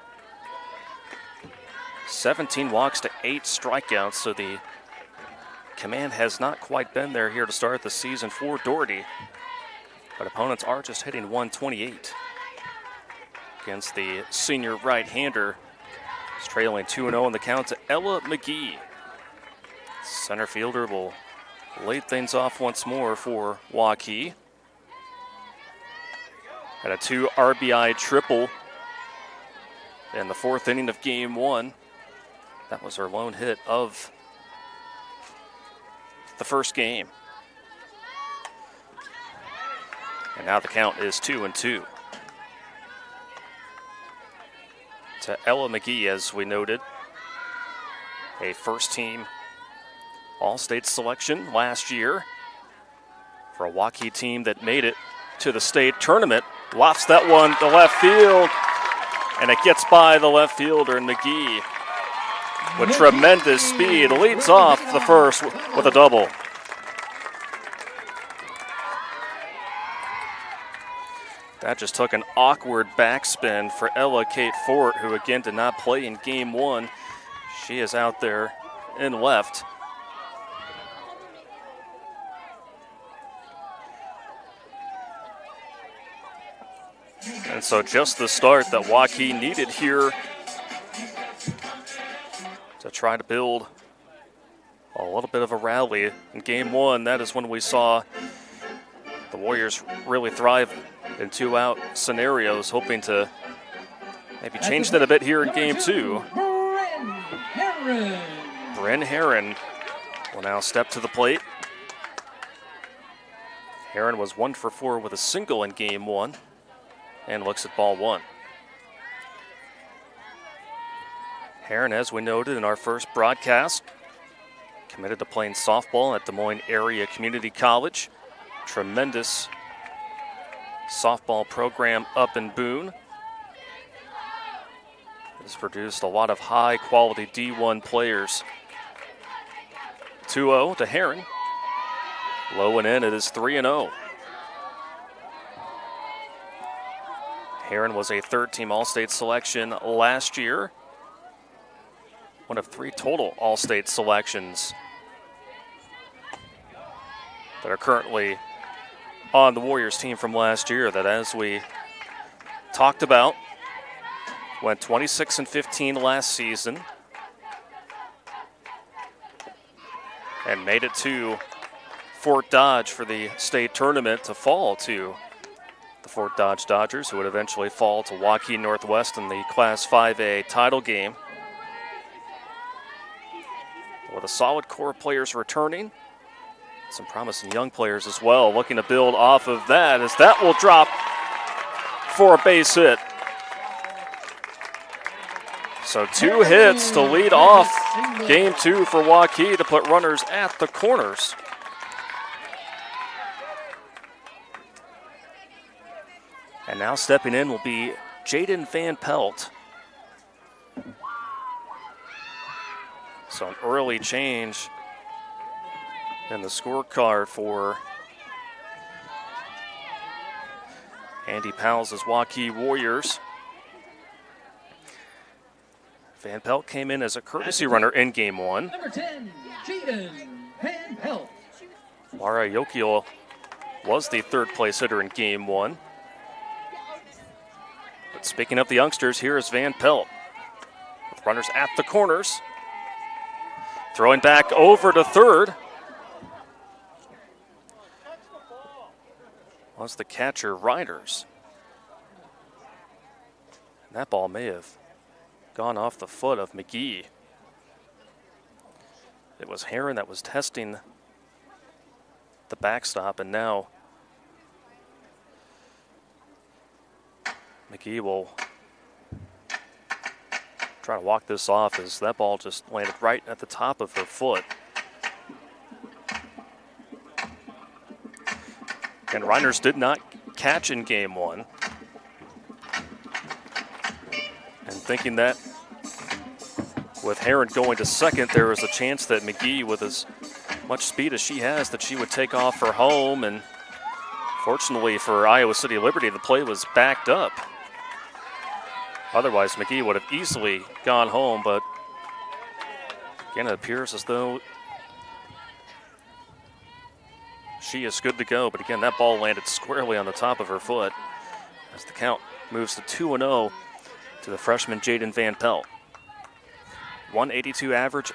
Speaker 2: 17 walks to 8 strikeouts, so the command has not quite been there here to start the season for Doherty. But opponents are just hitting 128 against the senior right-hander. He's trailing 2-0 in the count to Ella McGee. Center fielder will lead things off once more for Waukee. Had a 2 RBI triple in the fourth inning of Game 1. That was her lone hit of the first game. And now the count is 2-2. To Ella McGee, as we noted, a first-team All-State selection last year for a Waukee team that made it to the state tournament. Lofts that one to left field, and it gets by the left fielder, and McGee, with tremendous speed, leads off the first with a double. That just took an awkward backspin for Ella Kate Fort, who again did not play in Game 1. She is out there in left. And so just the start that Waukee needed here to try to build a little bit of a rally in Game 1. That is when we saw the Warriors really thrive in 2-out scenarios, hoping to maybe change that a bit here in Game 2. Bryn Herron will now step to the plate. Herron was 1 for 4 with a single in Game 1 and looks at ball 1. Herron, as we noted in our first broadcast, committed to playing softball at Des Moines Area Community College. Tremendous softball program up in Boone. Has produced a lot of high-quality D1 players. 2-0 to Herron. Low and in, it is 3-0. Herron was a third-team All-State selection last year. One of 3 total All-State selections that are currently on the Warriors team from last year that, as we talked about, went 26-15 last season. and made it to Fort Dodge for the state tournament to fall to the Fort Dodge Dodgers, who would eventually fall to Waukee Northwest in the Class 5A title game. With a solid core of players returning, some promising young players as well, looking to build off of that as that will drop for a base hit. So 2 hits to lead off game 2 for Waukee to put runners at the corners. And now stepping in will be Jaden Van Pelt. So an early change in the scorecard for Andy Powell's Waukee Warriors. Van Pelt came in as a courtesy runner in game 1.
Speaker 1: Number 10, Jaden Van Pelt.
Speaker 2: Lara Yokiel was the third place hitter in game 1. But speaking of the youngsters, here is Van Pelt with runners at the corners. Throwing back over to third was the catcher, Riders. And that ball may have gone off the foot of McGee. It was Heron that was testing the backstop, and now McGee will try to walk this off as that ball just landed right at the top of her foot. And Reiners did not catch in game 1. And thinking that with Heron going to second, there was a chance that McGee, with as much speed as she has, that she would take off for home. And fortunately for Iowa City Liberty, the play was backed up. Otherwise, McGee would have easily gone home, but again, it appears as though she is good to go. But again, that ball landed squarely on the top of her foot as the count moves to 2-0 to the freshman Jaden Van Pelt. 182 average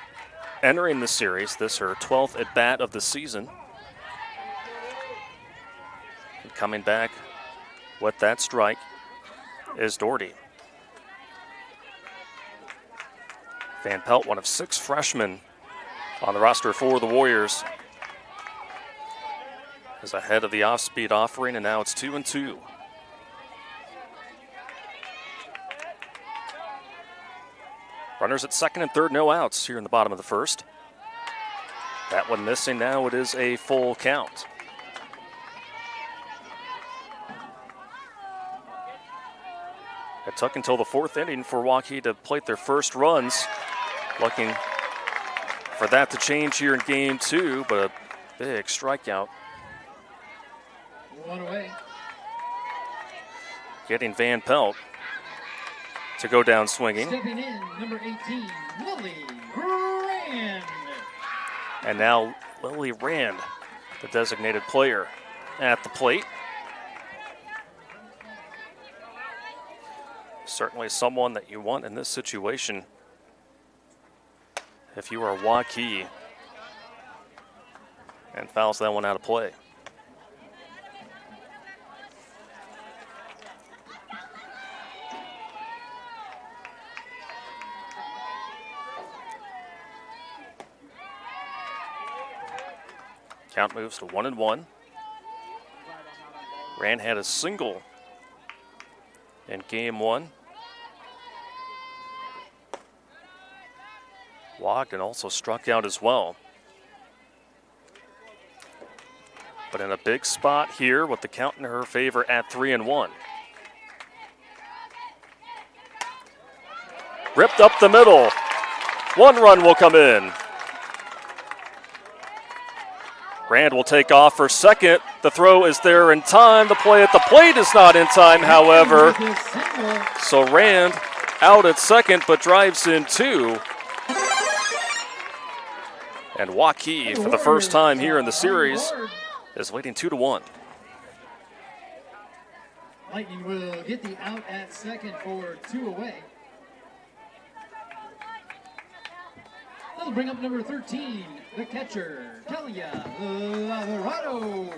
Speaker 2: entering the series. This her 12th at bat of the season. And coming back with that strike is Doherty. Van Pelt, one of 6 freshmen on the roster for the Warriors, is ahead of the off-speed offering, and now it's 2-2. Runners at second and third, no outs here in the bottom of the first. That one missing, now it is a full count. It took until the 4th inning for Waukee to plate their first runs. Looking for that to change here in game 2, but a big strikeout.
Speaker 1: 1 away.
Speaker 2: Getting Van Pelt to go down swinging.
Speaker 1: Stepping in, number 18, Lily Rand.
Speaker 2: And now Lily Rand, the designated player at the plate. Certainly someone that you want in this situation if you are Waukee, and fouls that one out of play. Count moves to 1-1. Rand had a single in game 1. Walked and also struck out as well. But in a big spot here with the count in her favor at 3-1. Ripped up the middle. 1 run will come in. Rand will take off for second. The throw is there in time. The play at the plate is not in time, however. So Rand out at second, but drives in 2. And Waukee, for the first time here in the series, is leading 2-1.
Speaker 1: Lightning will get the out at second for 2 away. That'll bring up number 13, the catcher, Talia Lavarado.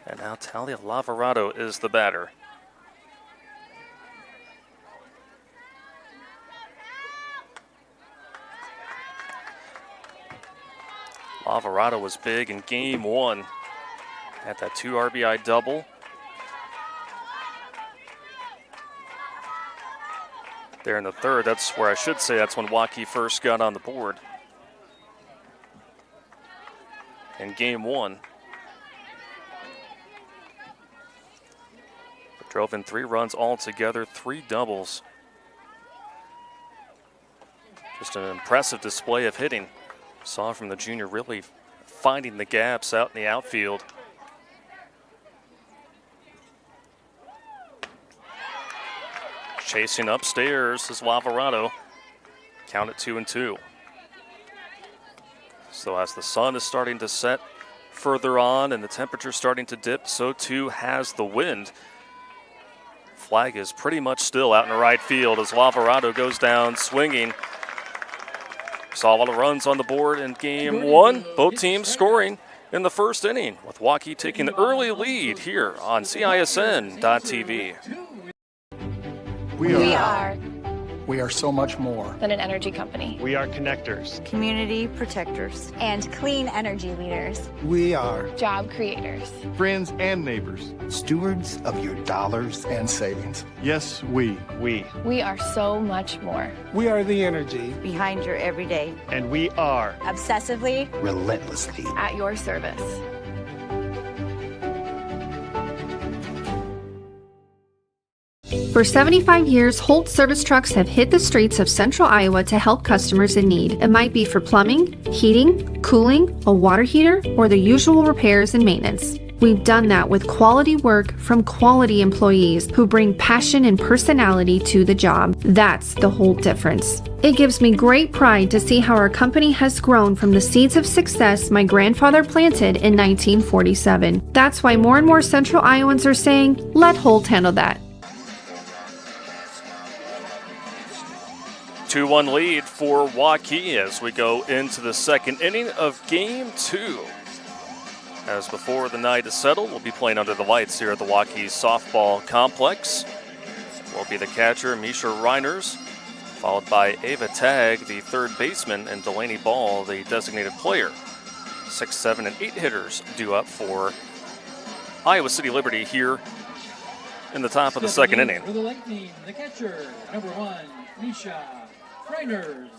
Speaker 2: And now Talia Lavarado is the batter. Lavarado was big in game one. Had that 2 RBI double. There in the third, that's where I should say that's when Waukee first got on the board. In game one. But drove in 3 runs altogether, 3 doubles. Just an impressive display of hitting. Saw from the junior really finding the gaps out in the outfield. Chasing upstairs is Lavarado. Count it 2-2. So as the sun is starting to set further on and the temperature starting to dip, so too has the wind. Flag is pretty much still out in the right field as Lavarado goes down swinging. Saw a lot of runs on the board in game one. Both teams scoring in the first inning, with Waukee taking the early lead here on CISN.TV.
Speaker 13: We are so much more
Speaker 14: than an energy company.
Speaker 15: We are connectors,
Speaker 16: Community protectors. And clean energy leaders.
Speaker 13: We are
Speaker 14: Job creators.
Speaker 15: friends and neighbors.
Speaker 13: stewards of your dollars and savings.
Speaker 15: Yes, we.
Speaker 14: We are so much more.
Speaker 13: We are the energy
Speaker 16: Behind your everyday.
Speaker 15: And we are.
Speaker 16: Obsessively.
Speaker 13: relentlessly.
Speaker 14: At your service.
Speaker 9: For 75 years, Holt service trucks have hit the streets of central Iowa to help customers in need. It might be for plumbing, heating, cooling, a water heater, or the usual repairs and maintenance. We've done that with quality work from quality employees who bring passion and personality to the job. That's the Holt difference. It gives me great pride to see how our company has grown from the seeds of success my grandfather planted in 1947. That's why more and more central Iowans are saying, let Holt handle that.
Speaker 2: 2-1 lead for Waukee as we go into the second inning of game 2. As before the night is settled, we'll be playing under the lights here at the Waukee softball complex. Will be the catcher, Misha Reiners, followed by Ava Tagg, the third baseman, and Delaney Ball, the designated player. 6, 7, and 8 hitters due up for Iowa City Liberty here in the top of the second inning.
Speaker 1: For the Lightning, the catcher, number 1, Misha Reiners.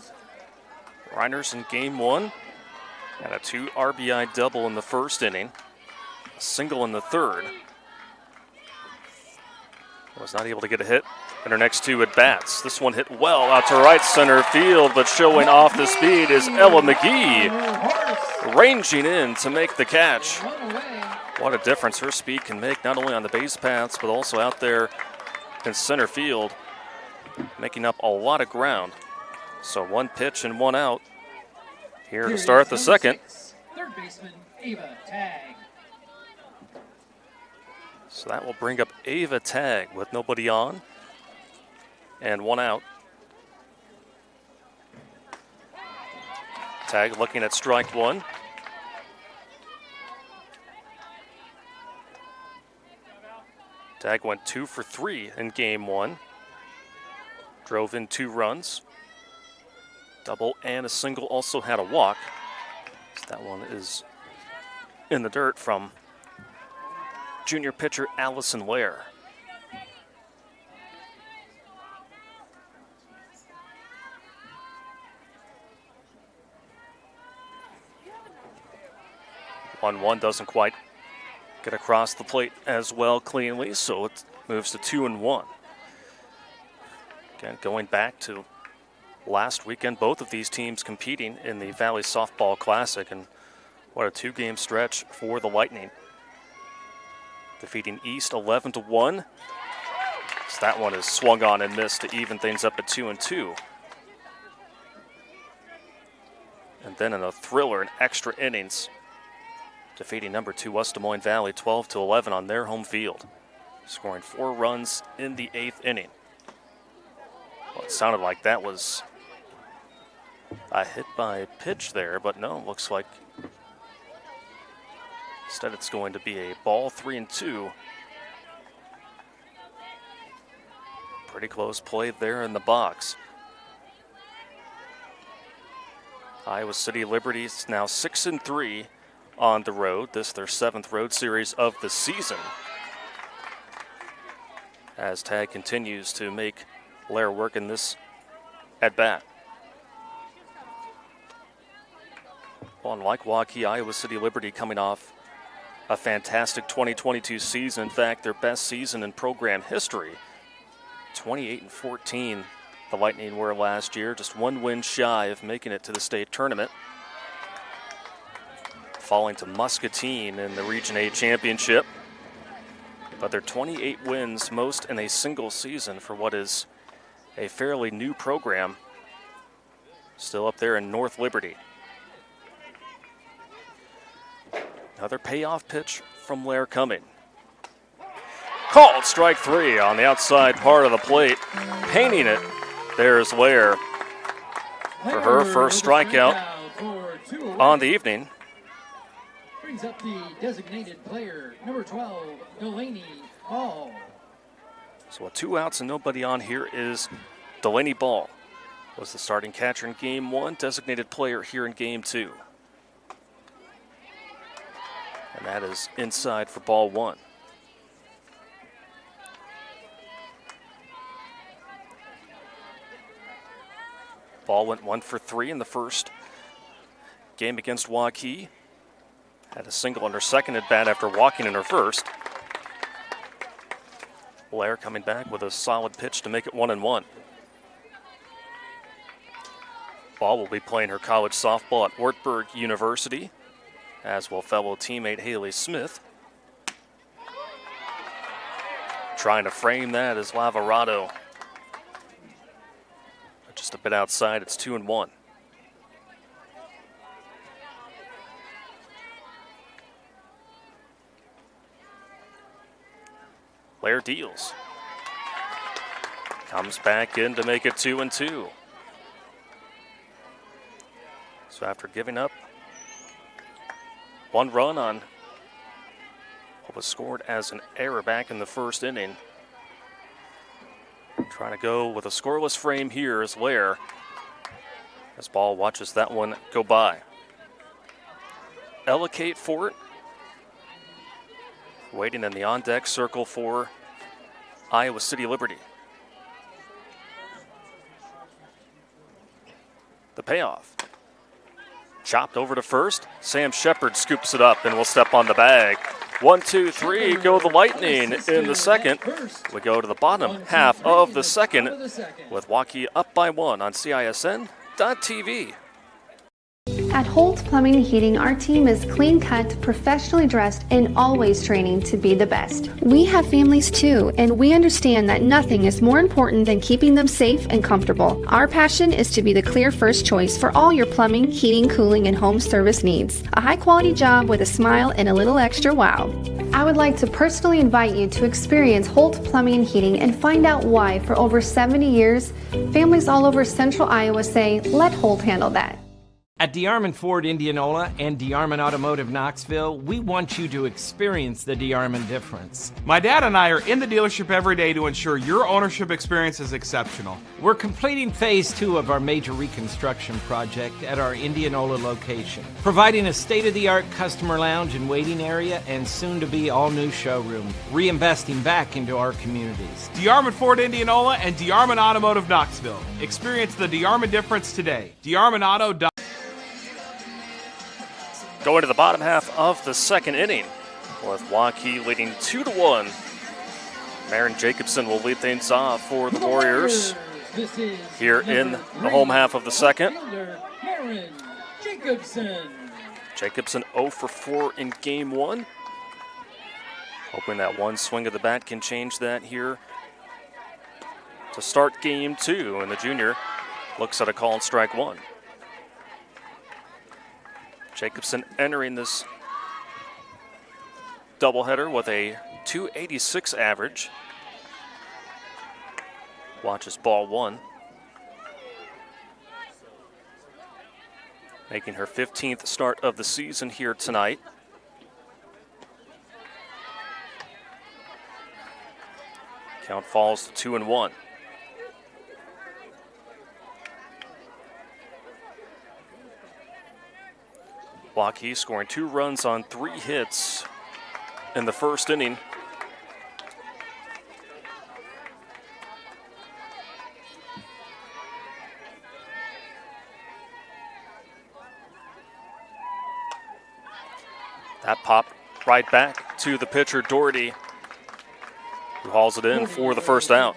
Speaker 2: Reiners in game 1 had a 2 RBI double in the first inning, a single in the third. Was not able to get a hit in her next 2 at-bats. This one hit well out to right center field, but showing off the speed is Ella McGee, ranging in to make the catch. What a difference her speed can make, not only on the base paths, but also out there in center field, making up a lot of ground. So 1 pitch and 1 out here to start the second.
Speaker 1: Third baseman, Ava Tagg.
Speaker 2: So that will bring up Ava Tagg with nobody on and 1 out. Tagg looking at strike 1. Tagg went 2 for 3 in game 1. Drove in 2 runs. Double and a single, also had a walk. So that one is in the dirt from junior pitcher Allison Ware. One doesn't quite get across the plate as well cleanly, so it moves to 2-1. Again, going back to last weekend, both of these teams competing in the Valley Softball Classic, and what a 2-game stretch for the Lightning. Defeating East 11-1. So that one is swung on and missed to even things up at 2-2. And then in a thriller in extra innings, defeating number 2 West Des Moines Valley 12-11 on their home field, scoring 4 runs in the 8th inning. Well, it sounded like that was a hit by pitch there, but no, looks like instead it's going to be a ball 3-2. Pretty close play there in the box. Iowa City Liberty is now 6-3 on the road. This their 7th road series of the season. As Tag continues to make Lair work in this at bat. Well, unlike Waukee, Iowa City Liberty coming off a fantastic 2022 season. In fact, their best season in program history. 28-14, the Lightning were last year, just one win shy of making it to the state tournament. Falling to Muscatine in the Region A championship. But they're 28 wins, most in a single season for what is a fairly new program. Still up there in North Liberty. Another payoff pitch from Lair coming. Called strike 3 on the outside part of the plate. Painting it, there's Lair for her first strikeout on the evening.
Speaker 1: Brings up the designated player, number 12, Delaney Ball.
Speaker 2: So with 2 outs and nobody on here is Delaney Ball. Was the starting catcher in game 1, designated player here in game 2. And that is inside for ball 1. Ball went 1 for 3 in the first game against Waukee. Had a single on her second at bat after walking in her first. Blair coming back with a solid pitch to make it 1-1. Ball will be playing her college softball at Wartburg University, as will fellow teammate Haley Smith. Trying to frame that is Lavarado. Just a bit outside, it's 2-1. Blair deals. Comes back in to make it 2-2. So after giving up 1 run on what was scored as an error back in the first inning, trying to go with a scoreless frame here is Lair, as Ball watches that one go by. Ellicate for it. Waiting in the on-deck circle for Iowa City Liberty. The payoff. Chopped over to first. Sam Shepard scoops it up and will step on the bag. 1, 2, 3, go the Lightning in the second. We go to the bottom half of the second with Waukee up by 1 on CISN.TV.
Speaker 9: At Holt Plumbing and Heating, our team is clean-cut, professionally dressed, and always training to be the best. We have families too, and we understand that nothing is more important than keeping them safe and comfortable. Our passion is to be the clear first choice for all your plumbing, heating, cooling, and home service needs. A high-quality job with a smile and a little extra wow. I would like to personally invite you to experience Holt Plumbing and Heating and find out why, for over 70 years, families all over central Iowa say, let Holt handle that.
Speaker 10: At DeArmond Ford Indianola and DeArmond Automotive Knoxville, we want you to experience the DeArmond difference.
Speaker 3: My dad and I are in the dealership every day to ensure your ownership experience is exceptional.
Speaker 10: We're completing phase 2 of our major reconstruction project at our Indianola location, providing a state-of-the-art customer lounge and waiting area and soon-to-be all-new showroom, reinvesting back into our communities.
Speaker 3: DeArmond Ford Indianola and DeArmond Automotive Knoxville. Experience the DeArmond difference today. DeArmondAuto.com.
Speaker 2: Going to the bottom half of the second inning with Waukee leading 2-1. Marin Jacobson will lead things off for the Warriors here in the home half of the second.
Speaker 1: Marin Jacobson.
Speaker 2: Jacobson 0 for 4 in game 1. Hoping that one swing of the bat can change that here to start game 2. And the junior looks at a call and strike 1. Jacobson entering this doubleheader with a .286 average. Watches ball 1. making her 15th start of the season here tonight. Count falls to 2-1. Waukee scoring 2 runs on 3 hits in the first inning. That popped right back to the pitcher, Doherty, who hauls it in for the first out.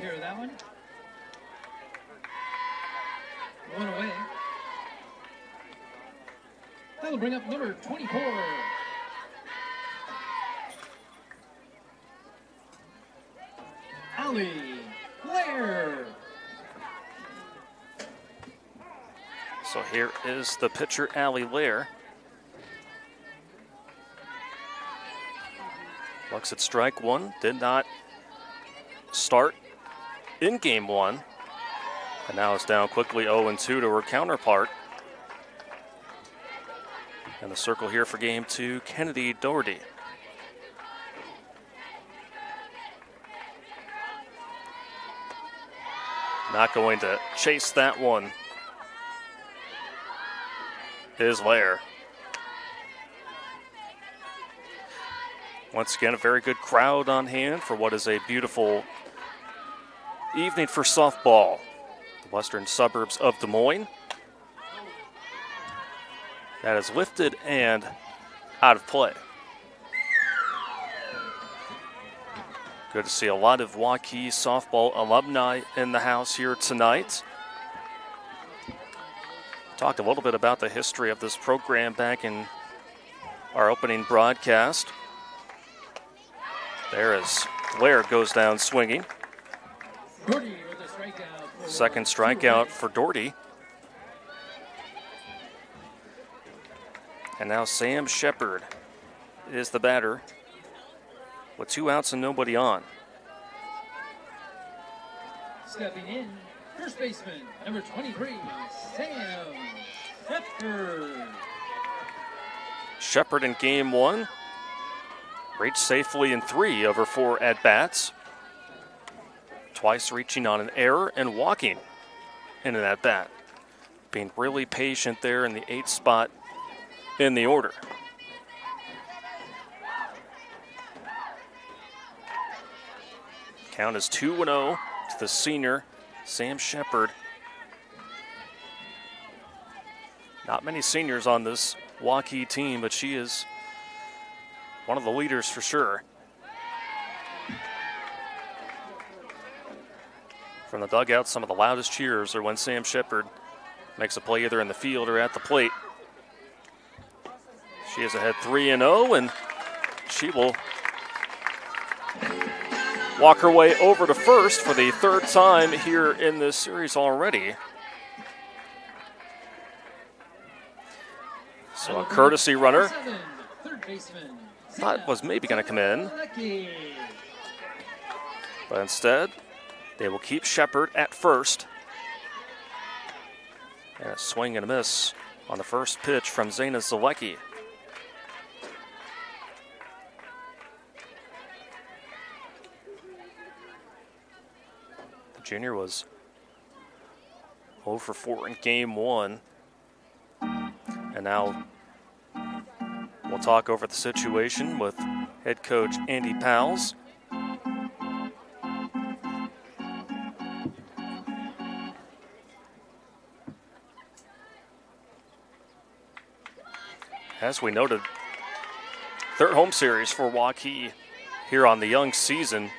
Speaker 1: One away. That'll bring up number 24. Allie Blair.
Speaker 2: So here is the pitcher, Allie Lair. Looks at strike one, did not start in game one, and now is down quickly 0-2 to her counterpart. And the circle here for game two, Kennedy Doherty. Not going to chase that one is Lair. Once again, a very good crowd on hand for what is a beautiful evening for softball. The western suburbs of Des Moines. That is lifted and out of play. Good to see a lot of Waukee softball alumni in the house here tonight. Talked a little bit about the history of this program back in our opening broadcast. There as Blair goes down swinging. Second strikeout for Doherty. And now Sam Shepard is the batter with 2 outs and nobody on.
Speaker 1: Stepping in, first baseman, number 23, Sam Shepard.
Speaker 2: Shepard in game one reached safely in 3 of her 4 at-bats. Twice reaching on an error and walking in an at-bat. Being really patient there in the 8th spot in the order. Count is 2-0 to the senior, Sam Shepard. Not many seniors on this Waukee team, but she is one of the leaders for sure. From the dugout, some of the loudest cheers are when Sam Shepard makes a play either in the field or at the plate. She is ahead 3-0, and she will walk her way over to first for the 3rd time here in this series already. So a courtesy runner. Thought was maybe going to come in. But instead, they will keep Shepard at first. And a swing and a miss on the first pitch from Zayna Zalecki. The junior was 0 for 4 in game one. And now we'll talk over the situation with head coach Andy Powles. As we noted, 3rd home series for Waukee here on the young season.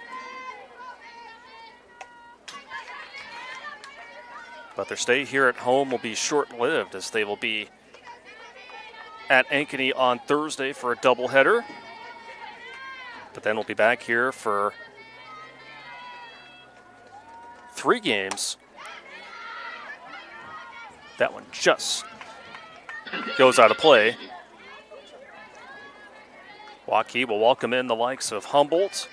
Speaker 2: But their stay here at home will be short-lived, as they will be at Ankeny on Thursday for a doubleheader. But then we'll be back here for 3 games. That one just goes out of play. Waukee will welcome in the likes of Humboldt,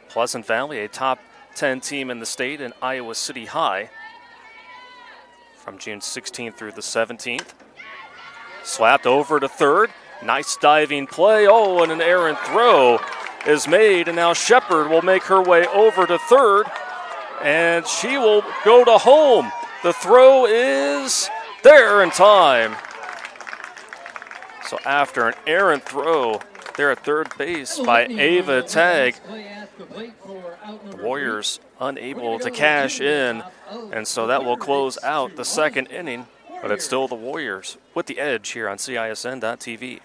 Speaker 2: Pleasant Valley, a top 10 team in the state, and Iowa City High from June 16th through the 17th. Slapped over to third. Nice diving play. Oh, and an errant throw is made, and now Shepard will make her way over to third, and she will go to home. The throw is there in time. So after an errant throw there at third base by Ava Tagg, the Warriors unable to cash in, and so that will close out the second inning, but it's still the Warriors with the edge here on CISN.TV.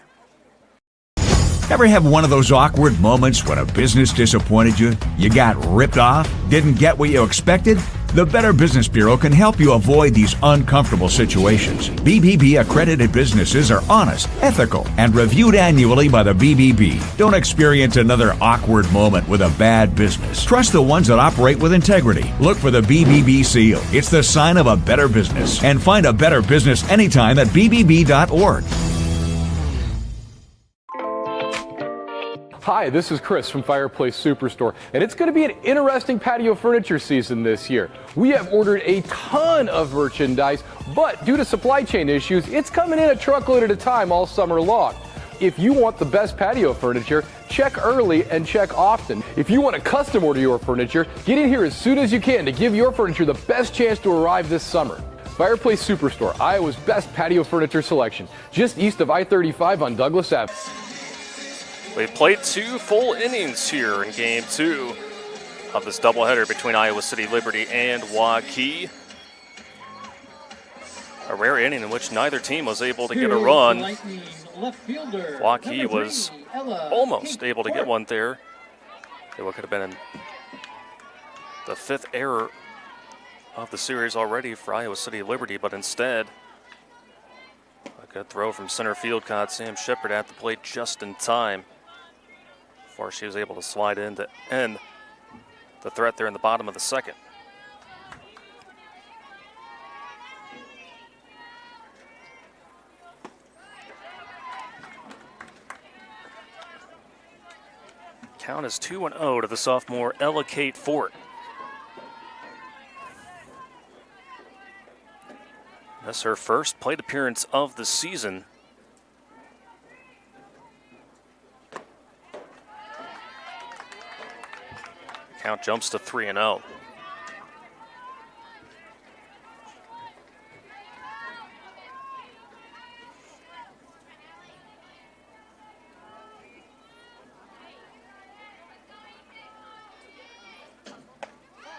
Speaker 7: Ever have one of those awkward moments when a business disappointed you? You got ripped off? Didn't get what you expected? The Better Business Bureau can help you avoid these uncomfortable situations. BBB accredited businesses are honest, ethical, and reviewed annually by the BBB. Don't experience another awkward moment with a bad business. Trust the ones that operate with integrity. Look for the BBB seal. It's the sign of a better business. And find a better business anytime at bbb.org.
Speaker 8: Hi, this is Chris from Fireplace Superstore, and it's going to be an interesting patio furniture season this year. We have ordered a ton of merchandise, but due to supply chain issues, it's coming in a truckload at a time all summer long. If you want the best patio furniture, check early and check often. If you want to custom order your furniture, get in here as soon as you can to give your furniture the best chance to arrive this summer. Fireplace Superstore, Iowa's best patio furniture selection, just east of I-35 on Douglas Avenue.
Speaker 2: We've played 2 full innings here in Game 2 of this doubleheader between Iowa City Liberty and Waukee. A rare inning in which neither team was able to get a run. Waukee was almost able to get one there. What could have been the 5th error of the series already for Iowa City Liberty, but instead, a good throw from center field caught Sam Shepard at the plate just in time before she was able to slide in to end the threat there in the bottom of the second. Count is 2-0 to the sophomore Ella Kate Fort. That's her first plate appearance of the season. Count jumps to 3-0.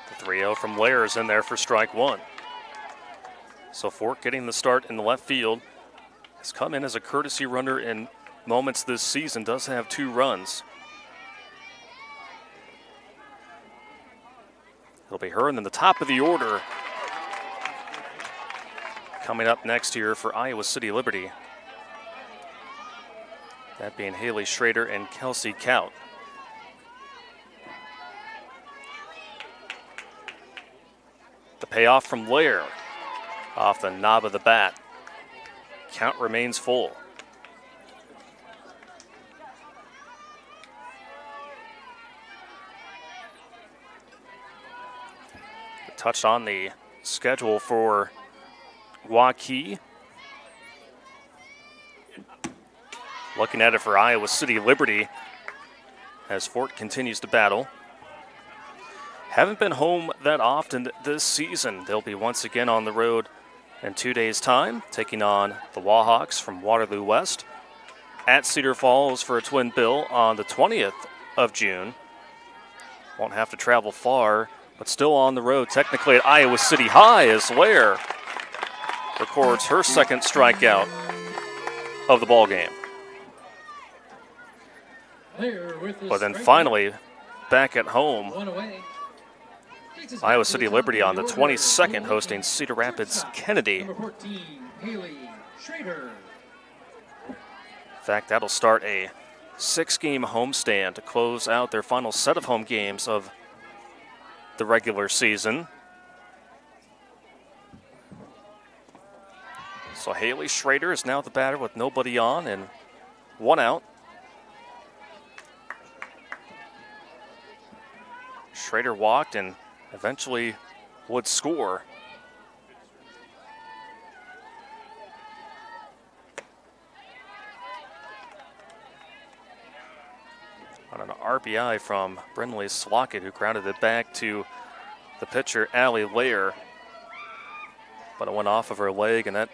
Speaker 2: The 3-0 from Lair is in there for strike one. So Fort getting the start in the left field. Has come in as a courtesy runner in moments this season. Does have 2 runs. It'll be her and then the top of the order coming up next here for Iowa City Liberty. That being Haley Schrader and Kelsey Kaut. The payoff from Lair off the knob of the bat. Count remains full. Touched on the schedule for Waukee. Looking at it for Iowa City Liberty as Fort continues to battle. Haven't been home that often this season. They'll be once again on the road in 2 days' time, taking on the Wahawks from Waterloo West at Cedar Falls for a twin bill on the 20th of June. Won't have to travel far, but still on the road, technically at Iowa City High, as Lair records her second strikeout of the ballgame. But then finally, back at home, Iowa City Liberty on the 22nd hosting Cedar Rapids Kennedy. In fact, that'll start a 6-game homestand to close out their final set of home games of the regular season. So Haley Schrader is now the batter with nobody on and 1 out. Schrader walked and eventually would score. On an RBI from Brinley Slockett, who grounded it back to the pitcher, Allie Lair. But it went off of her leg, and that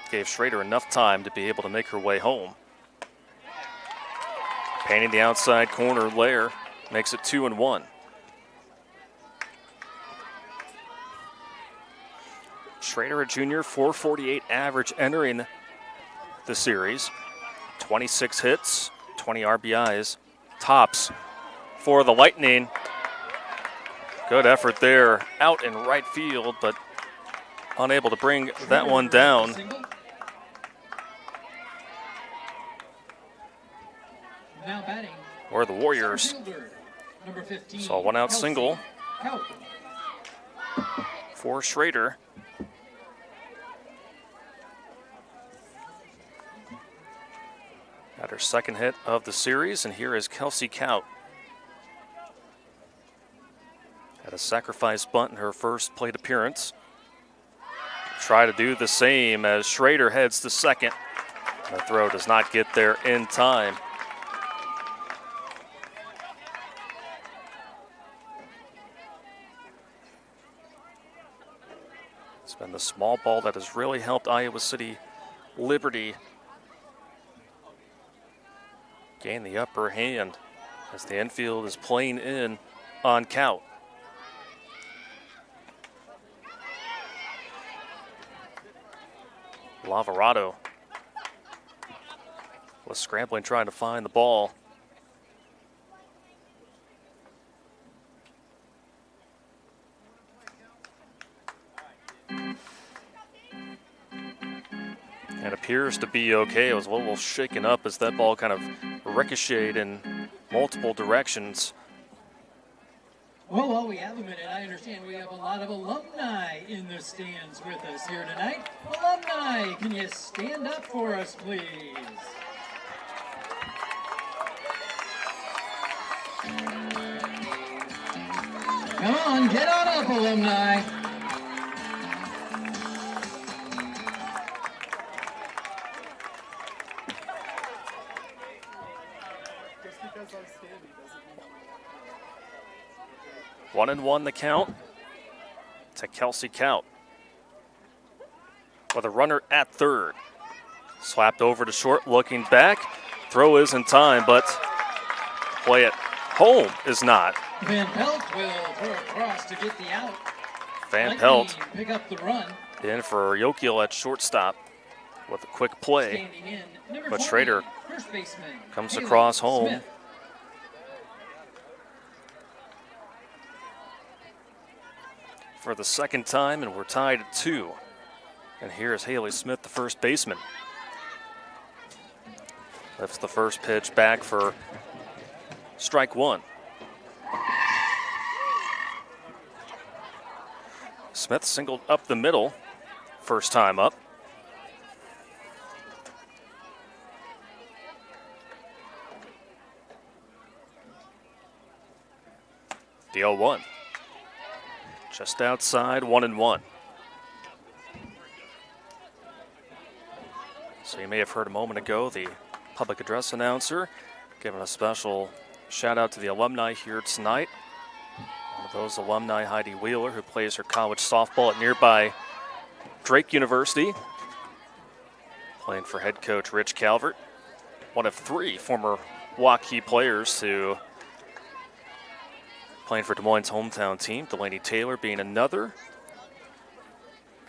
Speaker 2: gave Schrader enough time to be able to make her way home. Painting the outside corner, Lair makes it 2-1. Schrader, a junior, .448 average entering the series. 26 hits, 20 RBIs, tops for the Lightning. Good effort there, out in right field, but unable to bring that one down. Or the Warriors saw one out single for Schrader. Got her second hit of the series, and here is Kelsey Kaut. Had a sacrifice bunt in her first plate appearance. Try to do the same as Schrader heads to second. The throw does not get there in time. It's been the small ball that has really helped Iowa City Liberty gain the upper hand as the infield is playing in on Kaut. Lavarado was scrambling trying to find the ball. And appears to be okay. It was a little shaken up as that ball kind of ricocheted in multiple directions.
Speaker 1: Well, while we have a minute, I understand we have a lot of alumni in the stands with us here tonight. Alumni, can you stand up for us, please? Come on, get on up, alumni.
Speaker 13: Just because I'm standing doesn't mean
Speaker 2: 1-1 the count to Kelsey Kaut. With a runner at third. Slapped over to short, looking back. Throw is in time, but play it home is not.
Speaker 1: Van Pelt will throw across to get the out.
Speaker 2: Van Pelt
Speaker 1: pick up the run.
Speaker 2: in for Waukee at shortstop with a quick play. But Schrader comes across home.
Speaker 1: Smith.
Speaker 2: For the second time, and we're tied at 2. And here's Haley Smith, the first baseman. That's the first pitch back for strike one. Smith singled up the middle, first time up. The 0-1. Just outside, 1-1. So you may have heard a moment ago the public address announcer giving a special shout out to the alumni here tonight. One of those alumni, Heidi Wheeler, who plays her college softball at nearby Drake University, playing for head coach Rich Calvert. One of 3 former Waukee players to playing for Des Moines' hometown team. Delaney Taylor being another,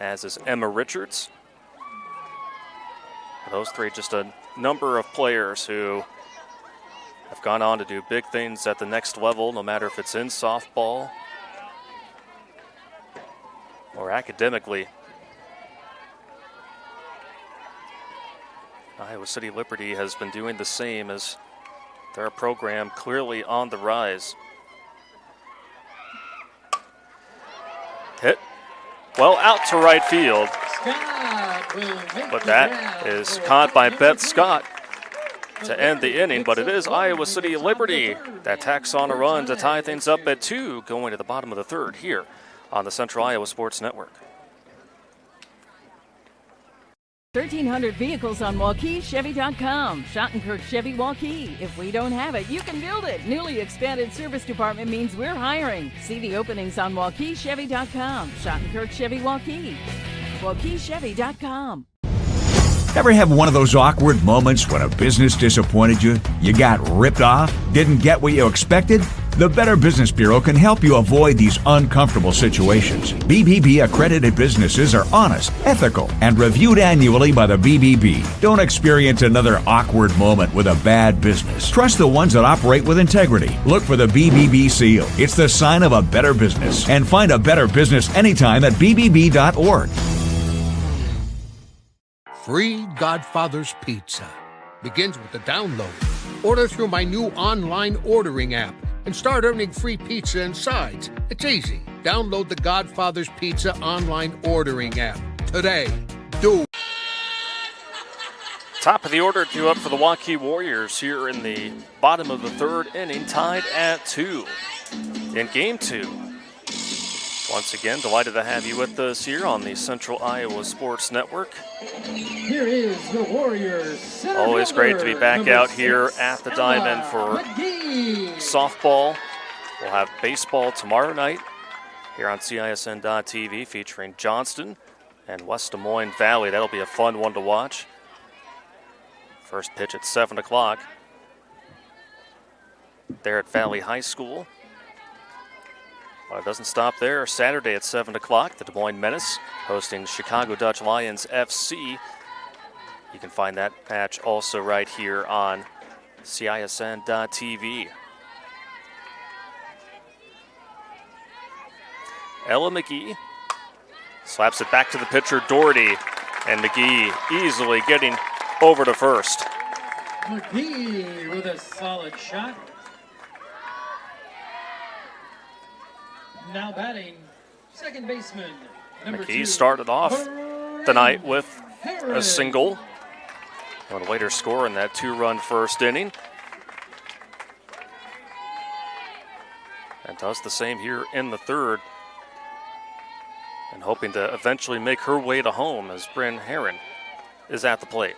Speaker 2: as is Emma Richards. Those 3, just a number of players who have gone on to do big things at the next level, no matter if it's in softball or academically. Iowa City Liberty has been doing the same, as their program clearly on the rise. Hit well out to right field, but that is caught by Beth Scott to end the inning. But it is Iowa City Liberty that tacks on a run to tie things up at 2 going to the bottom of the 3rd here on the Central Iowa Sports Network.
Speaker 11: 1,300 vehicles on WaukeeChevy.com. Schottenkirk Chevy Waukee. If we don't have it, you can build it. Newly expanded service department means we're hiring. See the openings on WaukeeChevy.com. Schottenkirk Chevy Waukee. WaukeeChevy.com.
Speaker 7: Ever have one of those awkward moments when a business disappointed you? You got ripped off? Didn't get what you expected? The Better Business Bureau can help you avoid these uncomfortable situations. BBB accredited businesses are honest, ethical, and reviewed annually by the BBB. Don't experience another awkward moment with a bad business. Trust the ones that operate with integrity. Look for the BBB seal. It's the sign of a better business. And find a better business anytime at bbb.org.
Speaker 12: Free Godfather's Pizza begins with the download. Order through my new online ordering app and start earning free pizza and sides. It's easy. Download the Godfather's Pizza online ordering app today. Do.
Speaker 2: Top of the order, due up for the Waukee Warriors here in the bottom of the third inning, tied at 2 in Game 2. Once again, delighted to have you with us here on the Central Iowa Sports Network.
Speaker 1: Here is the Warriors.
Speaker 2: Always great to be back out here at the Diamond for softball. We'll have baseball tomorrow night here on CISN.TV featuring Johnston and West Des Moines Valley. That'll be a fun one to watch. First pitch at 7 o'clock there at Valley High School. Well, it doesn't stop there. Saturday at 7 o'clock, the Des Moines Menace hosting Chicago Dutch Lions FC. You can find that match also right here on CISN.TV. Ella McGee slaps it back to the pitcher, Doherty, and McGee easily getting over to first.
Speaker 1: McGee with a solid shot. Now batting, second baseman, number
Speaker 2: McGee
Speaker 1: 2.
Speaker 2: started off the night with a single. Would later score in that 2-run first inning. And does the same here in the third. And hoping to eventually make her way to home as Bryn Herron is at the plate.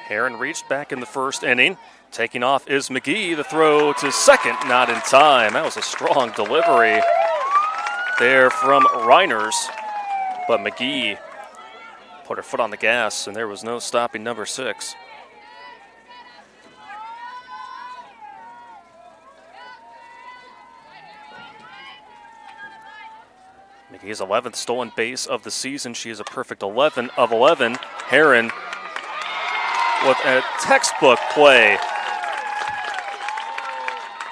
Speaker 2: Herron reached back in the first inning. Taking off is McGee. The throw to second, not in time. That was a strong delivery there from Reiners. But McGee put her foot on the gas, and there was no stopping number 6. McGee's 11th stolen base of the season. She is a perfect 11 of 11. Herron with a textbook play.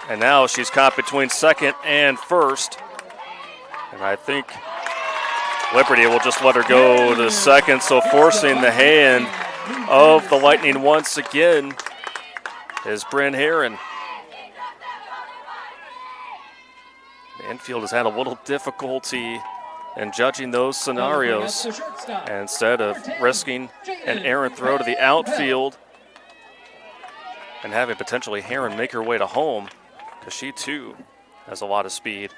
Speaker 2: And now she's caught between second and first. And I think Liberty will just let her go to second, so forcing the hand of the Lightning once again is Bryn Herron. The infield has had a little difficulty in judging those scenarios. And instead of risking an errant throw to the outfield and having potentially Herron make her way to home, because she too has a lot of speed.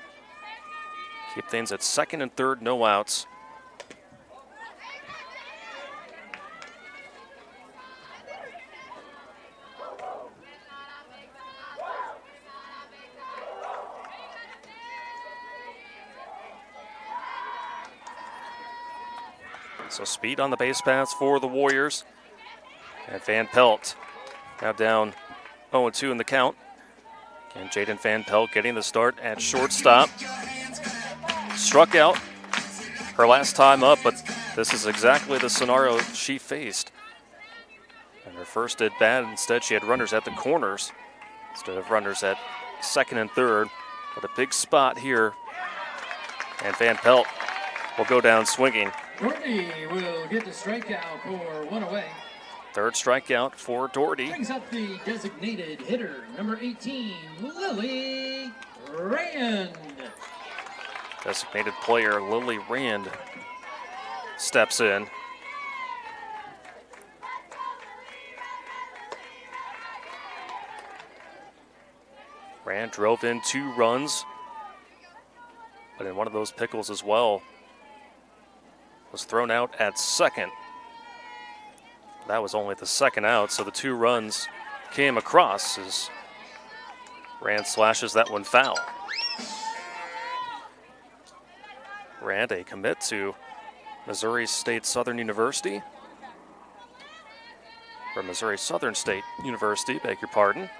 Speaker 2: Keep things at second and third, no outs. So speed on the base paths for the Warriors. And Van Pelt now down 0-2 in the count. And Jaden Van Pelt getting the start at shortstop. Struck out her last time up, but this is exactly the scenario she faced. And her first did bad. Instead, she had runners at the corners instead of runners at second and third. But a big spot here. And Van Pelt will go down swinging.
Speaker 1: Doherty will get the strikeout for 1 away.
Speaker 2: Third strikeout for Doherty.
Speaker 1: Brings up the designated hitter, number 18, Lily Rand.
Speaker 2: Designated player Lily Rand steps in. Rand drove in 2 runs, but in one of those pickles as well, was thrown out at second. That was only the second out, so the 2 runs came across as Rand slashes that one foul. Rand, a commit to Missouri State Southern University, or Missouri Southern State University, beg your pardon.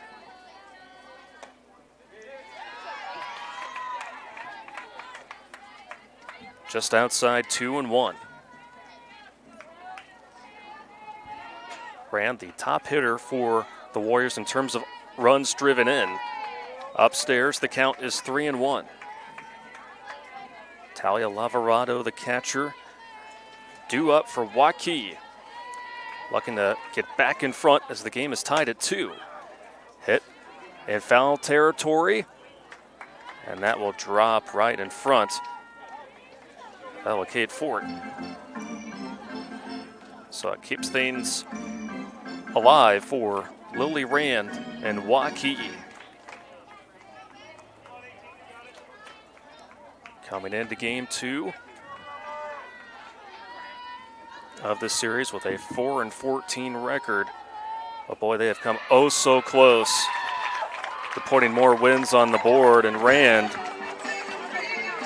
Speaker 2: Just outside 2-1. Rand, the top hitter for the Warriors in terms of runs driven in. Upstairs, the count is 3-1. Talia Lavarado, the catcher, due up for Waukee. Looking to get back in front as the game is tied at 2. Hit in foul territory, and that will drop right in front. That'll Kate Fort. So it keeps things alive for Lily Rand and Waukee. Coming into game 2 of this series with a 4-14 record. But boy, they have come oh so close to putting more wins on the board, and Rand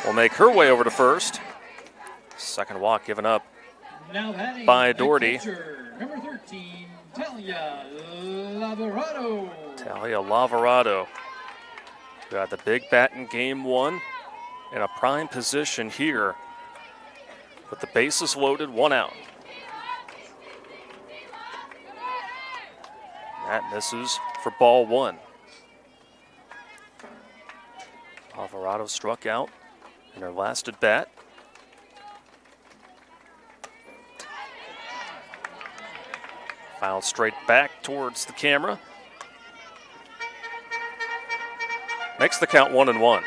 Speaker 2: will make her way over to first. Second walk given up by Doherty.
Speaker 1: Number 13, Talia Lavarado.
Speaker 2: Talia Lavarado, who had the big bat in game 1, in a prime position here with the bases loaded, 1 out. That misses for ball 1. Alvarado struck out in her last at bat. Fouled straight back towards the camera. Makes the count 1-1.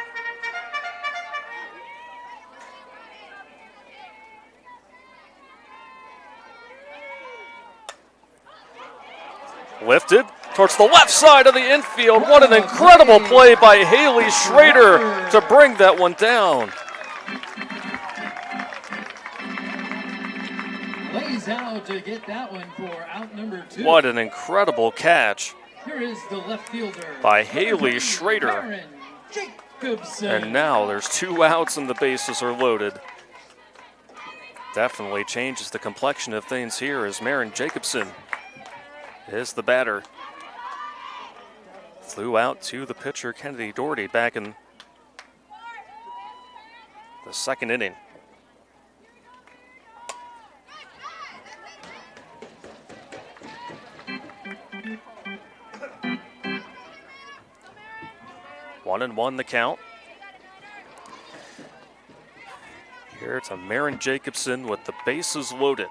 Speaker 2: Lifted towards the left side of the infield. What an incredible play by Haley Schrader to bring that one down.
Speaker 1: Lays out to get that one for out number 2.
Speaker 2: What an incredible catch
Speaker 1: Here is the left fielder
Speaker 2: by Haley Schrader.
Speaker 1: Aaron Jacobson.
Speaker 2: And now there's 2 outs and the bases are loaded. Definitely changes the complexion of things here as Marin Jacobson is the batter. Flew out to the pitcher, Kennedy Doherty, back in the second inning. One and one the count. Here it's a Marin Jacobson with the bases loaded.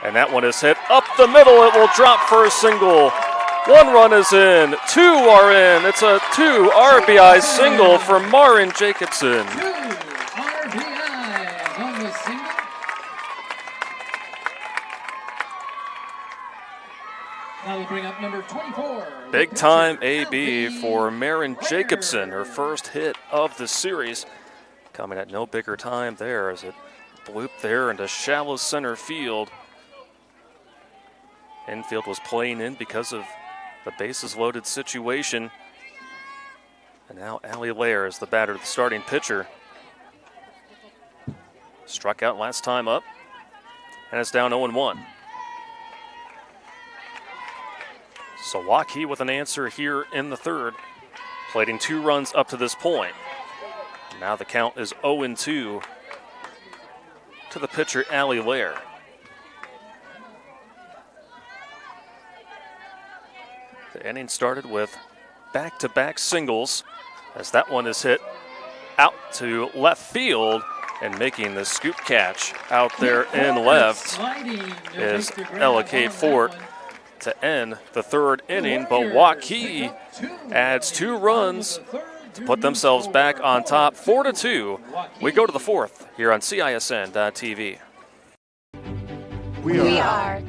Speaker 2: And that one is hit up the middle. It will drop for a single. 1 run is in. 2 are in. It's a 2 RBI single for Marin Jacobson.
Speaker 1: 2 RBIs on the single. Now we'll bring up number 24.
Speaker 2: Big time AB for Marin Jacobson. Her first hit of the series. Coming at no bigger time there as it blooped there into shallow center field. Infield was playing in because of the bases loaded situation. And now Allie Lair is the batter, the starting pitcher. Struck out last time up, and it's down 0-1. So Waukee with an answer here in the third, plating 2 runs up to this point. Now the count is 0-2 to the pitcher, Allie Lair. The inning started with back-to-back singles as that one is hit out to left field, and making the scoop catch out there in left is Ella K. Fort to end the third inning, but Waukee adds 2 runs to put themselves back on top 4-2. We go to the fourth here on CISN.TV.
Speaker 14: We are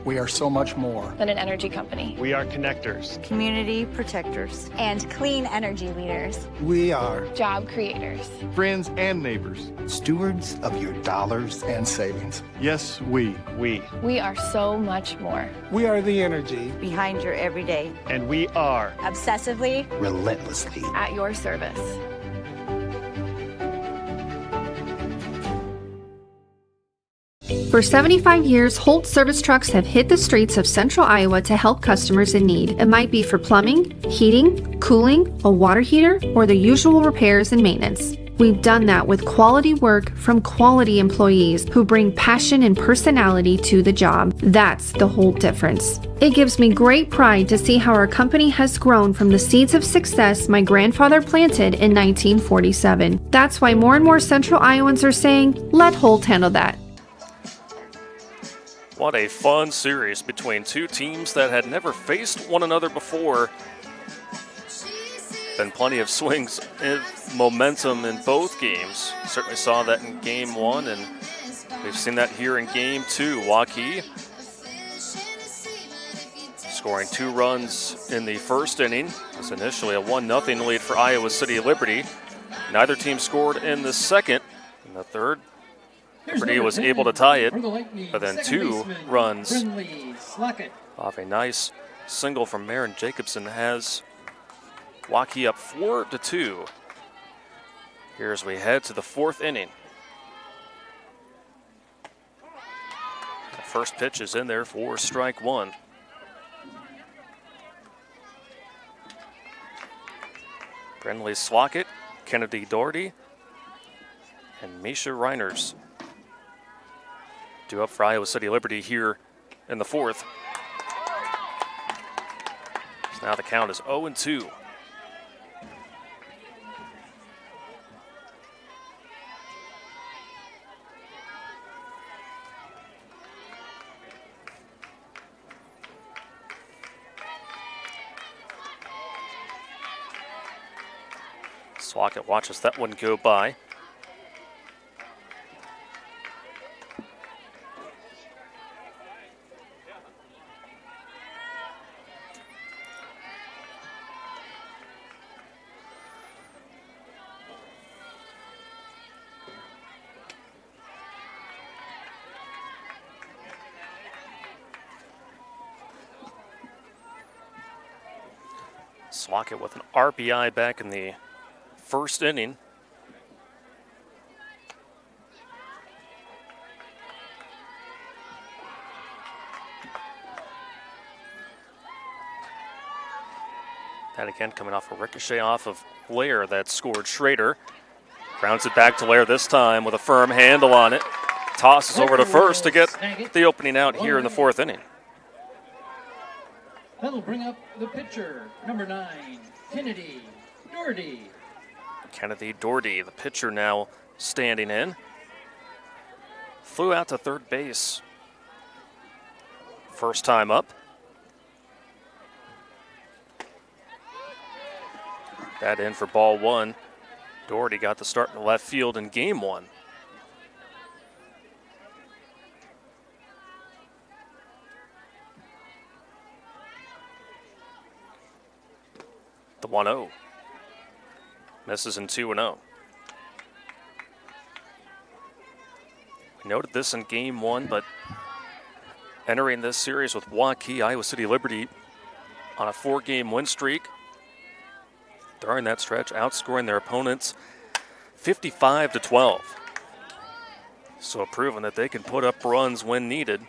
Speaker 18: We are so much more
Speaker 14: than an energy company.
Speaker 15: We are connectors,
Speaker 16: community protectors, and clean energy leaders.
Speaker 18: We are
Speaker 14: job creators,
Speaker 15: friends and neighbors,
Speaker 18: stewards of your dollars and savings.
Speaker 15: Yes, we.
Speaker 14: We are so much more.
Speaker 18: We are the energy
Speaker 16: Behind your everyday.
Speaker 15: And we are
Speaker 16: Obsessively.
Speaker 18: relentlessly
Speaker 14: At your service.
Speaker 9: For 75 years, Holt service trucks have hit the streets of central Iowa to help customers in need. It might be for plumbing, heating, cooling, a water heater, or the usual repairs and maintenance. We've done that with quality work from quality employees who bring passion and personality to the job. That's the Holt difference. It gives me great pride to see how our company has grown from the seeds of success my grandfather planted in 1947. That's why more and more central Iowans are saying, let Holt handle that.
Speaker 2: What a fun series between two teams that had never faced one another before. Been plenty of swings and momentum in both games. Certainly saw that in game one, and we've seen that here in game two. Waukee scoring 2 runs in the first inning. It was initially a 1-0 lead for Iowa City Liberty. Neither team scored in the second. In the third, Liberty was able to tie it, but then 2 runs off a nice single from Marin Jacobson has Waukee up 4-2. Here as we head to the 4th inning. The first pitch is in there for strike 1. Brenley Slockett, Kennedy Doherty, and Misha Reiners due up for Iowa City Liberty here in the 4th. So now the count is 0-2. Slockett watches that one go by. Slockett with an RBI back in the first inning. That again coming off a ricochet off of Lair that scored Schrader. Grounds it back to Lair this time with a firm handle on it. Tosses over to first to get the opening out here in the 4th inning.
Speaker 1: That'll bring up the pitcher, number 9, Kennedy Doherty.
Speaker 2: Kennedy Doherty, the pitcher, now standing in. Flew out to third base. First time up. That in for ball 1. Doherty got the start in the left field in game 1. The 1-0. Misses in 2-0. We noted this in game 1, but entering this series with Waukee, Iowa City Liberty on a 4-game win streak. During that stretch, outscoring their opponents 55-12. So proving that they can put up runs when needed.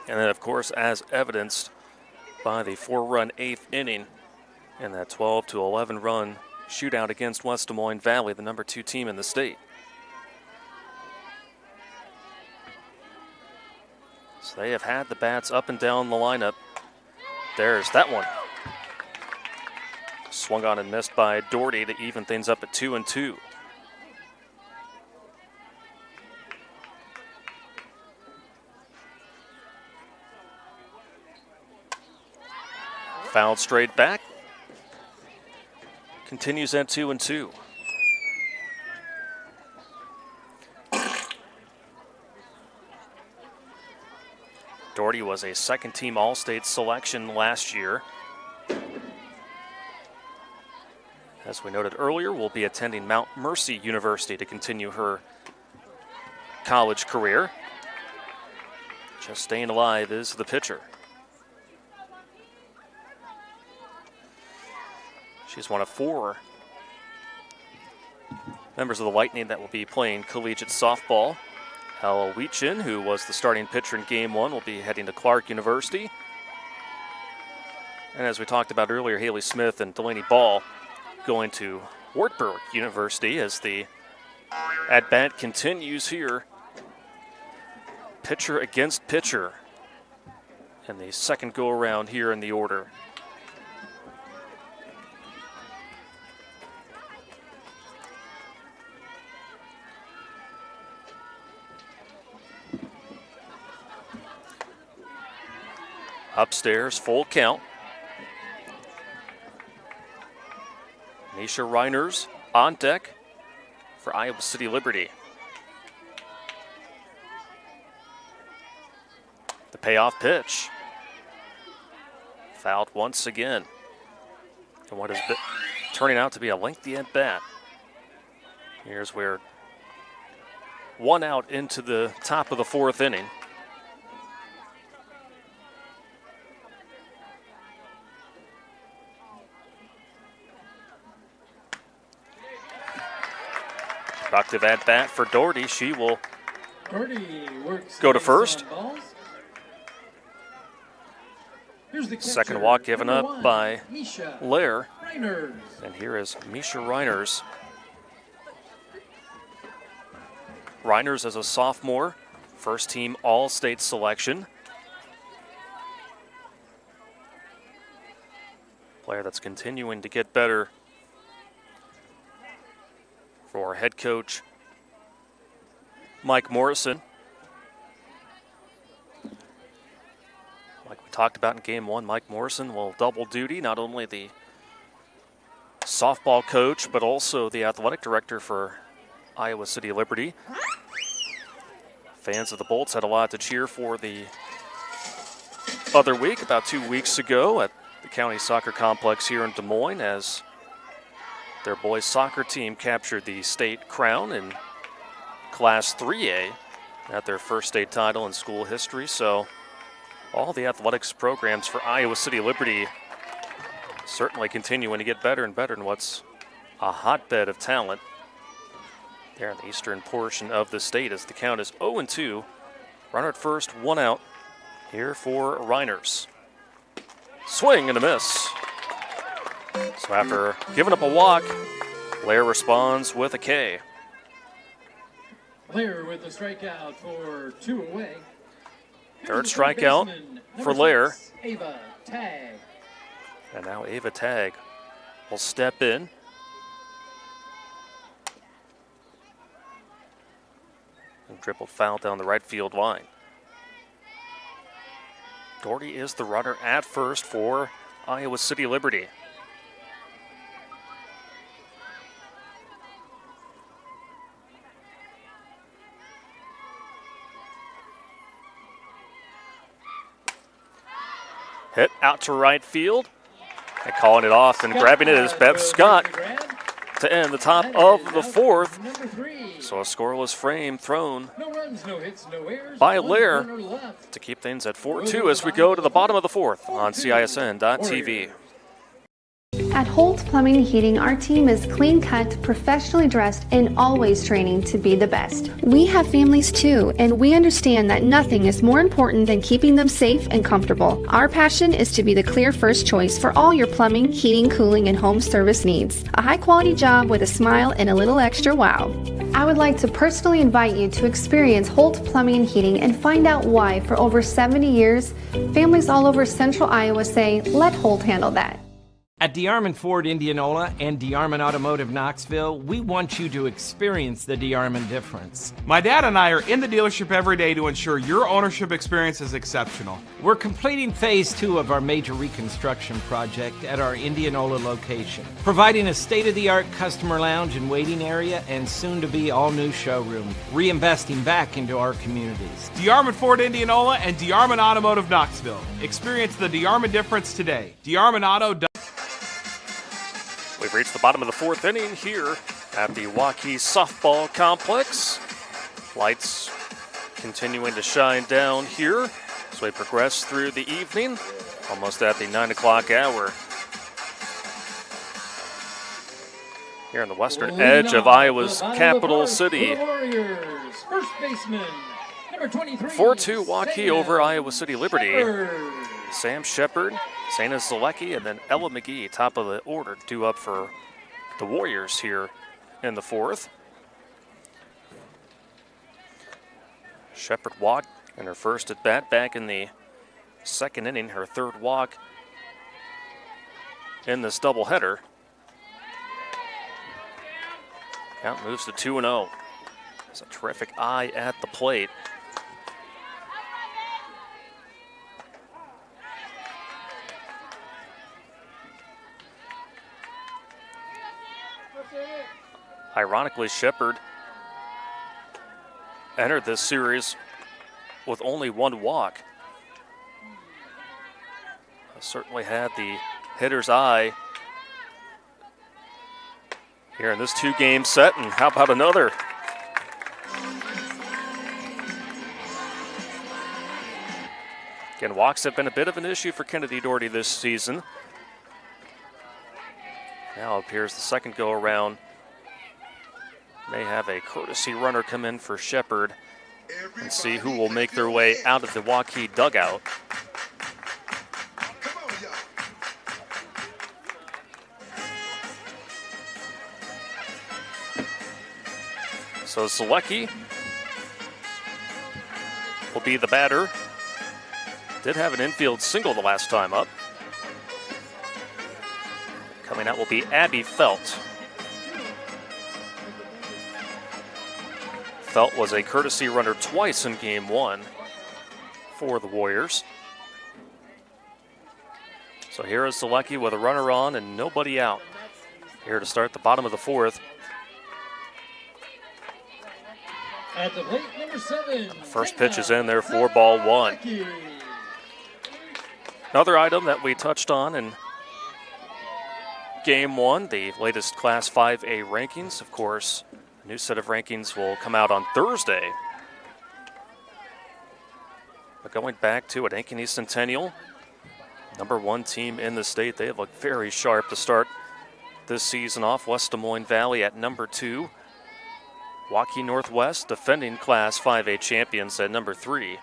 Speaker 2: And then, of course, as evidenced by the 4-run 8th inning in that 12-11 run shootout against West Des Moines Valley, the number 2 team in the state. So they have had the bats up and down the lineup. There's that one. Swung on and missed by Doherty to even things up at 2-2. Fouled straight back. Continues at 2-2. Doherty was a second-team All-State selection last year. As we noted earlier, will be attending Mount Mercy University to continue her college career. Just staying alive is the pitcher. She's one of 4 members of the Lightning that will be playing collegiate softball. Ella Weechin, who was the starting pitcher in Game 1, will be heading to Clark University. And as we talked about earlier, Haley Smith and Delaney Ball going to Wartburg University as the at-bat continues here. Pitcher against pitcher in the second go-around here in the order. Upstairs, full count. Nisha Reiners on deck for Iowa City Liberty. The payoff pitch. Fouled once again. And what is turning out to be a lengthy at bat. Here's where 1 out into the top of the 4th inning. Productive at bat for Doherty. She will go to first. Second walk given up by Lair. And here is Misha Reiners. Reiners as a sophomore, first team All-State selection. Player that's continuing to get better for head coach Mike Morrison. Like we talked about in Game 1, Mike Morrison will double duty, not only the softball coach, but also the athletic director for Iowa City Liberty. Fans of the Bolts had a lot to cheer for the other week, about 2 weeks ago, at the county soccer complex here in Des Moines, as their boys soccer team captured the state crown in Class 3A at their first state title in school history. So all the athletics programs for Iowa City Liberty certainly continuing to get better and better in what's a hotbed of talent there in the eastern portion of the state, as the count is 0-2. Runner at first, 1 out here for Reiners. Swing and a miss. So after giving up a walk, Lair responds with a K.
Speaker 1: Lair with a strikeout for 2 away.
Speaker 2: Third strikeout for Lair.
Speaker 1: Ava Tag.
Speaker 2: And now Ava Tag will step in. And dribbled foul down the right field line. Doherty is the runner at first for Iowa City Liberty. Hit out to right field. And calling it off and grabbing it is Beth Scott to end the top of the 4th. So a scoreless frame thrown by Lair to keep things at 4-2 as we go to the bottom of the 4th on CISN.TV.
Speaker 9: At Holt Plumbing and Heating, our team is clean-cut, professionally dressed, and always training to be the best. We have families too, and we understand that nothing is more important than keeping them safe and comfortable. Our passion is to be the clear first choice for all your plumbing, heating, cooling, and home service needs. A high-quality job with a smile and a little extra wow. I would like to personally invite you to experience Holt Plumbing and Heating and find out why, for over 70 years, families all over central Iowa say, "Let Holt handle that."
Speaker 10: At DeArmond Ford Indianola and DeArmond Automotive Knoxville, we want you to experience the DeArmond difference.
Speaker 3: My dad and I are in the dealership every day to ensure your ownership experience is exceptional.
Speaker 10: We're completing phase 2 of our major reconstruction project at our Indianola location, providing a state-of-the-art customer lounge and waiting area and soon-to-be all-new showroom, reinvesting back into our communities.
Speaker 3: DeArmond Ford Indianola and DeArmond Automotive Knoxville. Experience the DeArmond difference today. DeArmond Auto.
Speaker 2: We've reached the bottom of the 4th inning here at the Waukee Softball Complex. Lights continuing to shine down here as we progress through the evening, almost at the 9 o'clock hour. Here on the western edge of Iowa's capital city.
Speaker 1: Warriors, first baseman, number 23.
Speaker 2: 4-2 Waukee over Iowa City Liberty. Sam Shepard, Sana Zalecki, and then Ella McGee, top of the order, due up for the Warriors here in the 4th. Shepard walked in her first at bat back in the 2nd inning, her 3rd walk in this doubleheader. Count moves to 2-0. It's a terrific eye at the plate. Ironically, Shepard entered this series with only 1 walk. Certainly had the hitter's eye here in this 2-game set, and how about another? Again, walks have been a bit of an issue for Kennedy Doherty this season. Now appears the second go-around may have a courtesy runner come in for Shepard and see who will make their way out of the Waukee dugout. So Zalecki will be the batter. Did have an infield single the last time up. Coming out will be Abby Felt. Felt was a courtesy runner twice in Game 1 for the Warriors. So here is Zalecki with a runner on and nobody out. Here to start the bottom of the 4th.
Speaker 1: At the plate, number 7.
Speaker 2: First pitch is in there for ball 1. Another item that we touched on in Game 1, the latest Class 5A rankings. Of course, a new set of rankings will come out on Thursday. But going back to it, Ankeny Centennial, number 1 team in the state. They have looked very sharp to start this season off. West Des Moines Valley at number 2. Waukee Northwest, defending Class 5A champions, at number 3.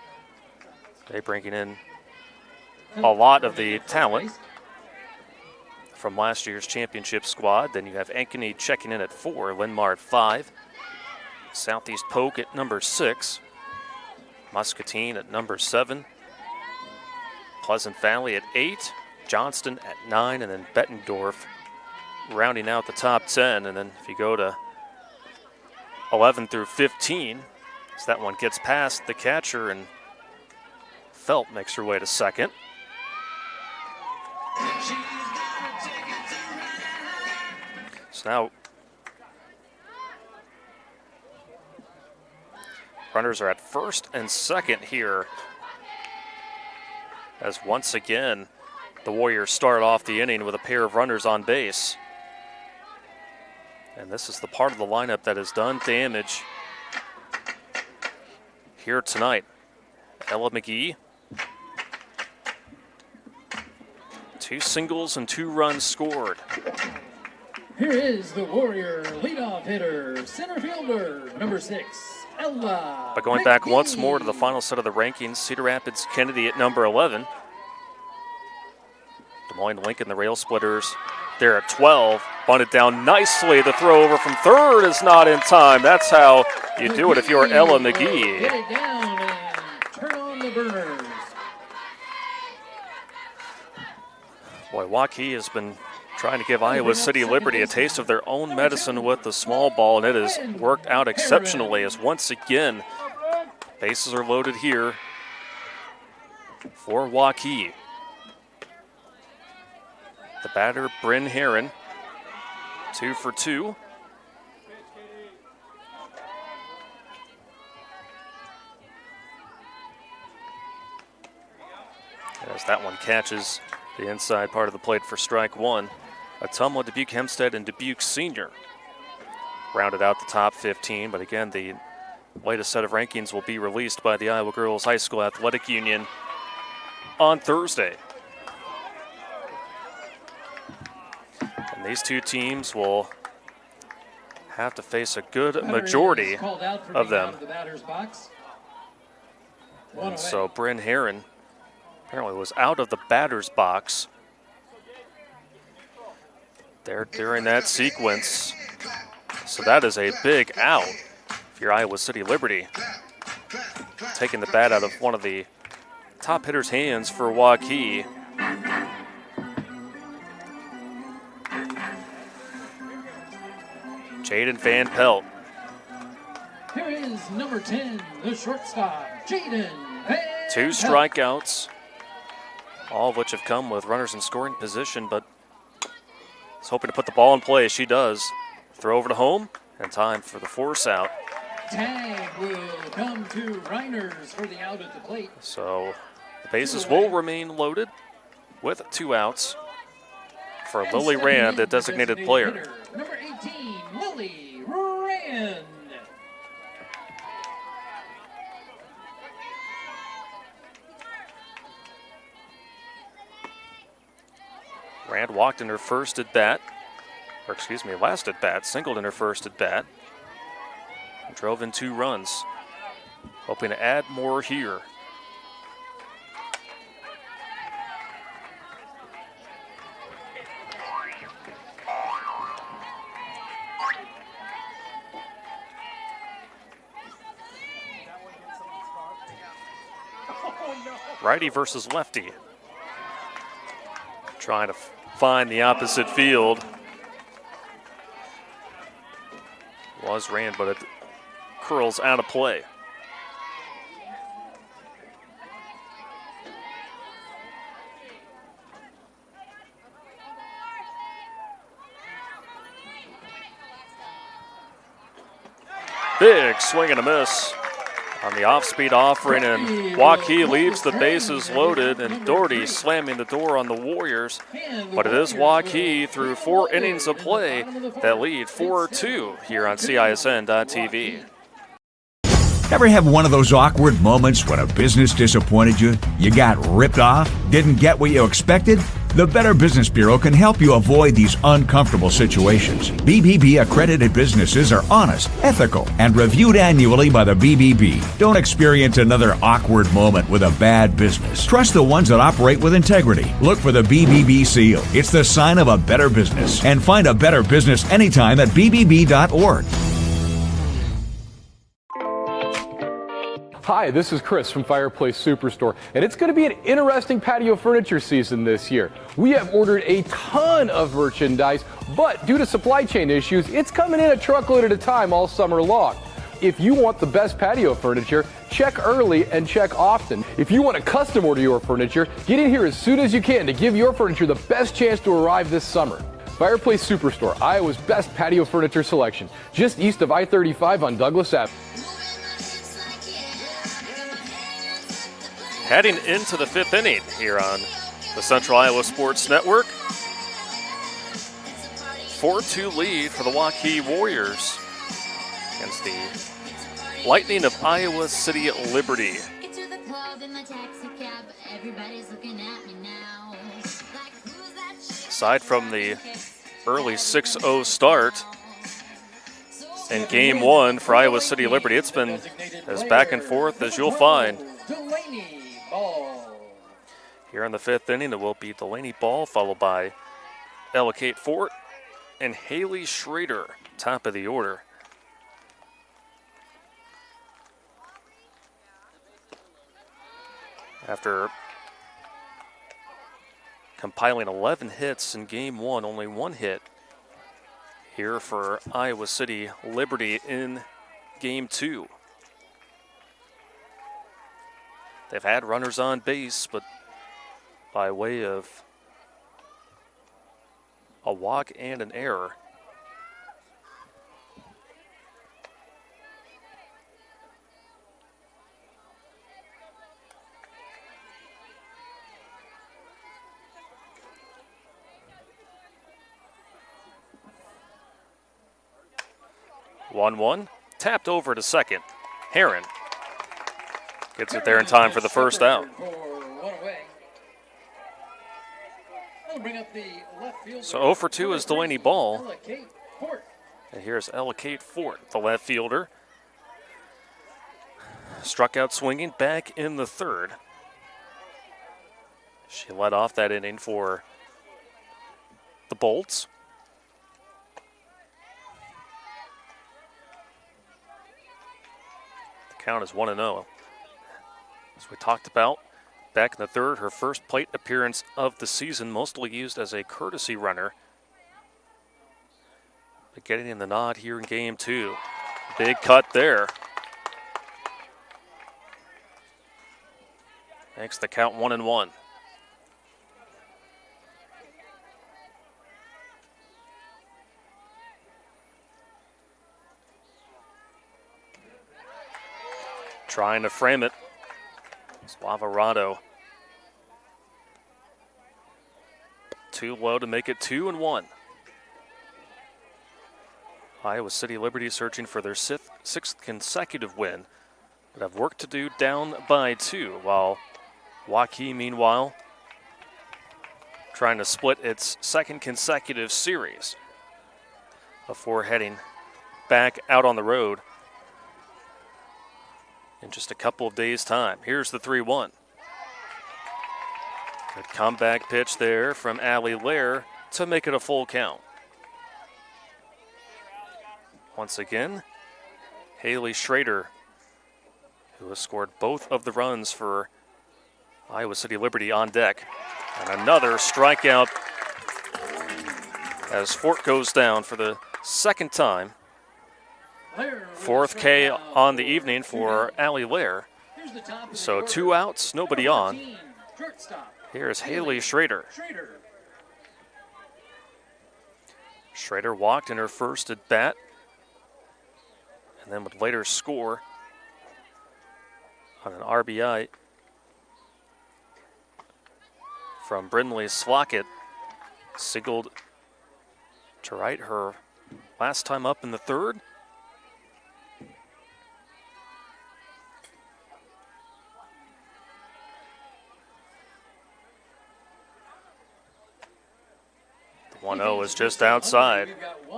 Speaker 2: They bringing in a lot of the talent from last year's championship squad. Then you have Ankeny checking in at 4, Linmar at 5, Southeast Polk at number 6, Muscatine at number 7, Pleasant Valley at 8, Johnston at 9, and then Bettendorf rounding out the top 10. And then if you go to 11 through 15, as that one gets past the catcher, and Felt makes her way to second. So now runners are at first and second here, as once again the Warriors start off the inning with a pair of runners on base. And this is the part of the lineup that has done damage here tonight. Ella McGee, 2 singles and 2 runs scored.
Speaker 1: Here is the Warrior leadoff hitter, center fielder, number 6, Ella.
Speaker 2: But going back once more to the final set of the rankings, Cedar Rapids Kennedy at number 11. Des Moines Lincoln, the Rail Splitters, they're at 12. Bunted down nicely. The throw over from third is not in time. That's how you do it if you're Ella McGee.
Speaker 1: Get it down and turn on the burners.
Speaker 2: Boy, Waukee has been trying to give Iowa City Liberty a taste of their own medicine with the small ball, and it has worked out exceptionally as once again, bases are loaded here for Waukee. The batter, Bryn Herron, 2 for 2. As that one catches the inside part of the plate for strike one. Atumwa, Dubuque Hempstead, and Dubuque Senior rounded out the top 15, but again, the latest set of rankings will be released by the Iowa Girls High School Athletic Union on Thursday. And these two teams will have to face a good majority of them. And so Bryn Herron apparently was out of the batter's box there during that sequence. So that is a big out if you're Iowa City Liberty. Taking the bat out of one of the top hitters' hands for Waukee. Jaden Van Pelt.
Speaker 1: Here is number 10, the shortstop, Jaden Van
Speaker 2: 2 strikeouts, all of which have come with runners in scoring position, but is hoping to put the ball in play. She does. Throw over to home, and time for the force out.
Speaker 1: Tag will come to Reiners for the out at the plate.
Speaker 2: So the bases will remain loaded with 2 outs for Lily Rand, the designated player.
Speaker 1: Hitter, number 18, Lily Rand.
Speaker 2: Rand walked in her first at bat, or excuse me, last at bat, singled in her first at bat, and drove in 2 runs, hoping to add more here. Righty versus lefty. Trying to find the opposite field. Was Rand, but it curls out of play. Big swing and a miss on the off-speed offering, and Waukee leaves the bases loaded, and Doherty slamming the door on the Warriors. But it is Waukee through 4 innings of play that lead 4-2 here on CISN.TV.
Speaker 7: Ever have one of those awkward moments when a business disappointed you? You got ripped off? Didn't get what you expected? The Better Business Bureau can help you avoid these uncomfortable situations. BBB accredited businesses are honest, ethical, and reviewed annually by the BBB. Don't experience another awkward moment with a bad business. Trust the ones that operate with integrity. Look for the BBB seal. It's the sign of a better business. And find a better business anytime at bbb.org.
Speaker 8: Hi, this is Chris from Fireplace Superstore, and it's going to be an interesting patio furniture season this year. We have ordered a ton of merchandise, but due to supply chain issues, it's coming in a truckload at a time all summer long. If you want the best patio furniture, check early and check often. If you want to custom order your furniture, get in here as soon as you can to give your furniture the best chance to arrive this summer. Fireplace Superstore, Iowa's best patio furniture selection, just east of I-35 on Douglas Avenue.
Speaker 2: Heading into the 5th inning here on the Central Iowa Sports Network. 4-2 lead for the Waukee Warriors against the Lightning of Iowa City Liberty. Aside from the early 6-0 start in Game 1 for Iowa City Liberty, it's been as back and forth as you'll find. Here in the 5th inning, it will be Delaney Ball, followed by Ella Kate Fort and Haley Schrader, top of the order. After compiling 11 hits in game one, only one hit here for Iowa City Liberty in game two. They've had runners on base, but by way of a walk and an error. One, tapped over to second. Heron gets it there in time for the first out. So 0 for 2 is Delaney Ball. And here's Ella Kate Fort, the left fielder. Struck out swinging back in the third. She led off that inning for the Bolts. The count is 1-0. As we talked about, back in the third, her first plate appearance of the season, mostly used as a courtesy runner. But getting in the nod here in game two. Big cut there. Makes the count 1-1. Trying to frame it. Slavarado. Too low to make it 2-1. Iowa City Liberty searching for their sixth consecutive win, but have work to do down by 2, while Waukee, meanwhile, trying to split its second consecutive series before heading back out on the road in just a couple of days' time. Here's the 3-1. Good comeback pitch there from Allie Lair to make it a full count. Once again, Haley Schrader, who has scored both of the runs for Iowa City Liberty, on deck. And another strikeout as Fort goes down for the second time. Fourth K on the evening for Allie Lair. So 2 outs, nobody on. Here's Haley Schrader. Schrader walked in her first at bat, and then would later score on an RBI from Brindley Slockett. Singled to right her last time up in the third. The 1-0 is just outside.
Speaker 1: We've got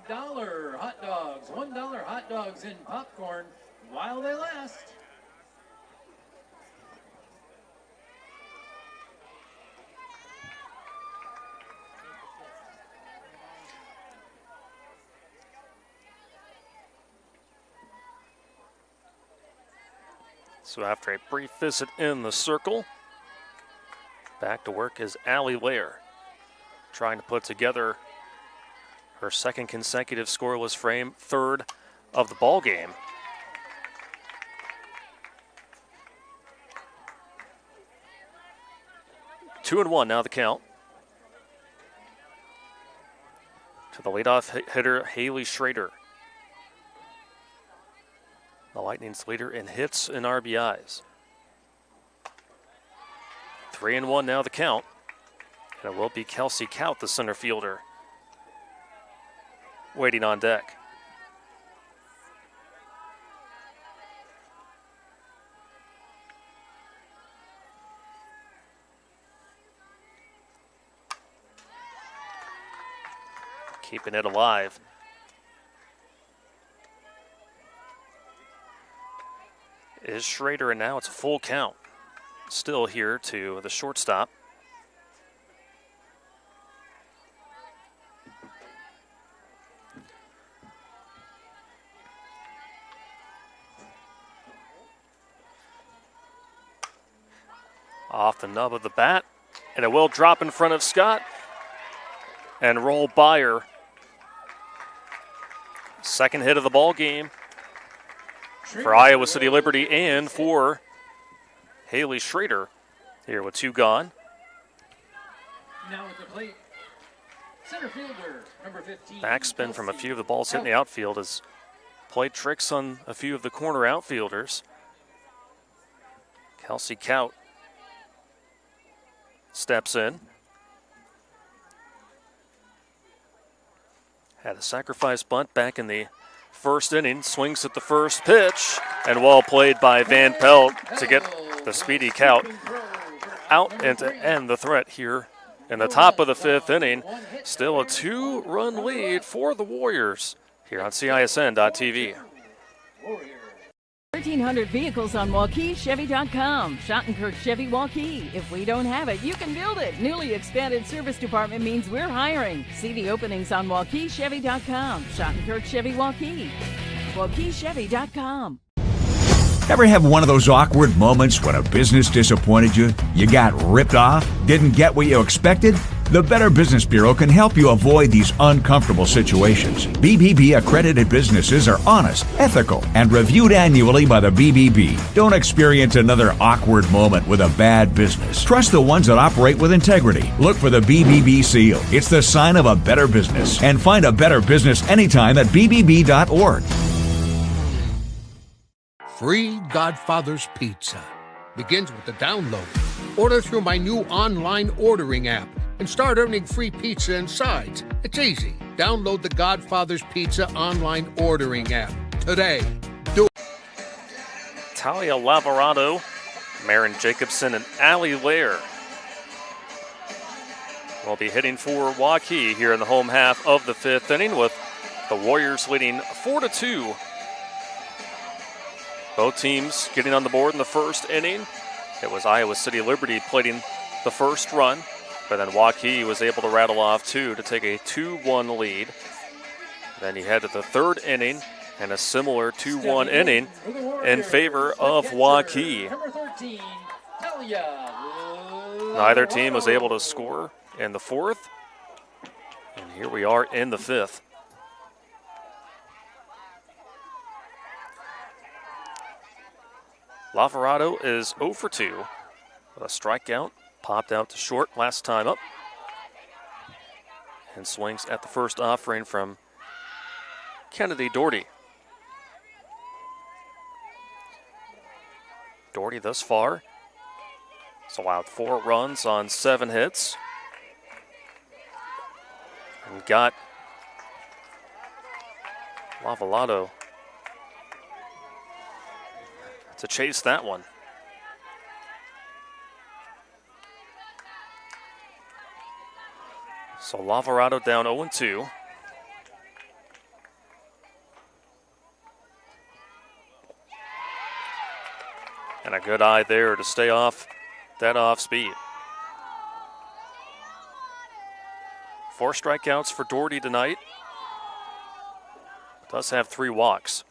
Speaker 1: $1 hot dogs, $1 hot dogs and popcorn while they last.
Speaker 2: So after a brief visit in the circle, back to work is Allie Lair, trying to put together her second consecutive scoreless frame, third of the ball game. 2-1 now the count. To the leadoff hitter, Haley Schrader. The Lightning's leader in hits and RBIs. 3-1 now the count. And it will be Kelsey Kaut, the center fielder, waiting on deck. Keeping it alive. Is Schrader, and now it's a full count. Still here to the shortstop. Off the nub of the bat, and it will drop in front of Scott and roll Byer. Second hit of the ball game for Iowa City Liberty and for Haley Schrader here with 2 gone.
Speaker 1: Now at the plate, center fielder, number 15.
Speaker 2: Backspin from a few of the balls hitting the outfield has played tricks on a few of the corner outfielders. Kelsey Kaut steps in. Had a sacrifice bunt back in the first inning. Swings at the first pitch. And well played by Van Pelt to get the speedy Kaut out and to end the threat here in the top of the 5th inning. Still a 2-run lead for the Warriors here on CISN.TV.
Speaker 11: 1,300 vehicles on WaukeeChevy.com. Schottenkirk Chevy Waukee. If we don't have it, you can build it. Newly expanded service department means we're hiring. See the openings on WaukeeChevy.com. Schottenkirk Chevy Waukee. WaukeeChevy.com.
Speaker 7: Ever have one of those awkward moments when a business disappointed you? You got ripped off? Didn't get what you expected? The Better Business Bureau can help you avoid these uncomfortable situations. BBB accredited businesses are honest, ethical, and reviewed annually by the BBB. Don't experience another awkward moment with a bad business. Trust the ones that operate with integrity. Look for the BBB seal. It's the sign of a better business. And find a better business anytime at bbb.org.
Speaker 12: Free Godfather's Pizza begins with the download. Order through my new online ordering app and start earning free pizza and sides. It's easy. Download the Godfather's Pizza online ordering app today.
Speaker 2: Talia Lavarado, Marin Jacobson, and Allie Lair will be hitting for Waukee here in the home half of the 5th inning, with the Warriors leading 4-2. Both teams getting on the board in the first inning. It was Iowa City Liberty plating the first run, but then Waukee was able to rattle off 2 to take a 2-1 lead. Then you head to the 3rd inning and a similar 2-1 inning in favor of Waukee. Neither team was able to score in the 4th, and here we are in the 5th. Lavarado is 0 for 2 with a strikeout, popped out to short last time up, and swings at the first offering from Kennedy Doherty. Doherty thus far has allowed 4 runs on 7 hits and got Lavarado to chase that one. So Lavarado down 0-2. And a good eye there to stay off that off speed. 4 strikeouts for Doherty tonight. Does have 3 walks.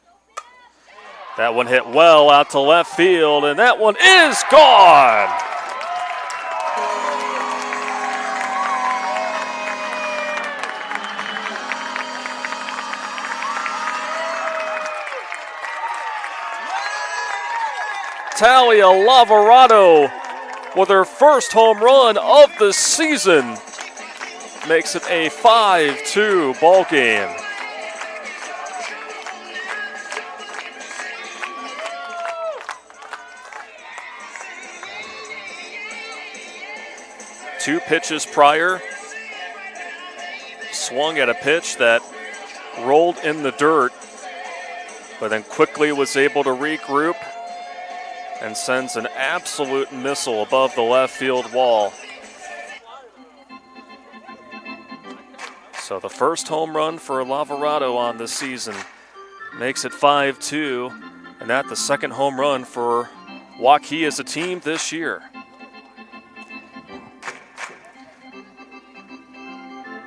Speaker 2: That one hit well out to left field, and that one is gone. Talia Lavarado with her first home run of the season makes it a 5-2 ball game. Two pitches prior, swung at a pitch that rolled in the dirt, but then quickly was able to regroup and sends an absolute missile above the left field wall. So the first home run for Lavarado on this season makes it 5-2, and that the second home run for Waukee as a team this year.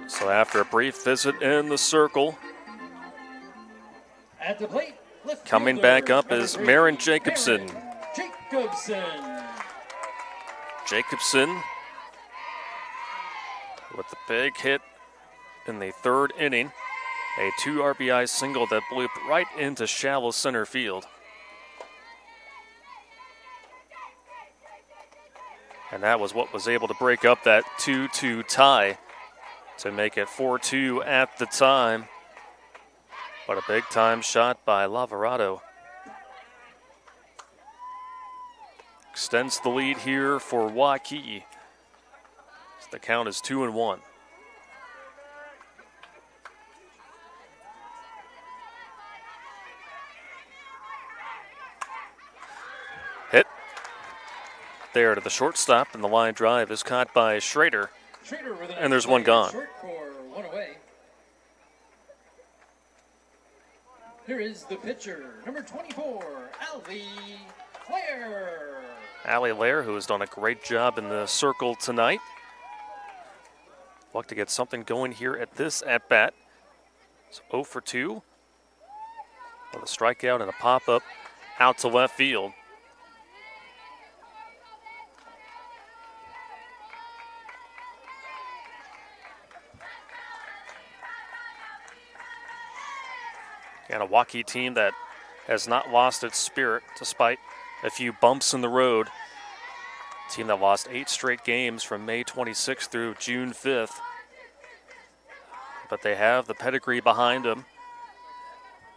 Speaker 2: So after a brief visit in the circle,
Speaker 1: At the plate,
Speaker 2: coming back up is Marin Jacobson. Jacobson with the big hit in the third inning. A 2 RBI single that blew right into shallow center field. And that was what was able to break up that 2-2 tie to make it 4-2 at the time. But a big time shot by Lavarado. Extends the lead here for Waukee. The count is 2-1. Hit there to the shortstop, and the line drive is caught by Schrader. And there's one gone.
Speaker 1: Short for one away. Here is the pitcher, number 24, Alvy Flair.
Speaker 2: Allie Lair, who has done a great job in the circle tonight. Look to get something going here at this at-bat. It's 0 for 2 with a strikeout and a pop-up out to left field. And a Waukee team that has not lost its spirit despite a few bumps in the road. A team that lost 8 straight games from May 26th through June 5th. But they have the pedigree behind them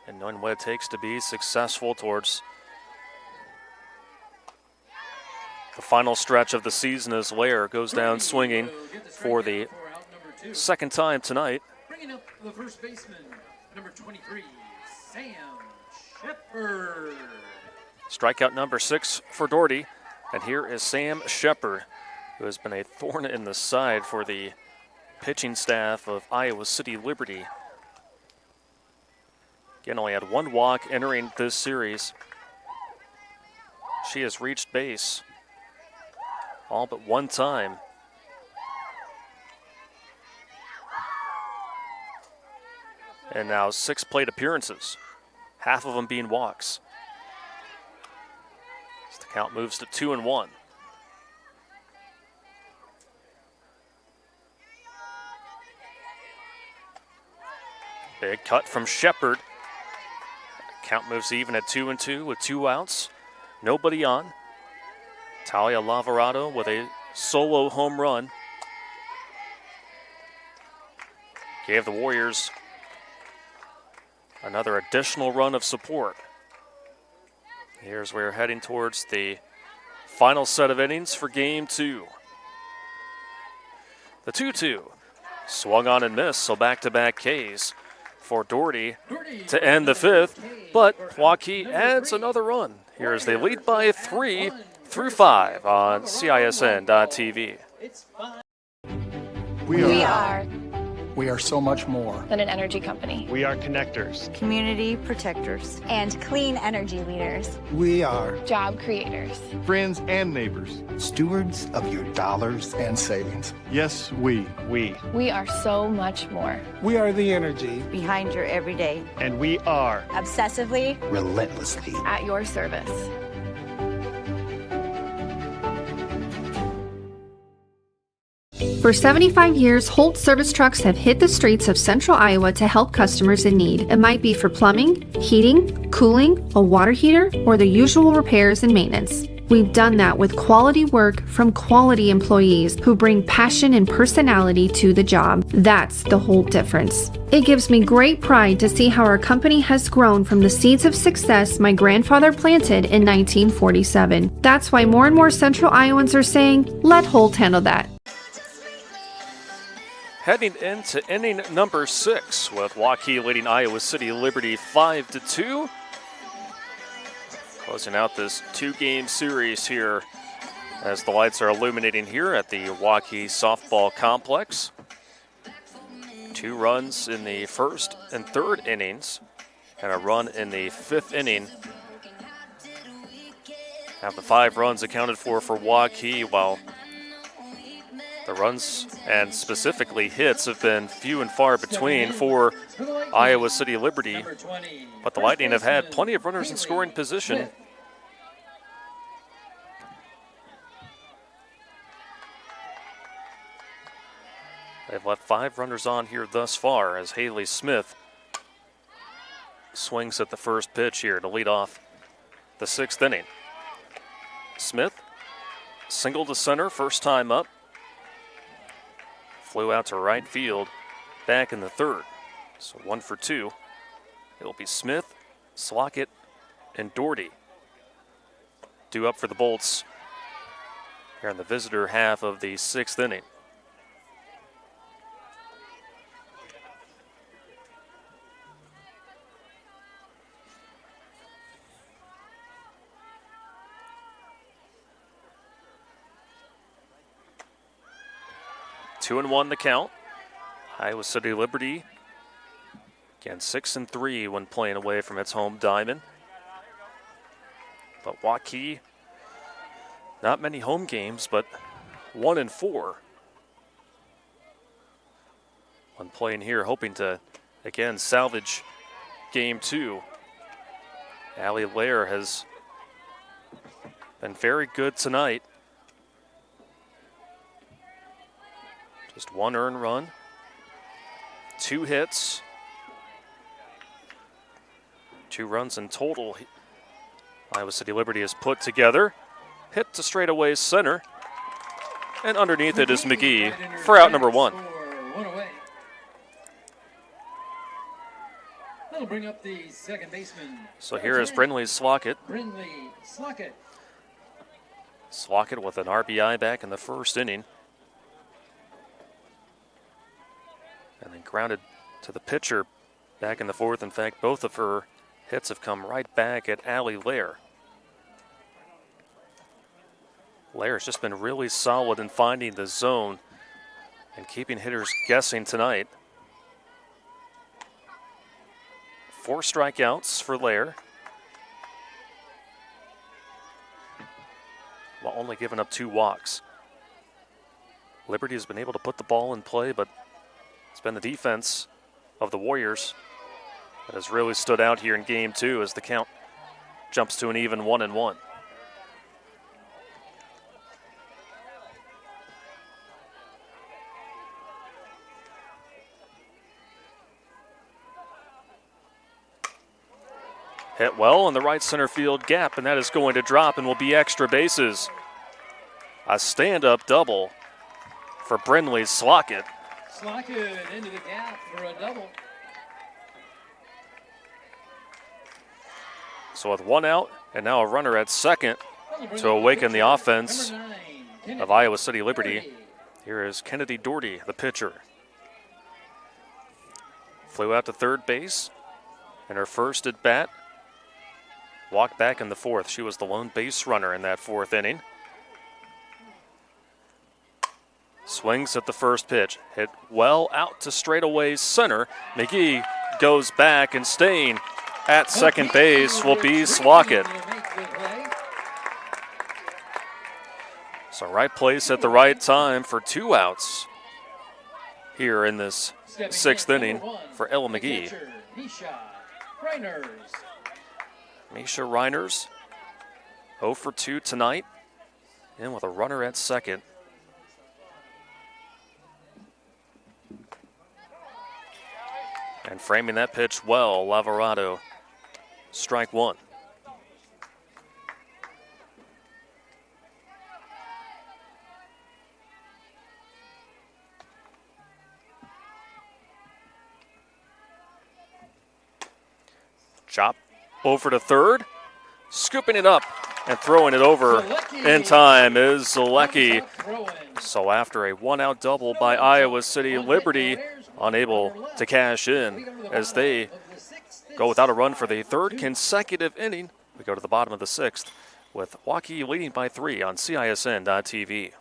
Speaker 2: and knowing what it takes to be successful towards the final stretch of the season as Lair goes down swinging for the second time tonight.
Speaker 1: Bringing up the first baseman, number 23, Sam Shepard.
Speaker 2: Strikeout number 6 for Doherty. And here is Sam Shepard, who has been a thorn in the side for the pitching staff of Iowa City Liberty. Again, only had 1 walk entering this series. She has reached base all but 1 time. And now 6 plate appearances, half of them being walks. As the count moves to 2-1. Big cut from Shepard. Count moves even at 2-2 with 2 outs. Nobody on. Talia Lavarado with a solo home run. Gave the Warriors another additional run of support. Here's where we're heading towards the final set of innings for game 2. The 2-2 swung on and missed, so back-to-back Ks for Doherty to end the 5th, but Waukee adds another run. Here as they lead by 3 through 5 on CISN.TV.
Speaker 18: We are so much more
Speaker 14: than an energy company.
Speaker 15: We are connectors,
Speaker 16: Community protectors. And clean energy leaders.
Speaker 18: We are
Speaker 14: Job creators.
Speaker 15: friends and neighbors.
Speaker 18: stewards of your dollars and savings.
Speaker 15: Yes, we.
Speaker 14: We are so much more.
Speaker 18: We are the energy
Speaker 16: Behind your everyday.
Speaker 15: And we are.
Speaker 16: Obsessively.
Speaker 18: relentlessly.
Speaker 14: At your service.
Speaker 9: For 75 years, Holt service trucks have hit the streets of central Iowa to help customers in need. It might be for plumbing, heating, cooling, a water heater, or the usual repairs and maintenance. We've done that with quality work from quality employees who bring passion and personality to the job. That's the Holt difference. It gives me great pride to see how our company has grown from the seeds of success my grandfather planted in 1947. That's why more and more central Iowans are saying, let Holt handle that.
Speaker 2: Heading into inning number 6 with Waukee leading Iowa City Liberty 5-2. Closing out this 2-game series here as the lights are illuminating here at the Waukee softball complex. 2 runs in the first and third innings and a run in the 5th inning. Have the 5 runs accounted for Waukee, while the runs and specifically hits have been few and far between for Iowa City Liberty, but the Lightning have had plenty of runners in scoring position. They've left 5 runners on here thus far as Haley Smith swings at the first pitch here to lead off the 6th inning. Smith, single to center, first time up. Flew out to right field, back in the 3rd. So 1 for 2. It'll be Smith, Slockett, and Doherty due up for the Bolts here in the visitor half of the 6th inning. Two and 1 the count. Iowa City Liberty, again 6-3 when playing away from its home diamond. But Waukee, not many home games, but 1-4 when playing here, hoping to again salvage game 2. Allie Lair has been very good tonight. Just 1 earned run, 2 hits, 2 runs in total. Iowa City Liberty has put together. Hit to straightaway center. And underneath it is McGee for out number 1.
Speaker 1: That'll bring up the second baseman.
Speaker 2: So here is Brindley Slockett.
Speaker 1: Brindley Slockett.
Speaker 2: Slockett with an RBI back in the 1st inning. And then grounded to the pitcher back in the 4th. In fact, both of her hits have come right back at Allie Lair. Lair's just been really solid in finding the zone and keeping hitters guessing tonight. 4 strikeouts for Lair, while only giving up 2 walks. Liberty has been able to put the ball in play, but it's been the defense of the Warriors that has really stood out here in game 2 as the count jumps to an even 1-1. Hit well in the right center field gap, and that is going to drop and will be extra bases. A stand-up double for Brindley Slockett.
Speaker 1: Slockett into the gap for a double.
Speaker 2: So with 1 out and now a runner at second to awaken the offense of Iowa City Liberty, here is Kennedy Doherty, the pitcher. Flew out to 3rd base in her first at bat. Walked back in the 4th. She was the lone base runner in that 4th inning. Swings at the first pitch. Hit well out to straightaway center. McGee goes back, and staying at second base will be Slockett. So right place at the right time for 2 outs here in this 6th inning for Ella McGee. Misha Reiners, 0 for 2 tonight, in with a runner at second. And framing that pitch well, Lavarado, strike 1. Chop over to 3rd, scooping it up and throwing it over in time is Zalecki. So after a 1-out double by Iowa City Liberty, unable to cash in as they go without a run for the 3rd consecutive inning. We go to the bottom of the 6th with Waukee leading by 3 on CISN.TV.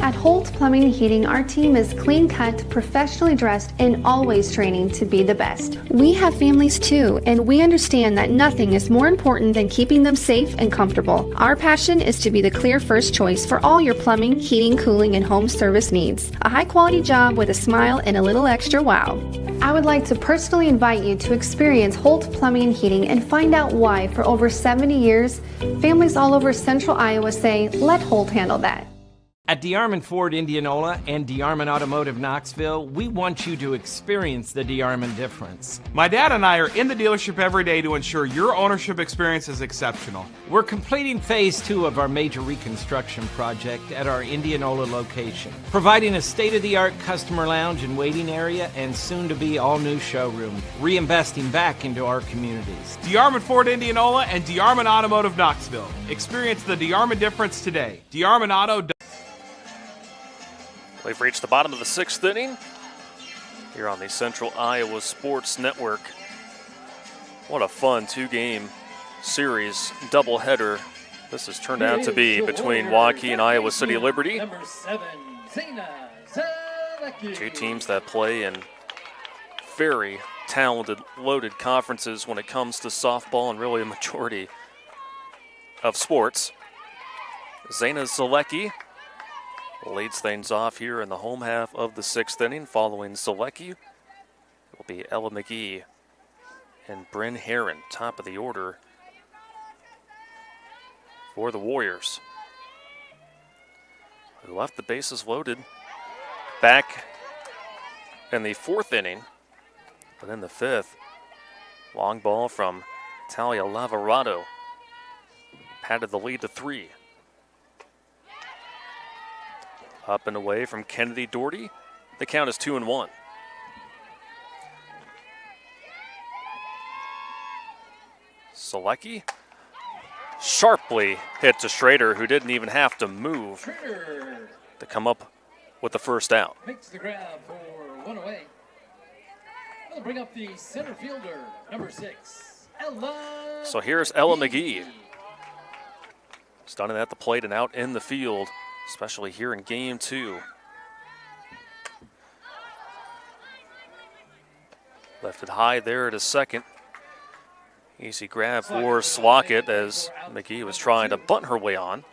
Speaker 9: At Holt Plumbing and Heating, our team is clean-cut, professionally dressed, and always training to be the best. We have families too, and we understand that nothing is more important than keeping them safe and comfortable. Our passion is to be the clear first choice for all your plumbing, heating, cooling, and home service needs. A high-quality job with a smile and a little extra wow. I would like to personally invite you to experience Holt Plumbing and Heating and find out why, for over 70 years, families all over central Iowa say, "Let Holt handle that."
Speaker 10: At DeArmond Ford Indianola and DeArmond Automotive Knoxville, we want you to experience the DeArmond difference.
Speaker 3: My dad and I are in the dealership every day to ensure your ownership experience is exceptional.
Speaker 10: We're completing phase 2 of our major reconstruction project at our Indianola location, providing a state-of-the-art customer lounge and waiting area and soon-to-be all-new showroom, reinvesting back into our communities.
Speaker 3: DeArmond Ford Indianola and DeArmond Automotive Knoxville. Experience the DeArmond difference today. DeArmond Auto.
Speaker 2: We've reached the bottom of the 6th inning here on the Central Iowa Sports Network. What a fun 2-game series doubleheader this has turned out to be between Waukee and Iowa City Liberty.
Speaker 1: Number 7, Zena Zelecki.
Speaker 2: Two teams that play in very talented, loaded conferences when it comes to softball and really a majority of sports. Zena Zelecki leads things off here in the home half of the 6th inning. Following Zelecki will be Ella McGee and Bryn Herron, top of the order for the Warriors, who left the bases loaded back in the 4th inning. But in the 5th, long ball from Talia Lavarado padded the lead to 3. Up and away from Kennedy Doherty. The count is 2-1. Zelecki sharply hit to Schrader, who didn't even have to move to come up with the first out.
Speaker 1: Makes the grab for 1 away. We'll bring up the center fielder, number 6, Ella.
Speaker 2: So here's Ella McGee. Stunning at the plate and out in the field, especially here in game 2. Left it high there at a second. Easy grab for Slockett as McGee was trying to bunt her way on.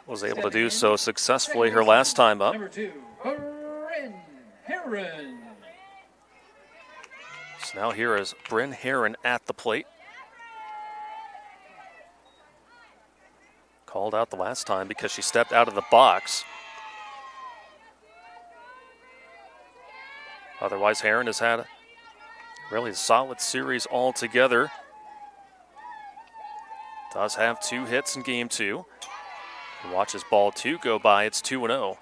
Speaker 2: Was able to do so successfully her last time up.
Speaker 1: Number 2, Bryn Herron.
Speaker 2: So now here is Bryn Herron at the plate. Called out the last time because she stepped out of the box. Otherwise, Herron has had a really solid series altogether. Does have 2 hits in game 2. Watches ball 2 go by. It's 2-0.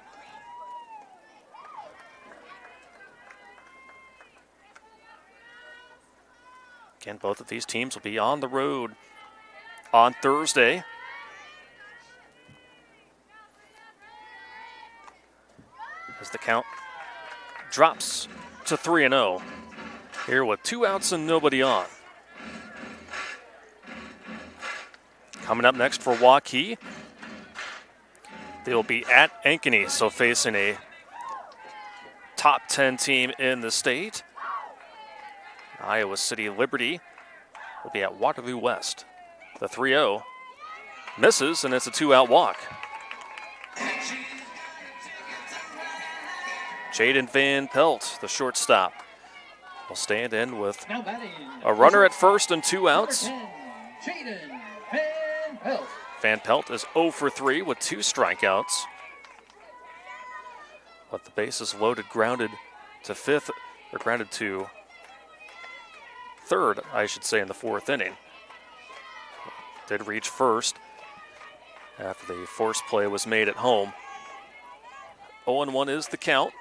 Speaker 2: Again, both of these teams will be on the road on Thursday. As the count drops to 3-0. Here with 2 outs and nobody on. Coming up next for Waukee, they'll be at Ankeny, so facing a top 10 team in the state. Iowa City Liberty will be at Waterloo West. The 3-0 misses, and it's a 2-out walk. Jaden Van Pelt, the shortstop, will stand in with a runner at first and 2 outs. Van Pelt is 0 for 3 with 2 strikeouts. But the bases loaded, grounded to 5th, or grounded to 3rd, I should say, in the 4th inning. Did reach first after the force play was made at home. 0-1 is the count.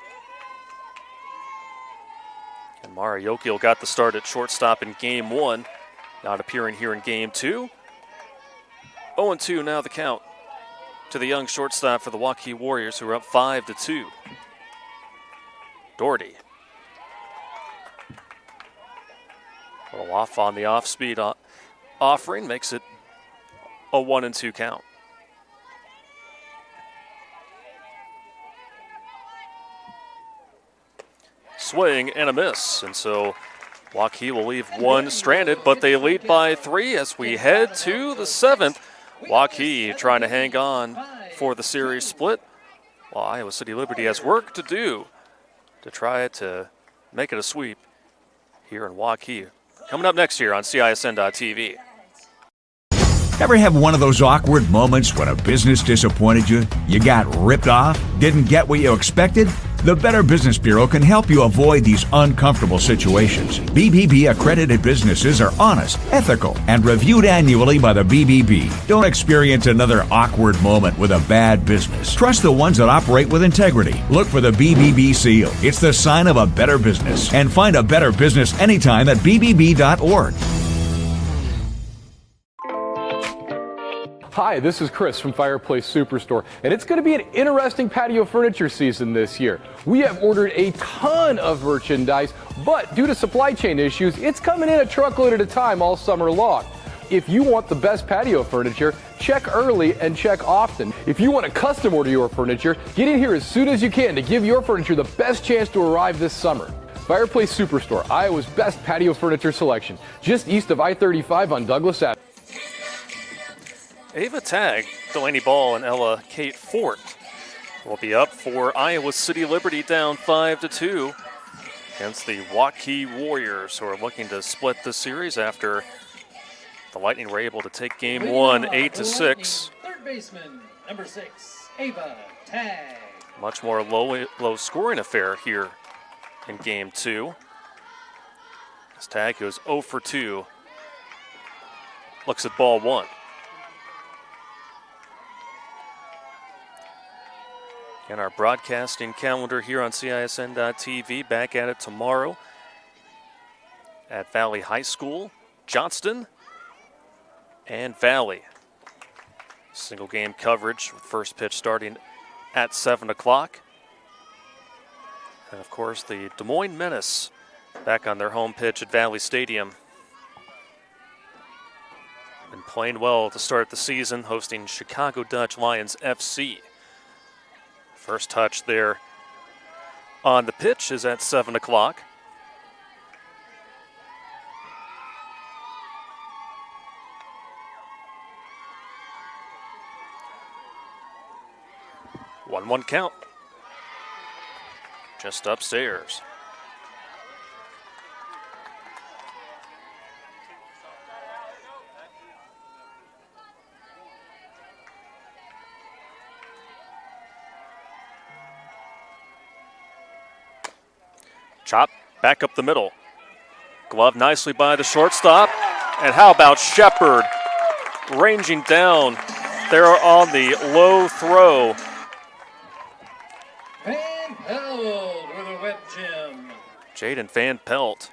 Speaker 2: And Mara Yokiel got the start at shortstop in game 1, not appearing here in game 2. 0-2 now the count to the young shortstop for the Waukee Warriors, who are up 5-2. Doherty. A little off on the off-speed offering, makes it a 1-2 count. Swing and a miss, and so Waukee will leave 1 stranded, but they lead by 3 as we head to the 7th. Waukee trying to hang on for the series split, while Iowa City Liberty has work to do to try to make it a sweep here in Waukee. Coming up next year on CISN.TV.
Speaker 7: Ever have one of those awkward moments when a business disappointed you? You got ripped off? Didn't get what you expected? The Better Business Bureau can help you avoid these uncomfortable situations. BBB accredited businesses are honest, ethical, and reviewed annually by the BBB. Don't experience another awkward moment with a bad business. Trust the ones that operate with integrity. Look for the BBB seal. It's the sign of a better business. And find a better business anytime at bbb.org.
Speaker 8: Hi, this is Chris from Fireplace Superstore, and it's going to be an interesting patio furniture season this year. We have ordered a ton of merchandise, but due to supply chain issues, it's coming in a truckload at a time all summer long. If you want the best patio furniture, check early and check often. If you want to custom order your furniture, get in here as soon as you can to give your furniture the best chance to arrive this summer. Fireplace Superstore, Iowa's best patio furniture selection, just east of I-35 on Douglas Avenue.
Speaker 2: Ava Tagg, Delaney Ball, and Ella Kate Fort will be up for Iowa City Liberty down 5-2 against the Waukee Warriors, who are looking to split the series after the Lightning were able to take game one 8-6.
Speaker 1: Third baseman, number 6, Ava Tagg.
Speaker 2: Much more low scoring affair here in game two. As Tagg goes 0 for 2, looks at ball one. And our broadcasting calendar here on CISN.TV, back at it tomorrow at Valley High School, Johnston, and Valley. Single game coverage with first pitch starting at 7 o'clock. And of course the Des Moines Menace back on their home pitch at Valley Stadium. Been playing well to start the season, hosting Chicago Dutch Lions FC. First touch there on the pitch is at 7 o'clock. One count. Just upstairs. Chop back up the middle. Glove nicely by the shortstop. And how about Shepard ranging down there on the low throw.
Speaker 1: Van Pelt with a web gem.
Speaker 2: Jaden Van Pelt.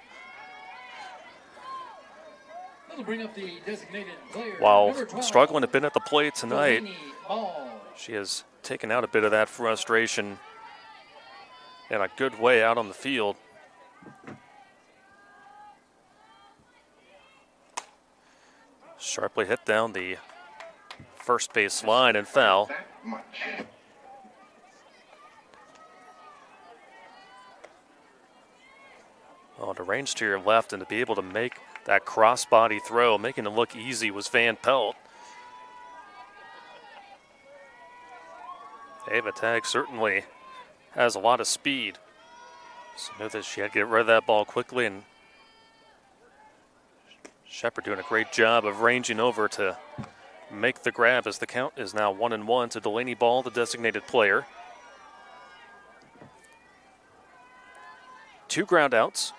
Speaker 1: That'll bring up the designated player.
Speaker 2: While
Speaker 1: number 12,
Speaker 2: struggling a bit at the plate tonight,
Speaker 1: Delaney Ball.
Speaker 2: she has taken out a bit of that frustration in a good way out on the field. Sharply hit down the first base line and foul. Well, to range to your left and to be able to make that crossbody throw, making it look easy, was Van Pelt. Ava Tagg certainly has a lot of speed. So knew that she had to get rid of that ball quickly, and Shepard doing a great job of ranging over to make the grab as the count is now 1-1 to Delaney Ball, the designated player. 2 ground outs.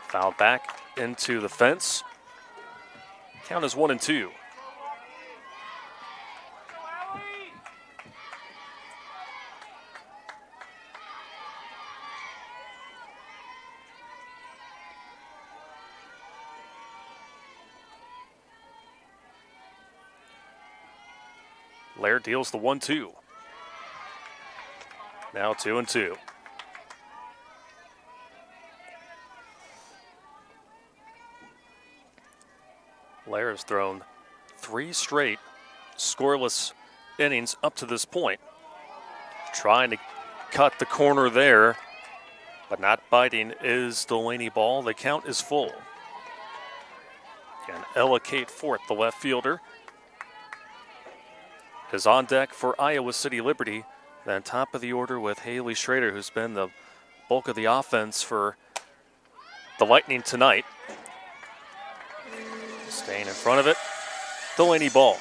Speaker 2: Foul back into the fence. Count is 1-2. Laird deals the 1-2. Now 2-2. Lair has thrown 3 straight scoreless innings up to this point. Trying to cut the corner there, but not biting is Delaney Ball. The count is full. And Ella Kate Fort, the left fielder, is on deck for Iowa City Liberty. Then top of the order with Haley Schrader, who's been the bulk of the offense for the Lightning tonight. Staying in front of it, Delaney ball.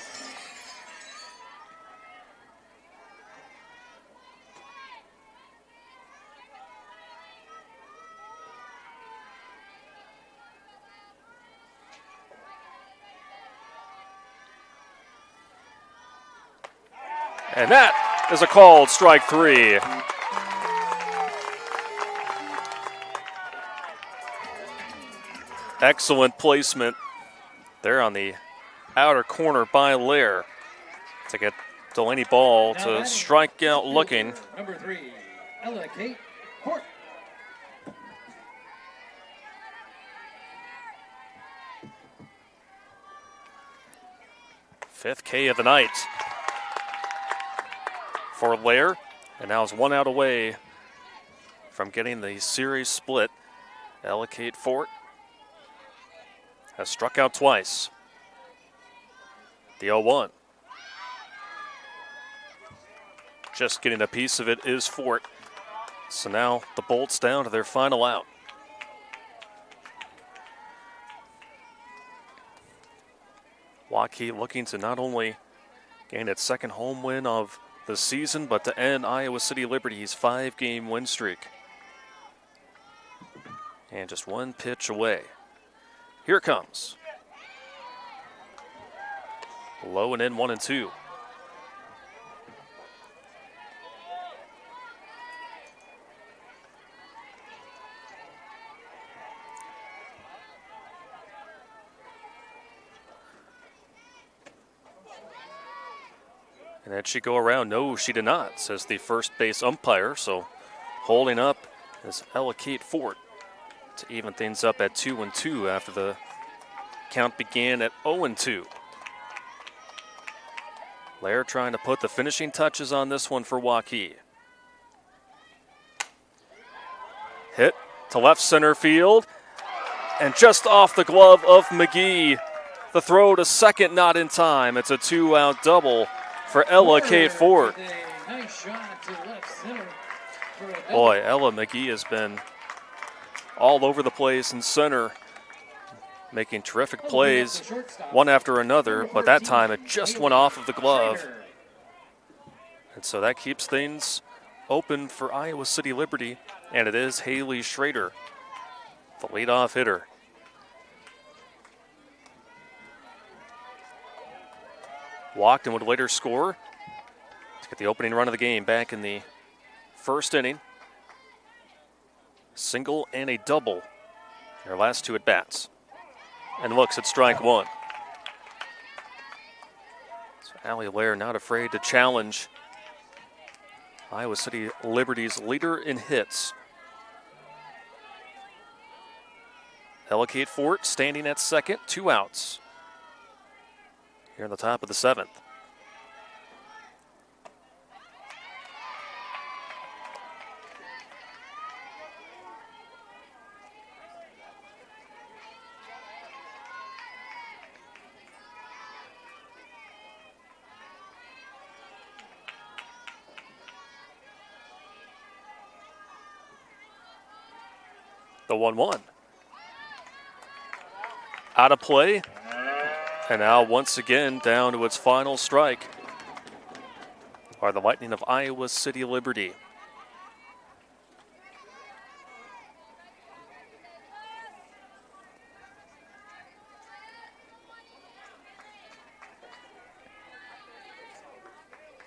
Speaker 2: And that is a called strike 3. Excellent placement there on the outer corner by Lair to get Delaney ball to strike out looking.
Speaker 1: Number 3, Ella Kate Court.
Speaker 2: Fifth K of the night for Lair, and now is 1 out away from getting the series split. Ella Kate Fort has struck out twice. The 0-1. Just getting a piece of it is Fort. So now the Bolts down to their final out. Waukee looking to not only gain its second home win of the season, but to end Iowa City Liberty's 5-game win streak. And just one pitch away. Here it comes. Low and in, 1-2. And did she go around? No, she did not, says the first base umpire. So holding up is Ella Kate Fort to even things up at 2-2 after the count began at 0-2. Lair trying to put the finishing touches on this one for Waukee. Hit to left center field, and just off the glove of McGee. The throw to second not in time. It's a 2-out double for Ella Kate Fort.
Speaker 1: Nice shot to left center for a
Speaker 2: Boy, Ella McGee has been all over the place in center, making terrific plays, one after another, but that time it just went off of the glove. And so that keeps things open for Iowa City Liberty, and it is Haley Schrader, the leadoff hitter. Walked and would later score to get the opening run of the game back in the first inning. Single and a double in her last 2 at-bats. And looks at strike 1. So Allie Lair not afraid to challenge Iowa City Liberty's leader in hits. Ella Kate Fort standing at second, 2 outs. Here in the top of the 7th. The 1-1. Out of play. And now once again down to its final strike are the Lightning of Iowa City Liberty.